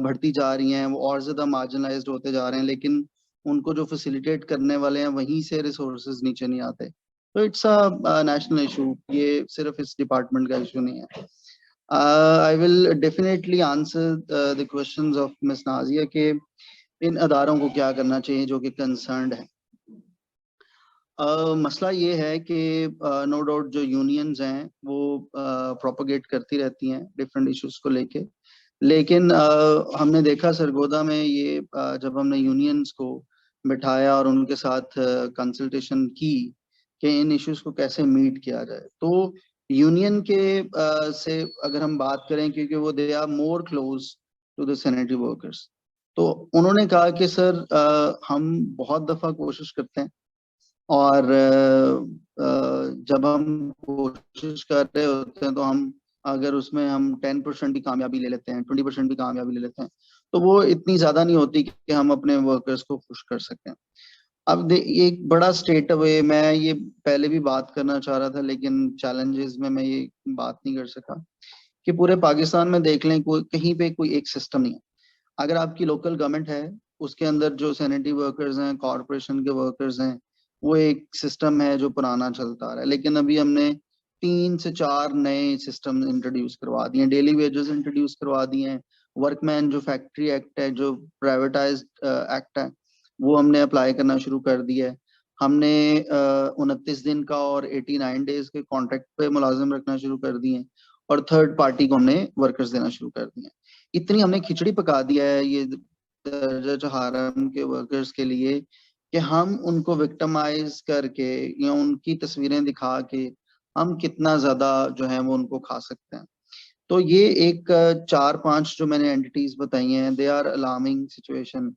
बढ़ती जा रही हैं, वो और ज्यादा मार्जिनलाइज्ड होते जा रहे हैं, लेकिन उनको जो फैसिलिटेट करने वाले हैं वहीं से रिसोर्सेज नीचे नहीं आते। तो इट्स अ नेशनल इशू, ये सिर्फ इस डिपार्टमेंट का इशू नहीं है। I will definitely answer the questions of miss Nazia के इन अदारों को क्या करना चाहिए जो कि कंसर्न्ड है। मसला ये है कि नो डाउट जो यूनियंस हैं वो प्रोपोगेट करती रहती हैं डिफरेंट इश्यूज को लेके, लेकिन हमने देखा सरगोदा में ये जब हमने यूनियंस को बिठाया और उनके साथ कंसल्टेशन की कि इन इश्यूज को कैसे मीट किया जाए, तो यूनियन के से अगर हम बात करें, क्योंकि वो they are more close to the sanitary workers, तो उन्होंने कहा कि सर हम बहुत दफा कोशिश करते हैं और जब हम कोशिश कर रहे होते हैं तो हम अगर उसमें हम 10% भी कामयाबी ले लेते हैं, 20% भी कामयाबी ले लेते हैं, तो वो इतनी ज्यादा नहीं होती कि हम अपने वर्कर्स को खुश कर सकें। अब ये एक बड़ा स्टेट अवे, मैं ये पहले भी बात करना चाह रहा था लेकिन चैलेंजेस में मैं ये बात नहीं कर सका कि पूरे पाकिस्तान में देख लें कोई कहीं पे कोई एक सिस्टम नहीं है। अगर आपकी लोकल गवर्नमेंट है उसके अंदर जो सैनिटरी वर्कर्स हैं, कॉरपोरेशन के वर्कर्स हैं, वो एक सिस्टम है जो पुराना चलता आ रहा है, लेकिन अभी हमने 3 से 4 नए सिस्टम इंट्रोड्यूस करवा दिए, डेली वेजेस इंट्रोड्यूस करवा दिए हैं, वर्कमैन जो फैक्ट्री एक्ट है, जो प्राइवेटाइज्ड एक्ट है, वो हमने अप्लाई करना शुरू कर दिया है। हमने 29 दिन का और 89 डेज के कॉन्ट्रैक्ट पे मुलाजिम रखना शुरू कर दिए हैं और थर्ड पार्टी को हमने वर्कर्स देना शुरू कर दिए हैं। इतनी हमने खिचड़ी पका दिया है ये दर्जा हराम के वर्कर्स के लिए कि हम उनको विक्टिमाइज करके या उनकी तस्वीरें दिखा के हम कितना ज्यादा जो है वो उनको खा सकते हैं। तो ये एक 4-5 जो मैंने एंटिटीज बताई हैं, दे आर अलार्मिंग सिचुएशन,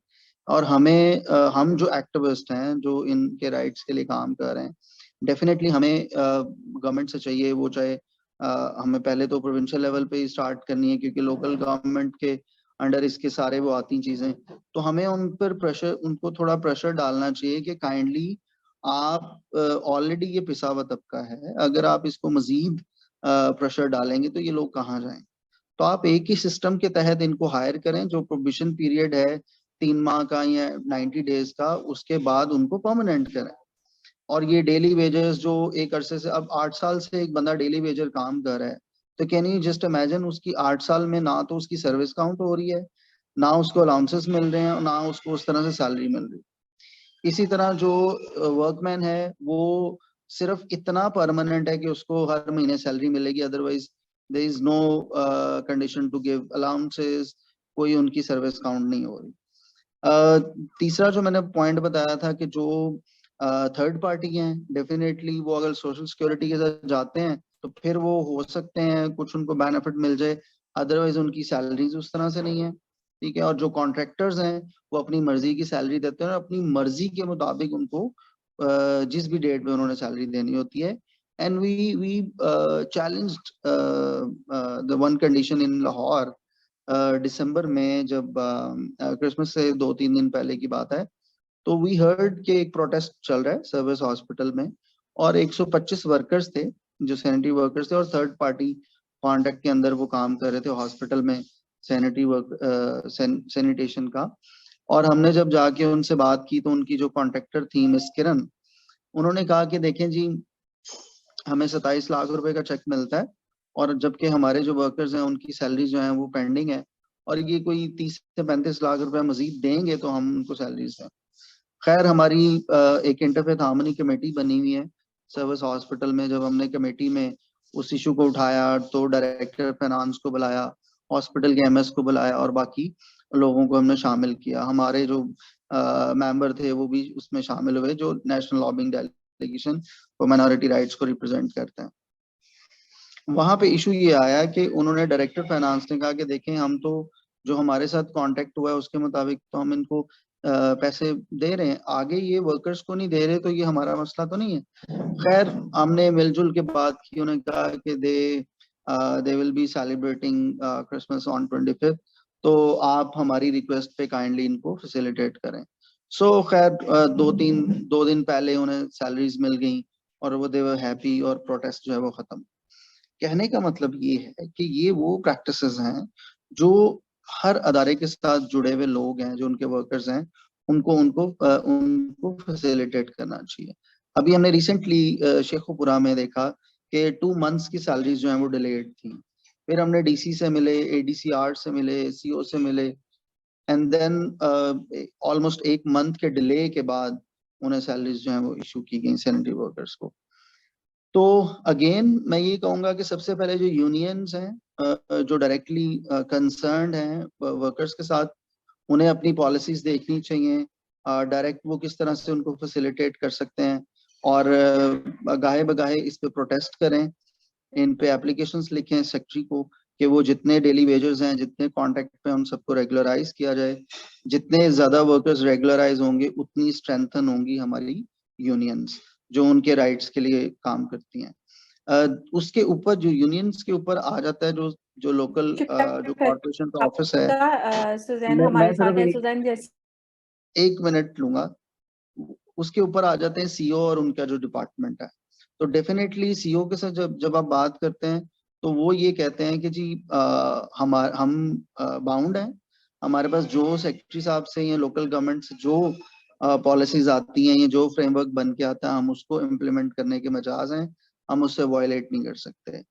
और हमें हम जो एक्टिविस्ट हैं जो इनके राइट्स के लिए काम कर रहे हैं, डेफिनेटली हमें गवर्नमेंट से चाहिए, वो चाहे हमें पहले तो प्रोविंशियल लेवल पे ही स्टार्ट करनी है क्योंकि लोकल गवर्नमेंट के अंडर इसके सारे वो आती चीजें, तो हमें उन पर प्रेशर, उनको थोड़ा प्रेशर डालना चाहिए कि काइंडली आप ऑलरेडी ये पिसा हुआ तबका है, अगर आप इसको मजीद प्रेशर डालेंगे तो ये लोग कहाँ जाएं। तो आप एक ही सिस्टम के तहत इनको हायर करें, जो प्रोबिशन पीरियड है 3 माह का या 90 डेज का, उसके बाद उनको परमानेंट करें। और ये डेली वेजेस जो एक अरसे से, अब 8 साल से एक बंदा डेली वेजर काम कर रहा है, तो कैन यू जस्ट इमेजिन उसकी 8 साल में ना तो उसकी सर्विस काउंट हो रही है, ना उसको अलाउंसेस मिल रहे हैं, और ना उसको उस तरह से सैलरी मिल रही है। इसी तरह जो वर्कमैन है वो सिर्फ इतना परमानेंट है कि उसको हर महीने सैलरी मिलेगी, otherwise there is no condition to give allowances, कोई उनकी सर्विस काउंट नहीं हो रही। तीसरा जो मैंने पॉइंट बताया था कि जो थर्ड पार्टी हैं, डेफिनेटली वो अगर सोशल सिक्योरिटी के साथ जाते हैं तो फिर वो हो सकते हैं कुछ उनको बेनिफिट मिल जाए, अदरवाइज उनकी सैलरीज उस तरह से नहीं है, ठीक है। और जो कॉन्ट्रैक्टर्स हैं वो अपनी मर्जी की सैलरी देते हैं और अपनी मर्जी के मुताबिक उनको जिस भी डेट में उन्होंने सैलरी देनी होती है। And we challenged the one condition in Lahore दिसंबर में, जब क्रिसमस से 2-3 दिन पहले की बात है, तो वी हर्ड के एक प्रोटेस्ट चल रहा है सर्विस हॉस्पिटल में, और 125 वर्कर्स थे जो सैनिटरी वर्कर्स थे, और थर्ड पार्टी कॉन्ट्रैक्ट के अंदर वो काम कर रहे थे हॉस्पिटल में सैनिटरी वर्क सैनिटेशन का। और हमने जब जाके उनसे बात की तो उनकी जो कॉन्ट्रैक्टर थी मिस किरण, उन्होंने कहा कि देखें जी, हमें 27 लाख रुपए का चेक मिलता है, और जबकि हमारे जो वर्कर्स हैं उनकी सैलरी जो है वो पेंडिंग है, और ये कोई 30 से 35 लाख रुपए मजीद देंगे तो हम उनको सैलरीज दें। खैर हमारी एक इंटरफेथ हार्मनी कमेटी बनी हुई है सर्विस हॉस्पिटल में। जब हमने कमेटी में उस इशू को उठाया तो डायरेक्टर फाइनेंस को बुलाया, हॉस्पिटल के एमएस को बुलाया, और बाकी लोगों को हमने शामिल किया। हमारे जो मेंबर थे वो भी उसमें शामिल हुए, जो national lobbying delegation for minority rights को रिप्रेजेंट करते हैं। वहां पे इशू ये आया कि उन्होंने, डायरेक्टर फाइनेंस ने कहा कि देखें, हम तो जो हमारे साथ कांटेक्ट हुआ है उसके मुताबिक तो हम इनको पैसे दे रहे हैं, आगे ये वर्कर्स को नहीं दे रहे, तो ये हमारा मसला तो नहीं है। खैर हमने मिलजुल के बात की, उन्होंने कहा कि they will be celebrating Christmas on 25th, तो आप हमारी रिक्वेस्ट पे काइंडली इनको फैसिलिटेट करें। सो खैर 2 दिन पहले उन्हें सैलरीज मिल गई और वो दे वर हैप्पी, और प्रोटेस्ट जो है वो खत्म। कहने का मतलब ये है कि ये वो प्रैक्टिसेस हैं जो हर अदारे के साथ जुड़े हुए लोग हैं, जो उनके वर्कर्स हैं, उनको फैसिलिटेट करना चाहिए। अभी हमने रिसेंटली शेखुपुरा में देखा कि 2 मंथ्स की सैलरीज जो है वो डिलेड थी। फिर हमने डीसी से मिले, एडीसीआर से मिले, सीओ से मिले, एंड देन ऑलमोस्ट 1 मंथ के डिले के बाद उन्हें सैलरीज जो है वो इशू की गई सैनिटरी वर्कर्स को। तो अगेन मैं ये कहूंगा कि सबसे पहले जो यूनियंस हैं जो डायरेक्टली कंसर्न्ड हैं वर्कर्स के साथ, उन्हें अपनी पॉलिसीज देखनी चाहिए, डायरेक्ट वो किस तरह से उनको फैसिलिटेट कर सकते हैं, और गाहे बगाहे इस पे प्रोटेस्ट करें, इन पे एप्लीकेशंस लिखें सेक्रेटरी को कि वो जितने डेली वेजर्स हैं, जितने कॉन्ट्रैक्ट पे, हम सबको रेगुलराइज किया जाए। जितने ज्यादा वर्कर्स रेगुलराइज होंगे उतनी स्ट्रेंथन होंगी हमारी यूनियंस जो उनके राइट्स के लिए काम करती हैं। उसके ऊपर जो यूनियंस के ऊपर आ जाता है जो जो लोकल जो कॉर्पोरेशन का ऑफिस है, सुजैन मैं हमारे सिर्फ साथ है, सुजैन जैसे 1 मिनट लूंगा। उसके ऊपर आ जाते हैं सीओ और उनका जो डिपार्टमेंट है। तो डेफिनेटली सीओ के साथ जब आप बात करते हैं तो वो ये कहते हैं कि जी हम बाउंड हैं, हमारे पास जो सेक्रेटरी साहब से या लोकल गवर्नमेंट से जो पॉलिसीज आती हैं या जो फ्रेमवर्क बन के आता है, हम उसको इम्प्लीमेंट करने के मजाज हैं, हम उससे वायलेट नहीं कर सकते।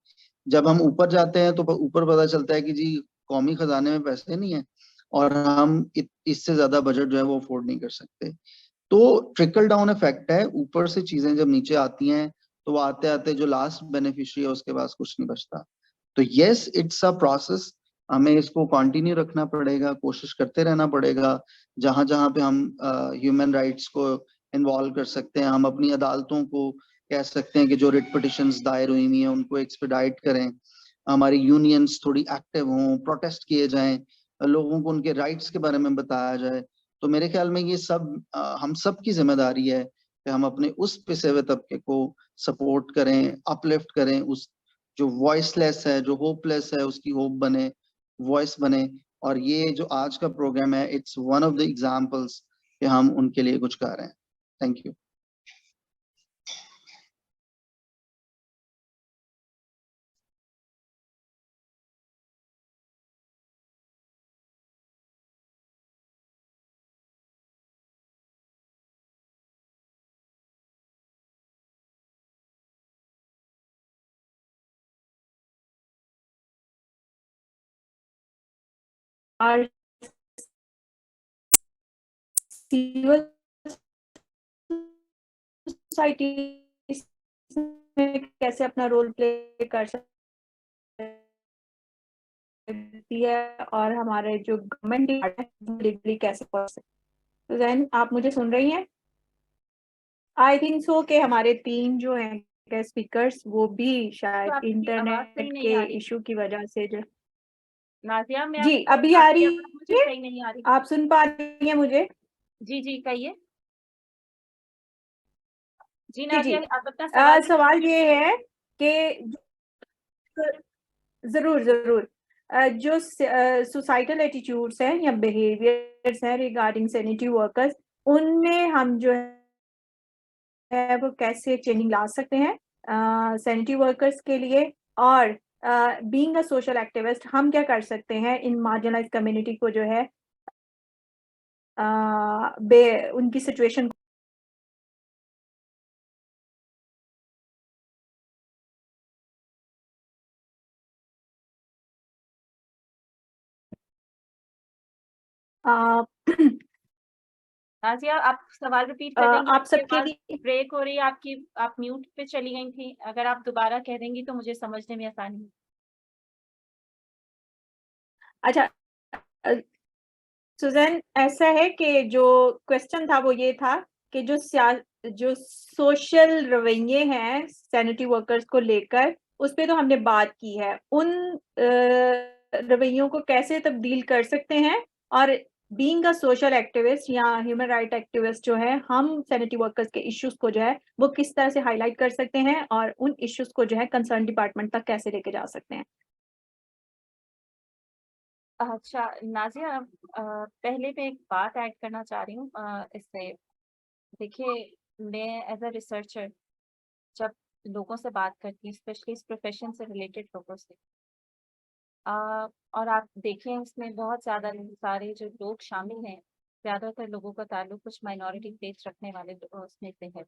जब हम ऊपर जाते हैं तो ऊपर पता चलता है कि जी कौमी खजाने में पैसे नहीं है और हम इससे ज्यादा बजट जो है वो अफोर्ड नहीं कर सकते। तो ट्रिकल डाउन इफेक्ट है, ऊपर से चीजें जब नीचे आती हैं तो वो आते आते जो लास्ट बेनिफिशियरी है उसके पास कुछ नहीं बचता। तो यस, इट्स अ प्रोसेस, हमें इसको कंटिन्यू रखना पड़ेगा, कोशिश करते रहना पड़ेगा। जहां जहां पे हम ह्यूमन राइट्स को इन्वॉल्व कर सकते हैं, हम अपनी अदालतों को कह सकते हैं कि जो रिट पिटिशंस दायर हुई हुई हैं उनको एक्सपेडाइट करें, हमारी यूनियंस थोड़ी एक्टिव हों, प्रोटेस्ट किए जाएं, लोगों को उनके राइट्स के बारे में बताया जाए। तो मेरे ख्याल में ये सब हम सब की जिम्मेदारी है कि हम अपने उस पिसे हुए तबके को सपोर्ट करें, अपलिफ्ट करें, उस जो वॉइसलेस है, जो होपलेस है, उसकी होप बने, वॉइस बने। और ये जो आज का प्रोग्राम है, it's one of the examples कि हम उनके लिए कुछ कर रहे हैं। Thank you. सिविल सोसाइटी में कैसे अपना रोल प्ले कर सकती है और हमारे जो गवर्नमेंट है कैसे पहुंच सकते। तो जैन आप मुझे सुन रही हैं? आई थिंक सो कि हमारे 3 जो हैं स्पीकर्स वो भी शायद आपकी आवाज इंटरनेट सही नहीं के आ रही। इशू की वजह से जो नाजिया मैं जी आपको अभी आ आपकी रही आवाज मुझे है, सही नहीं आ रही। आप सुन पा रही हैं मुझे? जी जी कहिए। जी जी नाजिया आप अपना सवाल सवाल ये है कि जरूर जरूर जो सोसाइटल एटीट्यूड्स हैं या बिहेवियर्स हैं रिगार्डिंग सैनिटरी वर्कर्स, उनमें हम जो है वो कैसे चेंजिंग ला सकते हैं सैनिटरी वर्कर्स के लिए, और बीइंग अ सोशल एक्टिविस्ट हम क्या कर सकते हैं इन मार्जिनलाइज्ड कम्युनिटी को जो है उनकी सिचुएशन नाजिया आप सवाल रिपीट कर देंगी? आप सबके आवाज लिए ब्रेक हो रही है आपकी, आप म्यूट पे चली गई थी। अगर आप दोबारा कह देंगी तो मुझे समझने में आसानी है। अच्छा सुजैन, ऐसा है कि जो क्वेश्चन था वो ये था कि जो सोशल रवैये हैं सैनिटरी वर्कर्स को लेकर, उस पे तो हमने बात की है, उन रवैयों को कैसे तब्दील कर सकते हैं, और बीइंग अ सोशल एक्टिविस्ट या ह्यूमन राइट एक्टिविस्ट जो है हम सैनिटरी वर्कर्स के इश्यूज को जो है वो किस तरह से हाईलाइट कर सकते हैं और उन इश्यूज को जो है कंसर्न डिपार्टमेंट तक कैसे लेके जा सकते हैं। अच्छा नाजिया पहले मैं एक बात ऐड करना चाह रही हूँ इससे। देखिए मैं एज अ रिसर्चर जब लोगों से बात करती हूँ, स्पेशली इस प्रोफेशन से रिलेटेड लोगों से, और आप देखें इसमें बहुत ज़्यादा सारे जो लोग शामिल हैं, ज़्यादातर लोगों का ताल्लुक कुछ माइनॉरिटी फेस रखने वाले उसमें से है।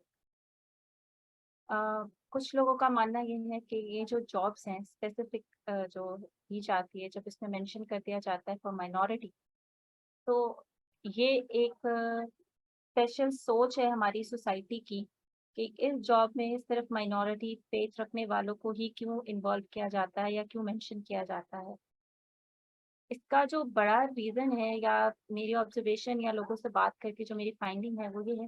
कुछ लोगों का मानना ये है कि ये जो जॉब्स हैं स्पेसिफिक जो दी जाती है, जब इसमें मेंशन कर दिया जाता है फॉर माइनॉरिटी, तो ये एक स्पेशल सोच है हमारी सोसाइटी की कि इस जॉब में सिर्फ माइनॉरिटी फेस रखने वालों को ही क्यों इन्वॉल्व किया जाता है या क्यों मेंशन किया जाता है। इसका जो बड़ा रीज़न है या मेरी ऑब्जर्वेशन या लोगों से बात करके जो मेरी फाइंडिंग है वो ये है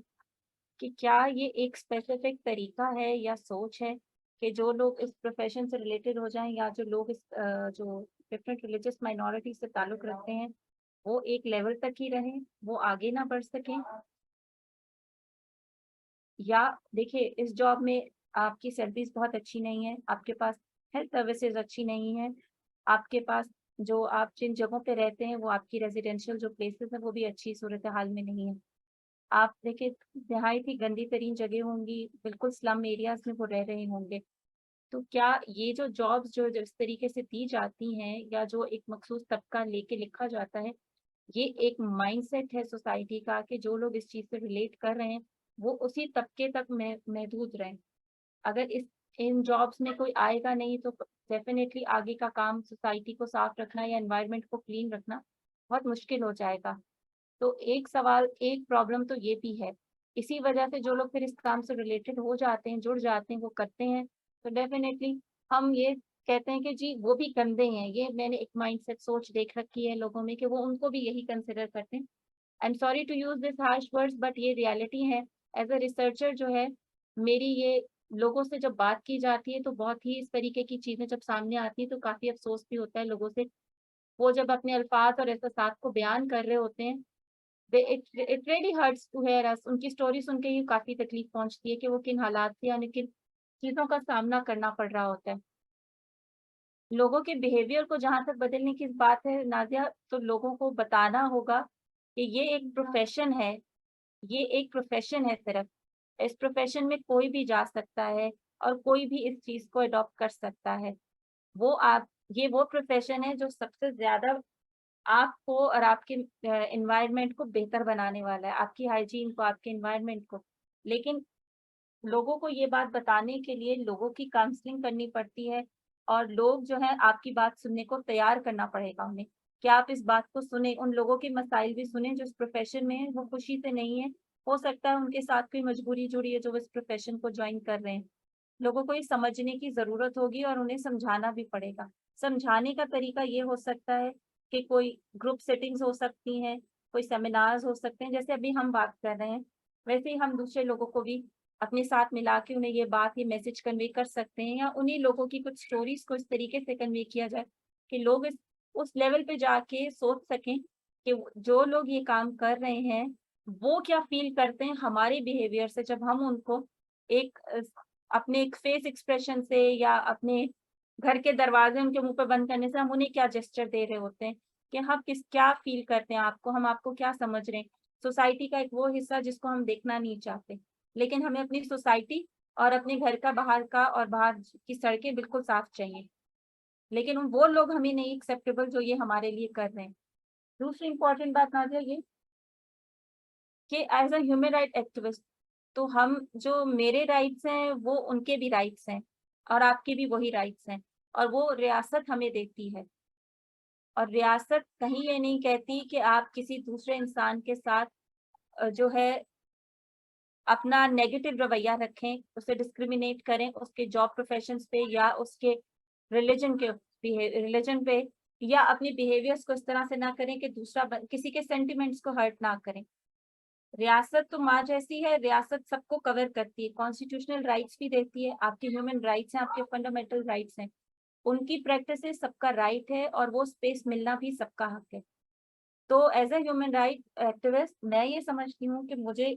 कि क्या ये एक स्पेसिफिक तरीका है या सोच है कि जो लोग इस प्रोफेशन से रिलेटेड हो जाएं या जो लोग इस जो डिफरेंट रिलीजियस माइनॉरिटी से ताल्लुक़ रखते हैं वो एक लेवल तक ही रहें, वो आगे ना बढ़ सकें। या देखिए इस जॉब में आपकी सैलरीज बहुत अच्छी नहीं है, आपके पास हेल्थ सर्विसेज अच्छी नहीं है, आपके पास जो आप जिन जगहों पे रहते हैं वो आपकी रेजिडेंशियल जो प्लेसेस है वो भी अच्छी सूरत हाल में नहीं है। आप देखिए नहायत ही गंदी तरीन जगह होंगी, बिल्कुल स्लम एरियाज में वो रह रहे होंगे। तो क्या ये जो जॉब्स जो इस तरीके से दी जाती हैं या जो एक मखसूस तबका लेके लिखा जाता है, ये एक माइंडसेट है सोसाइटी का कि जो लोग इस चीज़ से रिलेट कर रहे हैं वो उसी तबके तक महदूद रहें। अगर इस इन जॉब्स में कोई आएगा नहीं तो डेफिनेटली आगे का काम सोसाइटी को साफ रखना या एनवायरनमेंट को क्लीन रखना बहुत मुश्किल हो जाएगा। तो एक सवाल, एक प्रॉब्लम तो ये भी है। इसी वजह से जो लोग फिर इस काम से रिलेटेड हो जाते हैं, जुड़ जाते हैं, वो करते हैं, तो डेफिनेटली हम ये कहते हैं कि जी वो भी गंदे हैं। ये मैंने एक माइंडसेट सोच देख रखी है लोगों में कि वो उनको भी यही कंसिडर करते हैं। I am sorry to use this harsh words but ये रियलिटी है। एज अ रिसर्चर जो है मेरी ये लोगों से जब बात की जाती है तो बहुत ही इस तरीके की चीजें जब सामने आती है तो काफी अफसोस भी होता है लोगों से। वो जब अपने अल्फाज और एहसास को बयान कर रहे होते हैं, it really hurts to hear us. उनकी स्टोरी सुन के ही काफी तकलीफ पहुंचती है कि वो किन हालात से यानी किन चीजों का सामना करना पड़ रहा होता है। लोगों के बिहेवियर को जहां तक बदलने की बात है नाजिया, तो लोगों को बताना होगा कि ये एक प्रोफेशन है, ये एक प्रोफेशन है सिर्फ। इस प्रोफेशन में कोई भी जा सकता है और कोई भी इस चीज को अडॉप्ट कर सकता है। ये वो प्रोफेशन है जो सबसे ज्यादा आपको और आपके एनवायरनमेंट को बेहतर बनाने वाला है, आपकी हाइजीन को, आपके एनवायरनमेंट को। लेकिन लोगों को ये बात बताने के लिए लोगों की काउंसलिंग करनी पड़ती है और लोग जो है आपकी बात सुनने को तैयार करना पड़ेगा उन्हें कि आप इस बात को सुने, उन लोगों के मसाइल भी सुने जो इस प्रोफेशन में है, वो खुशी से नहीं है, हो सकता है उनके साथ कोई मजबूरी जुड़ी है जो वो इस प्रोफेशन को ज्वाइन कर रहे हैं। लोगों को ये समझने की जरूरत होगी और उन्हें समझाना भी पड़ेगा। समझाने का तरीका ये हो सकता है कि कोई ग्रुप सेटिंग्स हो सकती हैं, कोई सेमिनार्स हो सकते हैं, जैसे अभी हम बात कर रहे हैं, वैसे ही हम दूसरे लोगों को भी अपने साथ मिला के उन्हें ये बात, ये मैसेज कन्वे कर सकते हैं, या उन्हीं लोगों की कुछ स्टोरीज को इस तरीके से कन्वे किया जाए कि लोग उस लेवल पे जाके सोच सकें कि जो लोग ये काम कर रहे हैं वो क्या फील करते हैं हमारे बिहेवियर से, जब हम उनको एक अपने एक फेस एक्सप्रेशन से या अपने घर के दरवाजे उनके मुंह पे बंद करने से हम उन्हें क्या जेस्चर दे रहे होते हैं कि हम क्या फील करते हैं आपको, हम आपको क्या समझ रहे हैं। सोसाइटी का एक वो हिस्सा जिसको हम देखना नहीं चाहते, लेकिन हमें अपनी सोसाइटी और अपने घर का बाहर का और बाहर की सड़कें बिल्कुल साफ चाहिए, लेकिन वो लोग हमें नहीं एक्सेप्टेबल जो ये हमारे लिए कर रहे हैं। दूसरी इंपॉर्टेंट बात नाज़िया ये कि as a human right activist, तो हम जो मेरे राइट्स हैं वो उनके भी राइट्स हैं और आपके भी वही राइट्स हैं, और वो रियासत हमें देती है। और रियासत कहीं ये नहीं कहती कि आप किसी दूसरे इंसान के साथ जो है अपना नेगेटिव रवैया रखें, उसे डिस्क्रिमिनेट करें उसके जॉब प्रोफेशंस पे या उसके रिलीजन पे, या अपने बिहेवियर्स को इस तरह से ना करें कि दूसरा किसी के सेंटिमेंट्स को हर्ट ना करें। रियासत तो माँ जैसी है, रियासत सबको कवर करती है, कॉन्स्टिट्यूशनल राइट्स भी देती है, आपके ह्यूमन राइट्स हैं, आपके फंडामेंटल राइट्स हैं, उनकी प्रैक्टिस सबका राइट है और वो स्पेस मिलना भी सबका हक है। तो as a human right activist मैं ये समझती हूँ कि मुझे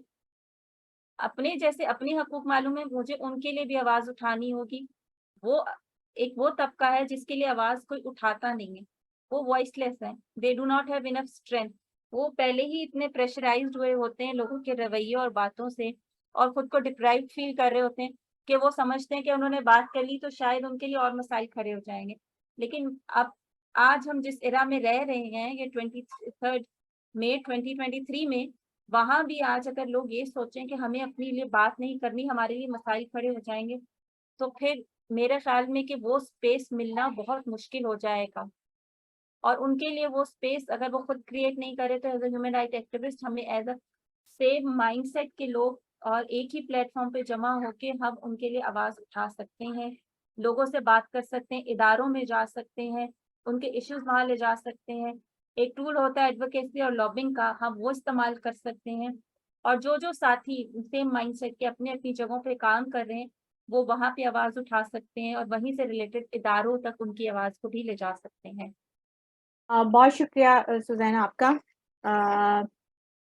अपने जैसे अपने हकूक मालूम है, मुझे उनके लिए भी आवाज उठानी होगी। वो तबका है जिसके लिए आवाज कोई उठाता नहीं है, वो वॉइसलेस है, they do not have enough strength. वो पहले ही इतने प्रेशराइज्ड हुए होते हैं लोगों के रवैये और बातों से, और खुद को डिप्राइव्ड फील कर रहे होते हैं कि वो समझते हैं कि उन्होंने बात कर ली तो शायद उनके लिए और मसाइल खड़े हो जाएंगे। लेकिन अब आज हम जिस एरा में रह रहे हैं, ये 23 मई 2023 में, वहां भी आज अगर लोग ये सोचें कि हमें अपने लिए बात नहीं करनी, हमारे लिए मसाइल खड़े हो जाएंगे, तो फिर मेरे ख्याल में कि वो स्पेस मिलना बहुत मुश्किल हो जाएगा। और उनके लिए वो स्पेस अगर वो खुद क्रिएट नहीं करे, तो as a human right activist हमें एज अ सेम माइंडसेट के लोग और एक ही प्लेटफॉर्म पे जमा होके हम उनके लिए आवाज उठा सकते हैं, लोगों से बात कर सकते हैं, इदारों में जा सकते हैं, उनके इश्यूज वहां ले जा सकते हैं। एक टूल होता है एडवोकेसी और लॉबिंग का, हम वो इस्तेमाल कर सकते हैं। और जो साथी सेम माइंडसेट के अपनी अपनी जगहों पे काम कर रहे हैं, वो वहां पे आवाज उठा सकते हैं और वहीं से रिलेटेड इदारों तक उनकी आवाज को भी ले जा सकते हैं। बहुत शुक्रिया सुजैना आपका।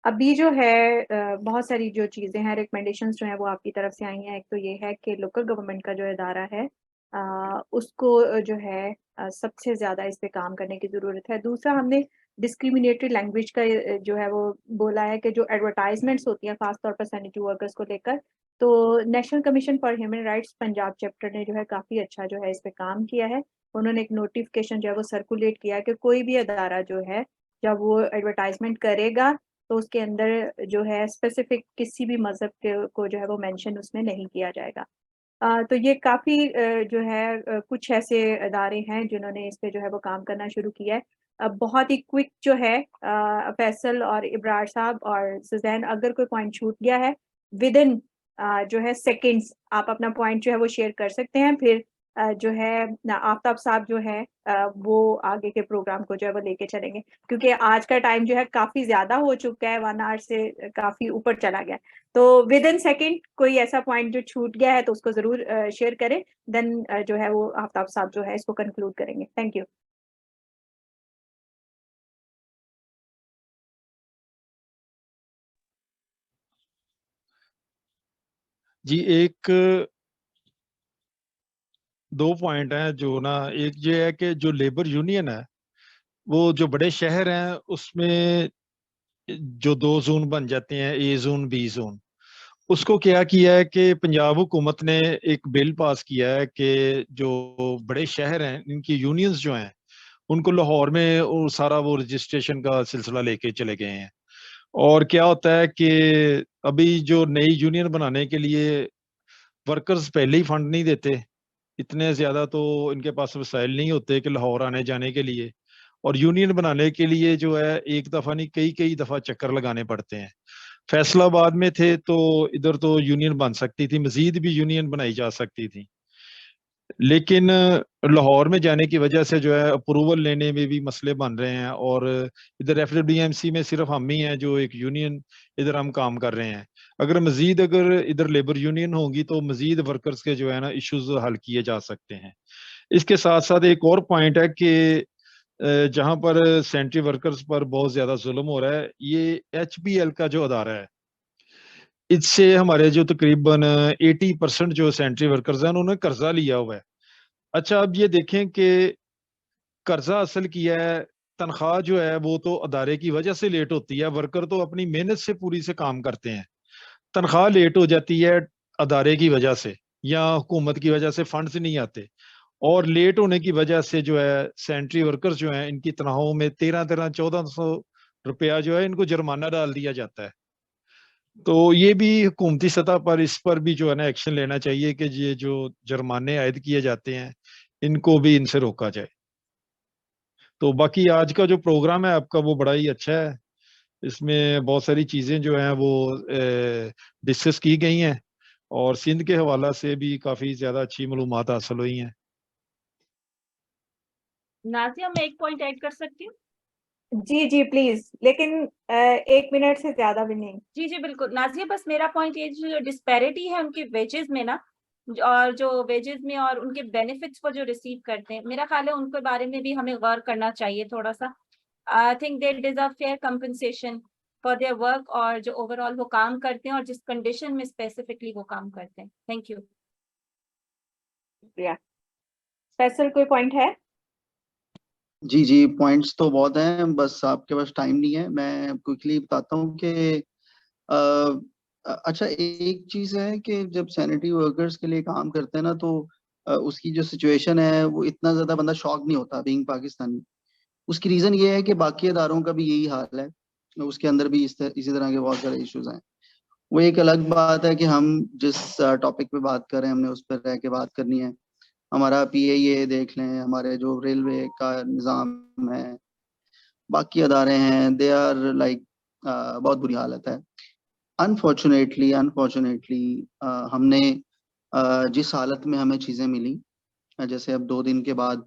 अभी जो है बहुत सारी जो चीज़ें हैं, रिकमेंडेशंस जो हैं वो आपकी तरफ से आई हैं। एक तो ये है कि लोकल गवर्नमेंट का जो इदारा है उसको जो है सबसे ज़्यादा इस पे काम करने की ज़रूरत है। दूसरा, हमने डिस्क्रिमिनेटरी लैंग्वेज का जो है वो बोला है कि जो एडवर्टाइजमेंट्स होती हैं खासतौर पर सैनिटरी वर्कर्स को लेकर, तो national commission for human rights Punjab chapter ने जो है काफ़ी अच्छा जो है इस पे काम किया है। उन्होंने एक नोटिफिकेशन जो है वो सर्कुलेट किया कि कोई भी अदारा जो है जब वो एडवर्टाइजमेंट करेगा तो उसके अंदर जो है स्पेसिफिक किसी भी मजहब के को जो है वो मेंशन उसमें नहीं किया जाएगा। तो ये काफ़ी जो है कुछ ऐसे इदारे हैं जिन्होंने इस पे जो है वो काम करना शुरू किया है। बहुत ही क्विक जो है फैसल और इब्रार साहब और सुजैन, अगर कोई पॉइंट छूट गया है विदिन जो है सेकंड्स आप अपना पॉइंट जो है वो शेयर कर सकते हैं, फिर जो है आफ्ताब साहब जो है वो आगे के प्रोग्राम को जो है वो लेके चलेंगे, क्योंकि आज का टाइम जो है काफ़ी ज़्यादा हो चुका है, 1 आवर से काफ़ी ऊपर चला गया। तो विद इन सेकेंड कोई ऐसा पॉइंट जो छूट गया है तो उसको जरूर शेयर करें, देन जो है वो आफ्ताब साहब जो है इसको कंक्लूड करेंगे। Thank you. जी, एक 2 पॉइंट हैं जो ना, एक ये है कि जो लेबर यूनियन है वो जो बड़े शहर हैं उसमें जो 2 जोन बन जाते हैं, ए जोन बी जोन, उसको क्या किया है कि पंजाब हुकूमत ने एक बिल पास किया है कि जो बड़े शहर हैं इनकी यूनियंस जो हैं उनको लाहौर में वो सारा वो रजिस्ट्रेशन का सिलसिला लेके चले गए हैं। और क्या होता है कि अभी जो नई यूनियन बनाने के लिए वर्कर्स पहले ही फंड नहीं देते, इतने ज्यादा तो इनके पास वसाइल नहीं होते कि लाहौर आने जाने के लिए, और यूनियन बनाने के लिए जो है एक दफा नहीं कई कई दफा चक्कर लगाने पड़ते हैं। फैसलाबाद में थे तो इधर तो यूनियन बन सकती थी, मजीद भी यूनियन बनाई जा सकती थी, लेकिन लाहौर में जाने की वजह से जो है अप्रूवल लेने में भी मसले बन रहे हैं, और इधर FWDMC में सिर्फ हम ही हैं जो एक यूनियन इधर हम काम कर रहे हैं। अगर इधर लेबर यूनियन होगी तो मजीद वर्कर्स के जो है ना इश्यूज हल किए जा सकते हैं। इसके साथ साथ एक और पॉइंट है कि जहां पर सेंट्री वर्कर्स पर बहुत ज्यादा जुल्म हो रहा है, ये HBL का जो अदारा है, इससे हमारे जो तकरीबन 80% जो सेंट्री वर्कर्स हैं उन्होंने कर्जा लिया हुआ है। अच्छा, अब ये देखें कि कर्जा असल किया है, तनख्वाह जो है वो तो अदारे की वजह से लेट होती है, वर्कर तो अपनी मेहनत से पूरी से काम करते हैं, तनख्वाह लेट हो जाती है अदारे की वजह से या हुकूमत की वजह से फंड्स नहीं आते, और लेट होने की वजह से जो है सेंट्री वर्कर्स जो हैं इनकी तनख्वाहों में 1300-1400 रुपया जो है इनको जुर्माना डाल दिया जाता है। तो ये भी हुकूमती सतह पर इस पर भी जो है ना एक्शन लेना चाहिए कि ये जो जुर्माने आयद किए जाते हैं इनको भी इनसे रोका जाए। तो बाकी आज का जो प्रोग्राम है आपका वो बड़ा ही अच्छा है, इसमें बहुत सारी चीजें जो हैं वो डिस्कस की गई हैं और सिंध के हवाला से भी काफी ज्यादा अच्छी मालूमात हासिल हुई हैं। नाजिया, मैं एक पॉइंट ऐड कर सकती हूँ? जी जी प्लीज, लेकिन 1 मिनट से ज्यादा भी नहीं। जी जी बिल्कुल नाजिया, बस मेरा पॉइंट ये जो डिस्पैरिटी है उनके वेजेस में ना, और जो वेजेस में और उनके बेनिफिट्स को जो रिसीव करते हैं, मेरा ख्याल है उनके बारे में भी हमें गौर करना चाहिए थोड़ा सा। I think they deserve fair compensation for their work, और जो ओवरऑल वो काम करते हैं और जिस कंडीशन में स्पेसिफिकली वो काम करते हैं। Thank you. शुक्रिया। स्पेशल कोई पॉइंट है? जी जी, पॉइंट्स तो बहुत हैं, बस आपके पास टाइम नहीं है। मैं क्विकली बताता हूँ कि अच्छा, एक चीज है कि जब सैनिटरी वर्कर्स के लिए काम करते हैं ना तो उसकी जो सिचुएशन है वो इतना ज्यादा बंदा शॉक नहीं होता बीइंग पाकिस्तानी। उसकी रीजन ये है कि बाकी अदारों का भी यही हाल है, उसके अंदर भी इसी तरह के बहुत सारे इश्यूज हैं। वो एक अलग बात है कि हम जिस टॉपिक पे बात कर रहे हैं हमने उस पर रह के बात करनी है। हमारा PIA देख लें, हमारे जो रेलवे का निज़ाम है, बाकी अदारे हैं, दे आर लाइक बहुत बुरी हालत है। अनफॉर्चुनेटली हमने जिस हालत में हमें चीज़ें मिली, जैसे अब 2 दिन के बाद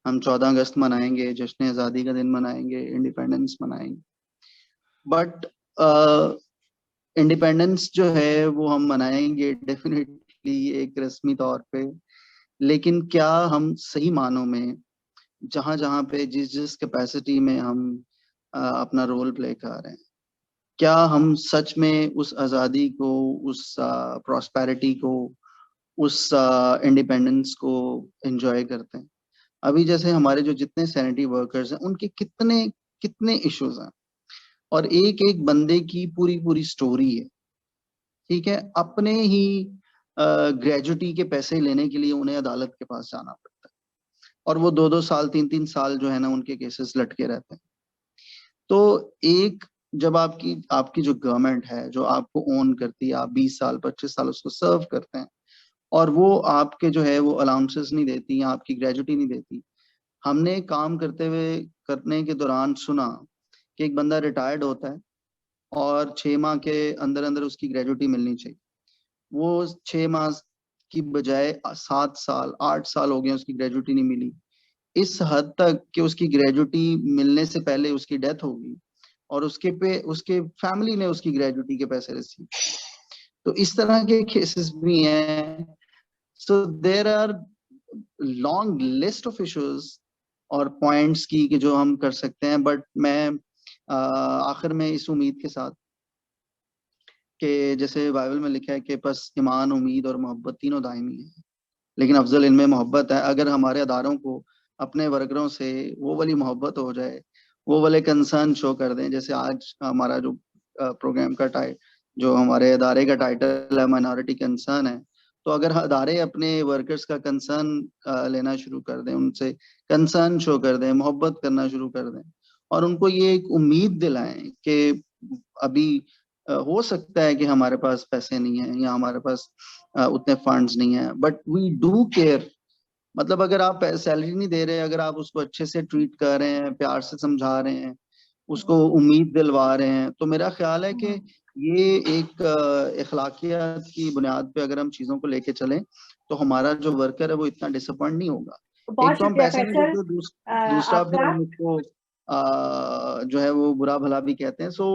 हम 14 अगस्त मनाएंगे, जश्न आज़ादी का दिन मनाएंगे, इंडिपेंडेंस मनाएंगे, बट इंडिपेंडेंस जो है वो हम मनाएंगे डेफिनेटली एक रस्मी तौर पे, लेकिन क्या हम सही मानों में जहां जहां पे जिस कैपेसिटी में हम अपना रोल प्ले कर रहे हैं, क्या हम सच में उस आज़ादी को, उस प्रॉस्पेरिटी को, उस इंडिपेंडेंस को एंजॉय करते हैं? अभी जैसे हमारे जो जितने सैनिटरी वर्कर्स हैं उनके कितने कितने इश्यूज हैं, और एक एक बंदे की पूरी पूरी स्टोरी है। ठीक है, अपने ही ग्रेजुटी के पैसे लेने के लिए उन्हें अदालत के पास जाना पड़ता है, और वो 2-2 साल 3-3 साल जो है ना उनके केसेस लटके रहते हैं। तो एक जब आपकी आपकी जो गवर्नमेंट है जो आपको ओन करती है, आप 20 साल 25 साल उसको सर्व करते हैं, और वो आपके जो है वो अलाउंसेस नहीं देती, आपकी ग्रेजुटी नहीं देती। हमने काम करने के दौरान सुना कि एक बंदा रिटायर्ड होता है और 6 माह के अंदर अंदर उसकी ग्रेजुटी मिलनी चाहिए। वो 6 माह की बजाय 7 साल 8 साल हो गए उसकी ग्रेजुटी नहीं मिली, इस हद तक कि उसकी ग्रेजुटी मिलने से पहले उसकी डेथ होगी और उसके फैमिली ने उसकी ग्रेजुटी के पैसे रिसीव। तो इस तरह के केसेस भी हैं। So there are long list of issues और पॉइंट्स की कि जो हम कर सकते हैं, बट मैं आखिर में इस उम्मीद के साथ कि जैसे बाइबल में लिखा है कि बस ईमान, उम्मीद और मोहब्बत तीनों दायमी है, लेकिन अफजल इनमें मोहब्बत है। अगर हमारे अदारों को अपने वर्करों से वो वाली मोहब्बत हो जाए, वो वाले कंसर्न शो कर दें, जैसे आज हमारा जो प्रोग्राम का जो हमारे अदारे का टाइटल है माइनॉरिटी कंसर्न है, तो अगर अदारे अपने वर्कर्स का कंसर्न लेना शुरू कर दें, उनसे कंसर्न शो कर दें, मोहब्बत करना शुरू कर दें, और उनको ये एक उम्मीद दिलाएं कि अभी हो सकता है कि हमारे पास पैसे नहीं है या हमारे पास उतने फंड्स नहीं है, बट वी डू केयर मतलब अगर आप सैलरी नहीं दे रहे, अगर आप उसको अच्छे से ट्रीट कर रहे हैं, प्यार से समझा रहे हैं, उसको उम्मीद दिलवा रहे हैं, तो मेरा ख्याल है कि ये एक इखलाकियत की बुनियाद पे अगर हम चीजों को लेके चलें तो हमारा जो वर्कर है वो इतना डिसअपॉइंट नहीं होगा। बहुत एक तो हम शुक्रिया पैसे नहीं फैसल देते, दूसरा फिर आपका। हम उसको जो है वो बुरा भला भी कहते हैं। So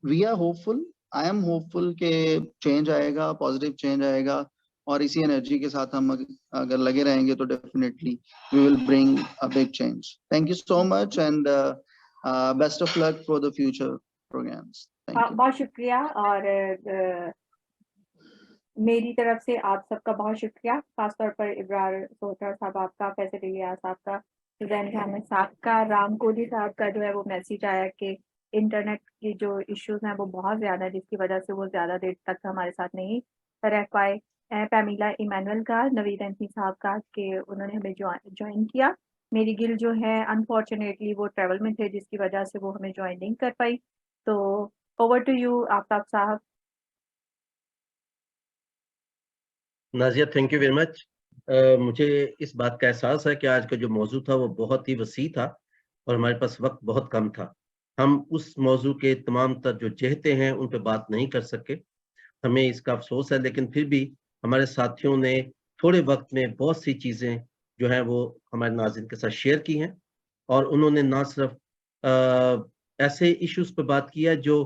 we are hopeful, I am hopeful के चेंज आएगा, पॉजिटिव चेंज आएगा, और इसी एनर्जी के साथ हम अगर लगे रहेंगे तो definitely we will bring a big change. Thank you so much and best of luck for the future programmes. Thank you. बहुत शुक्रिया, और मेरी तरफ से आप सबका बहुत शुक्रिया, खासतौर पर इब्रार सोहतर साहब आपका, फैसल इलियास साहब का, सुजैन खान साहब का, राम कोहली साहब का जो है वो मैसेज आया कि इंटरनेट की जो इश्यूज हैं वो बहुत ज़्यादा है, जिसकी वजह से वो ज़्यादा देर तक हमारे साथ नहीं रह पाए। पैमिला इमानुअल का, नवीद एंथनी साहब का कि उन्होंने हमें ज्वाइन किया। मेरी गिल जो है अनफॉर्चुनेटली वो ट्रैवल में थे, जिसकी वजह से वो हमें ज्वाइन नहीं कर पाई। तो ओवर टू यू आफ्ताब साहब। Nazia, thank you very much. मुझे इस बात का एहसास है कि आज का जो मौजू था वो बहुत ही वसी था और हमारे पास वक्त बहुत कम था। हम उस मौजू के तमाम तर जो जहते हैं उन पर बात नहीं कर सके, हमें इसका अफसोस है, लेकिन फिर भी हमारे साथियों ने थोड़े वक्त में बहुत सी चीज़ें जो हैं वो हमारे नाज़रीन के साथ शेयर की हैं, और उन्होंने ना सिर्फ ऐसे इश्यूज पर बात किया जो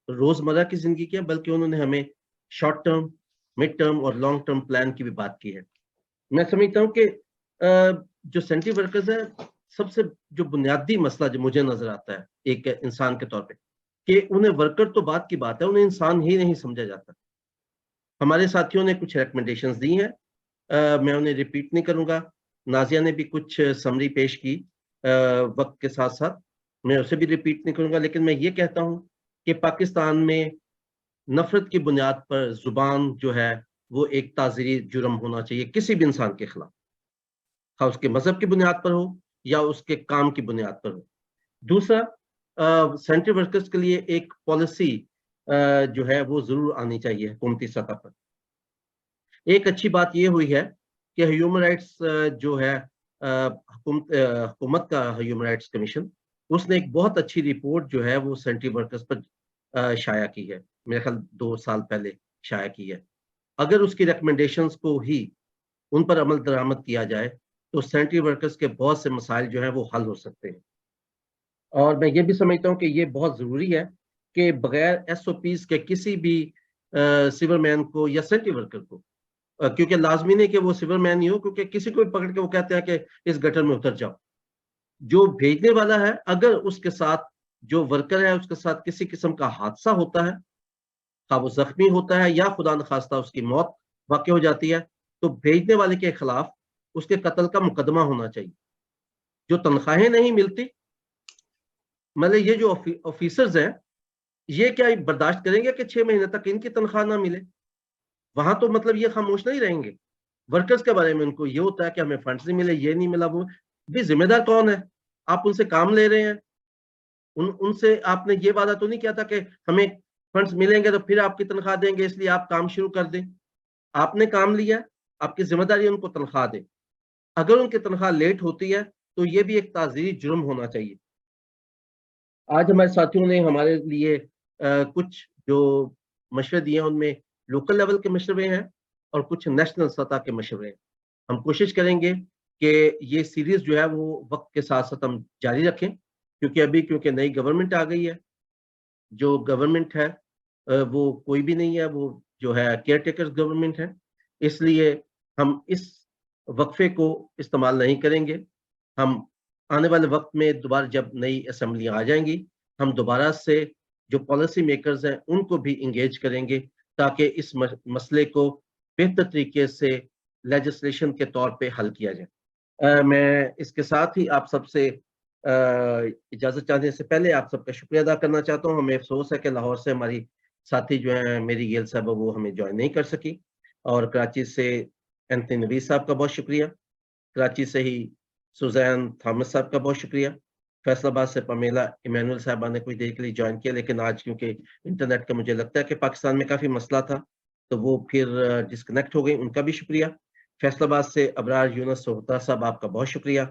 रोज़मर्रा की ज़िंदगी की है, बल्कि उन्होंने हमें शॉर्ट टर्म, मिड टर्म और लॉन्ग टर्म प्लान की भी बात की है। मैं समझता हूँ कि जो सेंट्री वर्कर्स है, सबसे जो बुनियादी मसला जो मुझे नजर आता है एक इंसान के तौर पे, कि उन्हें वर्कर तो बात की बात है, उन्हें इंसान ही नहीं समझा जाता। हमारे साथियों ने कुछ रिकमेंडेशंस दी हैं, मैं उन्हें रिपीट नहीं करूंगा। नाजिया ने भी कुछ समरी पेश की वक्त के साथ साथ, मैं उसे भी रिपीट नहीं करूंगा, लेकिन मैं ये कहता हूं कि पाकिस्तान में नफरत की बुनियाद पर जुबान जो है वो एक ताज़री जुर्म होना चाहिए किसी भी इंसान के खिलाफ, हाँ उसके मजहब की बुनियाद पर हो या उसके काम की बुनियाद पर हो। दूसरा, सेंट्रल वर्कर्स के लिए एक पॉलिसी जो है वो जरूर आनी चाहिए हुकूमती सतह पर। एक अच्छी बात ये हुई है कि ह्यूमन राइट्स जो है हुकूमत का ह्यूमन राइट्स कमीशन, उसने एक बहुत अच्छी रिपोर्ट जो है वो सेंट्रल वर्कर्स पर शाया की है, मेरे ख्याल 2 साल पहले शाया की है। अगर उसकी रिकमेंडेशंस को ही उन पर अमल दरामद किया जाए तो सेंट्री वर्कर्स के बहुत से मसाइल जो हैं वो हल हो सकते हैं। और मैं ये भी समझता हूँ कि ये बहुत ज़रूरी है कि बगैर SOPs के किसी भी सिविल मैन को या सेंट्री वर्कर को, क्योंकि लाजमी नहीं कि वो सिविल मैन ही हो, क्योंकि किसी को भी पकड़ के वो कहते हैं कि इस गटर में उतर जाओ। जो भेजने वाला है, अगर उसके साथ जो वर्कर है उसके साथ किसी किस्म का हादसा होता है, हाँ वो जख्मी होता है या खुदा न खास्ता उसकी मौत वाक़ई हो जाती है, तो भेजने वाले के खिलाफ उसके कत्ल का मुकदमा होना चाहिए। जो तनख्वाहें नहीं मिलती, मतलब ये जो ऑफिसर्स हैं, ये क्या बर्दाश्त करेंगे कि 6 महीने तक इनकी तनख्वाह ना मिले? वहां तो मतलब ये खामोश नहीं रहेंगे। वर्कर्स के बारे में उनको ये होता है कि हमें फंड्स नहीं मिले, ये नहीं मिला, वो भी जिम्मेदार कौन है? आप उनसे काम ले रहे हैं, उनसे आपने ये वादा तो नहीं किया था कि हमें फंड्स मिलेंगे तो फिर आपकी तनख्वाह देंगे, इसलिए आप काम शुरू कर दें। आपने काम लिया, आपकी जिम्मेदारी है उनको तनख्वाह दें। अगर उनकी तनख्वाह लेट होती है तो ये भी एक ताज़ीरी जुर्म होना चाहिए। आज हमारे साथियों ने हमारे लिए कुछ जो मशवरे दिए हैं उनमें लोकल लेवल के मशवरे हैं और कुछ नेशनल सतह के मशवरे हैं। हम कोशिश करेंगे कि ये सीरीज जो है वो वक्त के साथ साथ हम जारी रखें, क्योंकि नई गवर्नमेंट आ गई है। जो गवर्नमेंट है वो कोई भी नहीं है, वो जो है केयर टेकर्स गवर्नमेंट है, इसलिए हम इस वक्फे को इस्तेमाल नहीं करेंगे। हम आने वाले वक्त में दोबारा जब नई असेंबलियां आ जाएंगी, हम दोबारा से जो पॉलिसी मेकर्स हैं उनको भी इंगेज करेंगे, ताकि इस मसले को बेहतर तरीके से लेजिस्लेशन के तौर पे हल किया जाए। मैं इसके साथ ही आप सबसे इजाजत चाहने से पहले आप सबका शुक्रिया अदा करना चाहता हूँ। हमें अफसोस है कि लाहौर से हमारी साथी जो है मेरी गेल साहब वो हमें ज्वाइन नहीं कर सकी, और कराची से एंथनी नवीद साहब का बहुत शुक्रिया, कराची से ही सुजैन थॉमस साहब का बहुत शुक्रिया, फैसलाबाद से पमेला इमानुअल साहबा ने कुछ देर के लिए ज्वाइन किया, लेकिन आज क्योंकि इंटरनेट का मुझे लगता है कि पाकिस्तान में काफ़ी मसला था तो वो फिर डिस्कनेक्ट हो गई, उनका भी शुक्रिया। फैसलाबाद से अबरार यूनुस सोहता साहब, आपका बहुत शुक्रिया।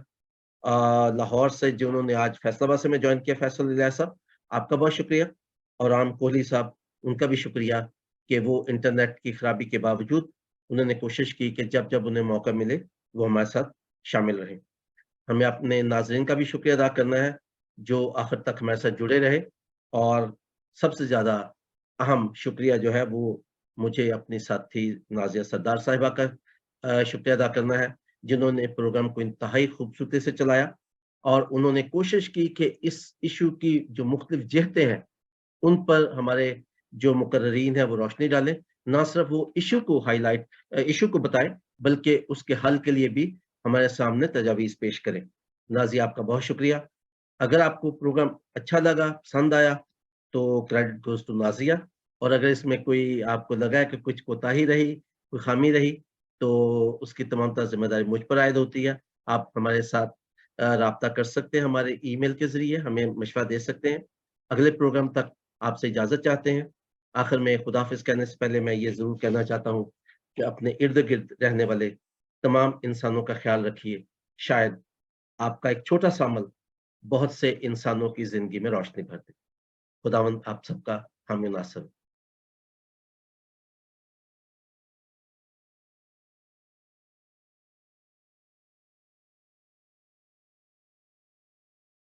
लाहौर से जिन्होंने आज फैसलाबाद से में ज्वाइन किया, फैसल इलियास साहब, आपका बहुत शुक्रिया। और राम कोहली साहब, उनका भी शुक्रिया कि वो इंटरनेट की खराबी के बावजूद उन्होंने कोशिश की कि जब जब उन्हें मौका मिले वो हमारे साथ शामिल रहे। हमें अपने नाजरीन का भी शुक्रिया अदा करना है जो आखिर तक हमारे साथ जुड़े रहे, और सबसे ज़्यादा अहम शुक्रिया जो है वो मुझे अपनी साथी नाज़िया सरदार साहिबा का शुक्रिया अदा करना है, जिन्होंने प्रोग्राम को इंतहाई खूबसूरती से चलाया और उन्होंने कोशिश की कि इस इशू की जो मुख्तलिफ जिहतें हैं उन पर हमारे जो मुकर्रीन हैं वो रोशनी डालें, ना सिर्फ वो इशू को बताएं बल्कि उसके हल के लिए भी हमारे सामने तजावीज़ पेश करें। नाज़िया, आपका बहुत शुक्रिया। अगर आपको प्रोग्राम अच्छा लगा, पसंद आया, तो क्रेडिट गोज़ टू नाज़िया, और अगर इसमें कोई आपको लगा है कि कुछ कोताही रही, कोई खामी रही, तो उसकी तमाम तर ज़िम्मेदारी मुझ पर आयद होती है। आप हमारे साथ राब्ता कर सकते हैं, हमारे ईमेल के ज़रिए हमें मशवरा दे सकते हैं। अगले प्रोग्राम तक आपसे इजाज़त चाहते हैं। आखिर में खुदाफ़िज़ कहने से पहले मैं ये ज़रूर कहना चाहता हूँ कि अपने इर्द-गिर्द रहने वाले तमाम इंसानों का ख़्याल रखिए। शायद आपका एक छोटा-सा अमल बहुत से इंसानों की ज़िंदगी में रोशनी भर दे। खुदावंद आप सबका हामी नासर।